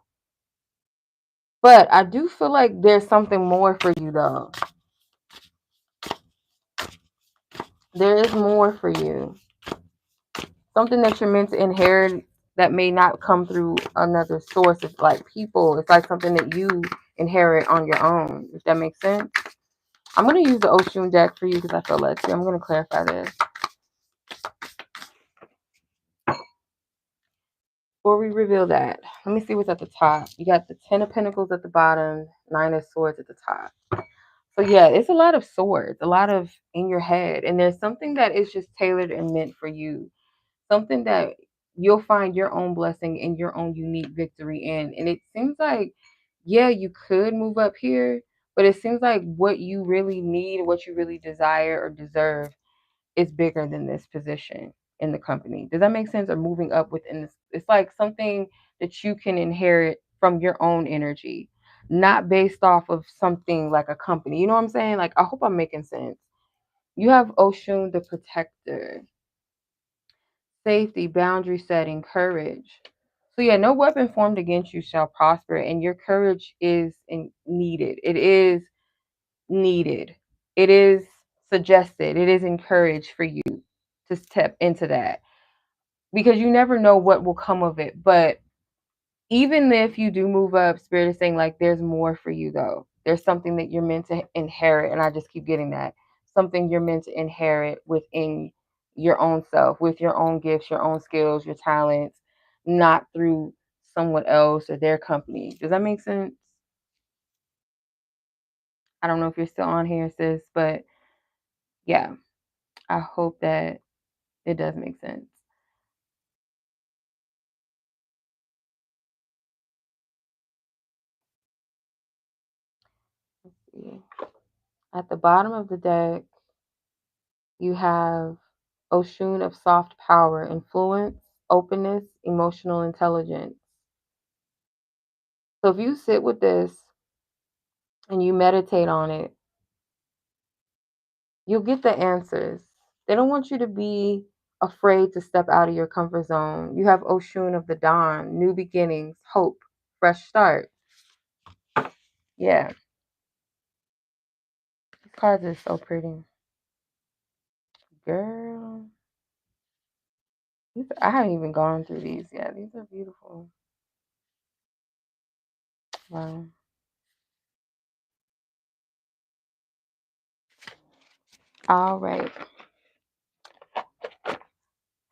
Speaker 1: But I do feel like there's something more for you, though. There is more for you. Something that you're meant to inherit that may not come through another source. It's like people. It's like something that you inherit on your own, if that makes sense. I'm going to use the Oshun deck for you because I feel led to. I'm going to clarify this. Before we reveal that, let me see what's at the top. You got the 10 of Pentacles at the bottom, 9 of Swords at the top. So yeah, it's a lot of swords, a lot of in your head. And there's something that is just tailored and meant for you. Something that you'll find your own blessing and your own unique victory in. And it seems like, yeah, you could move up here, but it seems like what you really need, what you really desire or deserve is bigger than this position in the company. Does that make sense? Or moving up within this, it's like something that you can inherit from your own energy, not based off of something like a company. You know what I'm saying? Like, I hope I'm making sense. You have Oshun the protector, safety, boundary setting, courage. So yeah, no weapon formed against you shall prosper, and your courage is needed. It is needed. It is suggested. It is encouraged for you to step into that, because you never know what will come of it. But even if you do move up, Spirit is saying, like, there's more for you, though. There's something that you're meant to inherit. And I just keep getting that. Something you're meant to inherit within your own self, with your own gifts, your own skills, your talents, not through someone else or their company. Does that make sense? I don't know if you're still on here, sis, but yeah, I hope that it does make sense. Let's see. At the bottom of the deck, you have Oshun of soft power, influence, openness, emotional intelligence. So if you sit with this and you meditate on it, you'll get the answers. They don't want you to be afraid to step out of your comfort zone. You have Oshun of the dawn, new beginnings, hope, fresh start. Yeah, these cards are so pretty. Girl, I haven't even gone through these yet. These are beautiful. Wow. All right.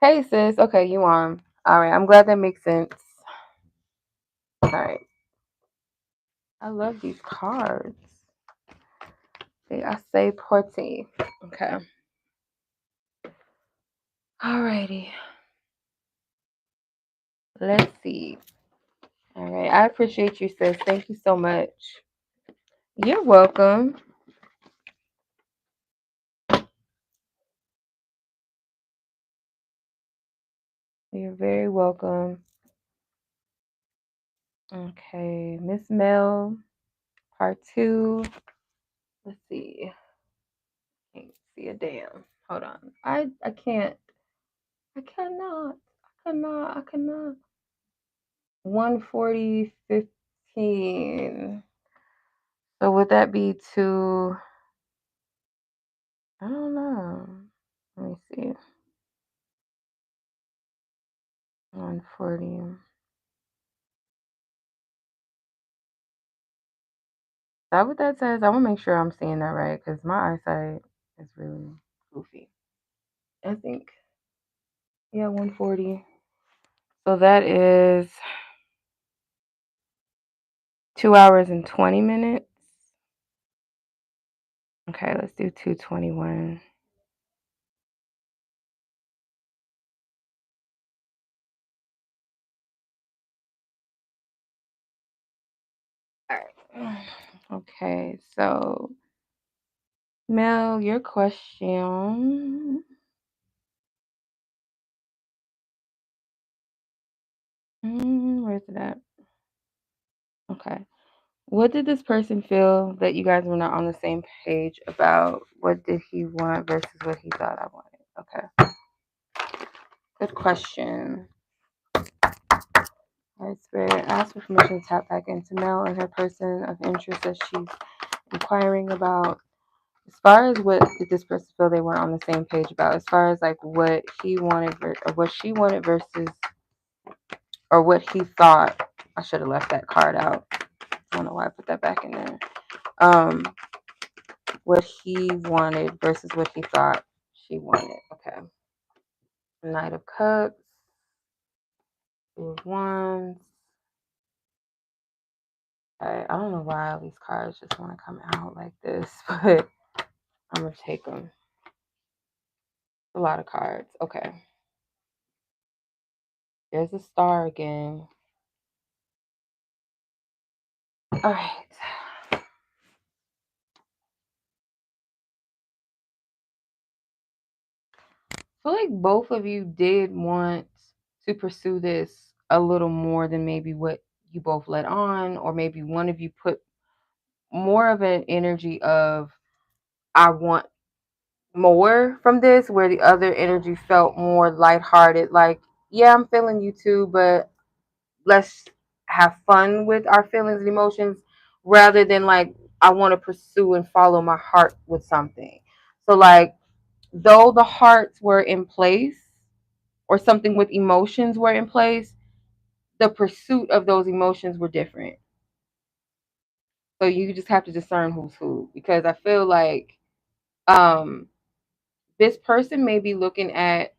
Speaker 1: Hey, sis. Okay, you on. All right. I'm glad that makes sense. All right. I love these cards. They are say pretty. Okay. All righty. Let's see. All right. I appreciate you, sis. Thank you so much. You're welcome. You're very welcome. Okay. Miss Mel, part 2. Let's see. Can't see a damn. Hold on. I can't. I cannot. I cannot. 140, 15. So would that be too? I don't know. Let me see. 140. Is that what that says? I want to make sure I'm seeing that right because my eyesight is really goofy. I think, yeah, 140. So that is 2 hours and 20 minutes. Okay, let's do 221. All right. Okay, so Mel, your question. Where's it at? Okay. What did this person feel that you guys were not on the same page about? What did he want versus what he thought I wanted? Okay. Good question. All right, Spirit, ask for permission to tap back into Mel and her person of interest that she's inquiring about. As far as what did this person feel they weren't on the same page about, as far as like what he wanted or what she wanted versus or what he thought. I should have left that card out. I don't know why I put that back in there. What he wanted versus what he thought she wanted. Okay. Knight of Cups, Two of Wands. Okay. I don't know why all these cards just want to come out like this, but I'm going to take them. A lot of cards. Okay. There's a star again. All right. I feel like both of you did want to pursue this a little more than maybe what you both let on, or maybe one of you put more of an energy of, I want more from this, where the other energy felt more lighthearted, like, yeah, I'm feeling you too, but let's have fun with our feelings and emotions, rather than like, I want to pursue and follow my heart with something. So like, though the hearts were in place, or something with emotions were in place, the pursuit of those emotions were different. So you just have to discern who's who, because I feel like um this person may be looking at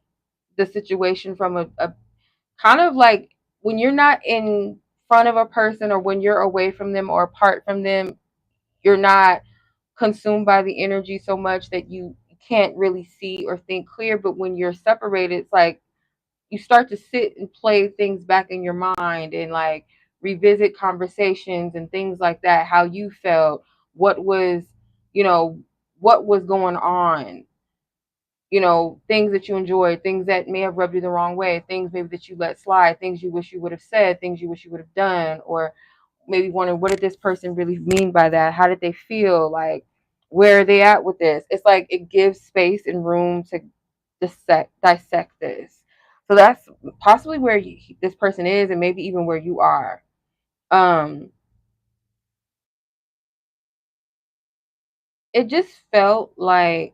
Speaker 1: the situation from a kind of like, when you're not in front of a person, or when you're away from them or apart from them, you're not consumed by the energy so much that you can't really see or think clear. But when you're separated, it's like you start to sit and play things back in your mind and like revisit conversations and things like that, how you felt, what was, you know, what was going on, things that you enjoyed, things that may have rubbed you the wrong way, things maybe that you let slide, things you wish you would have said, things you wish you would have done, or maybe wondering, what did this person really mean by that? How did they feel? Like, where are they at with this? It's like it gives space and room to dissect this. So that's possibly where this person is, and maybe even where you are. It just felt like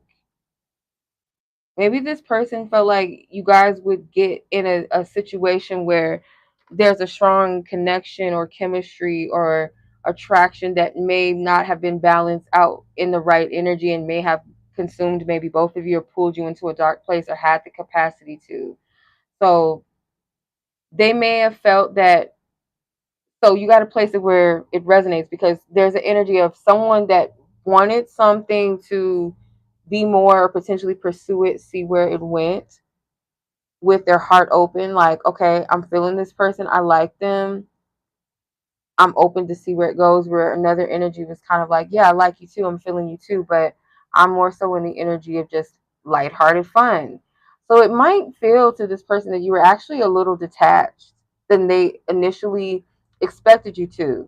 Speaker 1: maybe this person felt like you guys would get in a situation where there's a strong connection or chemistry or attraction that may not have been balanced out in the right energy, and may have consumed maybe both of you, or pulled you into a dark place, or had the capacity to. So they may have felt that. So you got to place it where it resonates, because there's an energy of someone that wanted something to be more, or potentially pursue it, see where it went, with their heart open, like, okay, I'm feeling this person, I like them, I'm open to see where it goes. Where another energy was kind of like, yeah, I like you too, I'm feeling you too, but I'm more so in the energy of just lighthearted fun. So it might feel to this person that you were actually a little detached than they initially expected you to,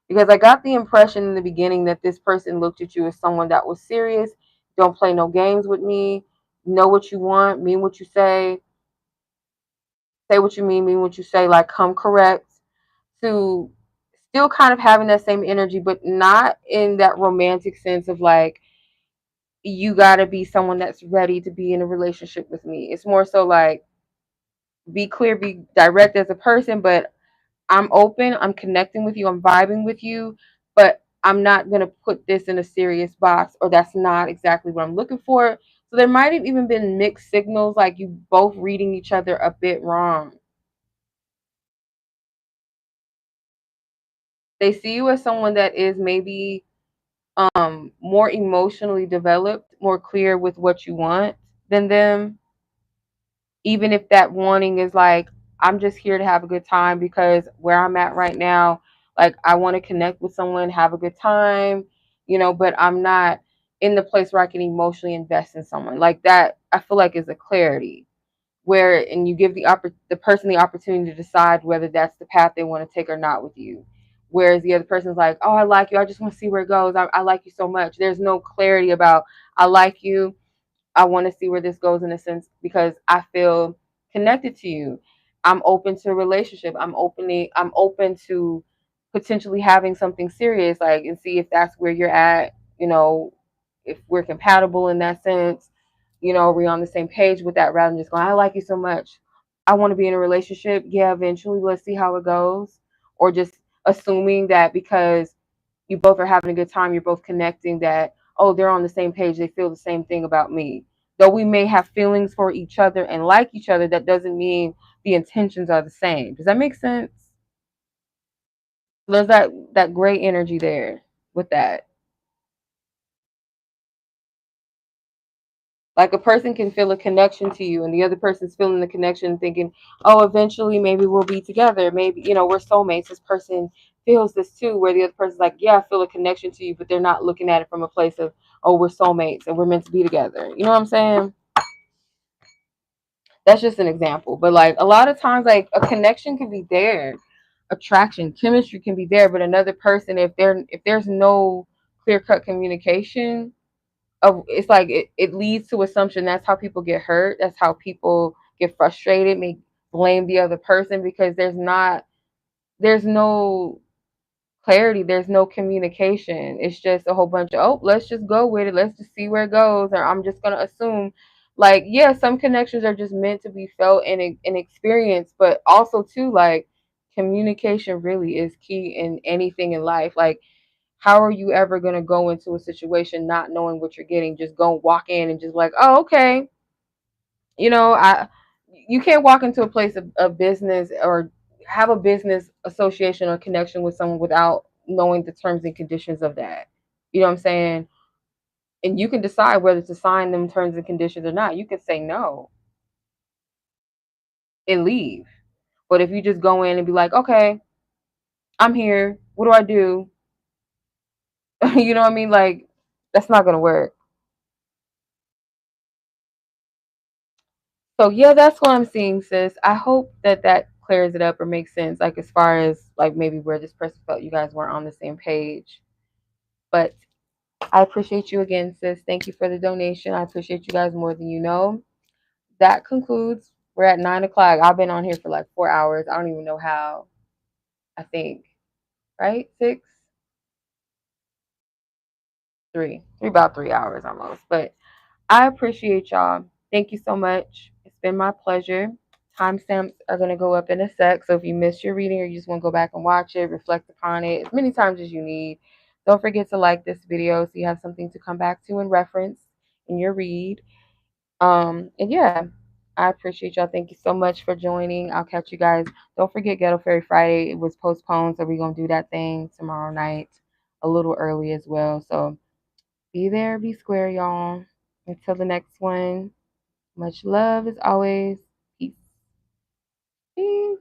Speaker 1: because I got the impression in the beginning that this person looked at you as someone that was serious, don't play no games with me, know what you want, mean what you say what you mean what you say, like come correct, to still kind of having that same energy, but not in that romantic sense of like, you got to be someone that's ready to be in a relationship with me. It's more so like, be clear, be direct as a person, but I'm open, I'm connecting with you, I'm vibing with you, but I'm not going to put this in a serious box, or that's not exactly what I'm looking for. So there might have even been mixed signals, like you both reading each other a bit wrong. They see you as someone that is maybe more emotionally developed, more clear with what you want than them, even if that wanting is like, I'm just here to have a good time because where I'm at right now, like I want to connect with someone, have a good time, but I'm not in the place where I can emotionally invest in someone. Like that, I feel like is a clarity where, and you give the person the opportunity to decide whether that's the path they want to take or not with you. Whereas the other person's like, oh, I like you, I just want to see where it goes. I like you so much. There's no clarity about, I like you, I want to see where this goes, in a sense, because I feel connected to you. I'm open to a relationship. I'm open to potentially having something serious, like, and see if that's where you're at, if we're compatible in that sense, we're on the same page with that, rather than just going, I like you so much, I want to be in a relationship. Yeah, eventually, let's see how it goes. Or just assuming that because you both are having a good time, you're both connecting, that, oh, they're on the same page, they feel the same thing about me. Though we may have feelings for each other and like each other, that doesn't mean the intentions are the same. Does that make sense? There's that gray energy there with that. Like a person can feel a connection to you, and the other person's feeling the connection, thinking, oh, eventually maybe we'll be together. Maybe, we're soulmates. This person feels this too, where the other person's like, yeah, I feel a connection to you, but they're not looking at it from a place of, oh, we're soulmates and we're meant to be together. You know what I'm saying? That's just an example. But like a lot of times, like a connection can be there, attraction, chemistry can be there, but another person, if there's no clear cut communication, it's like it leads to assumption. That's how people get hurt. That's how people get frustrated, may blame the other person, because there's no clarity, there's no communication. It's just a whole bunch of, oh, let's just go with it, let's just see where it goes, or I'm just gonna assume. Like, yeah, some connections are just meant to be felt and experienced, but also too, like, communication really is key in anything in life. Like, how are you ever going to go into a situation not knowing what you're getting? Just go walk in and just like, oh, okay. I You can't walk into a place of business, or have a business association or connection with someone without knowing the terms and conditions of that. You know what I'm saying? And you can decide whether to sign them terms and conditions or not. You can say no and leave. But if you just go in and be like, okay, I'm here, what do I do? You know what I mean? Like, that's not going to work. So yeah, that's what I'm seeing, sis. I hope that clears it up or makes sense. Like, as far as like maybe where this person felt you guys weren't on the same page. But I appreciate you again, sis. Thank you for the donation. I appreciate you guys more than you know. That concludes. We're at 9 o'clock. I've been on here for like 4 hours. I don't even know how. I think, right? Six, three, about 3 hours almost. But I appreciate y'all. Thank you so much. It's been my pleasure. Timestamps are going to go up in a sec. So if you missed your reading or you just want to go back and watch it, reflect upon it as many times as you need, don't forget to like this video so you have something to come back to and reference in your read. And yeah, I appreciate y'all. Thank you so much for joining. I'll catch you guys. Don't forget Ghetto Fairy Friday. It was postponed, so we're going to do that thing tomorrow night a little early as well. So be there, be square, y'all. Until the next one, much love as always. Peace. Peace.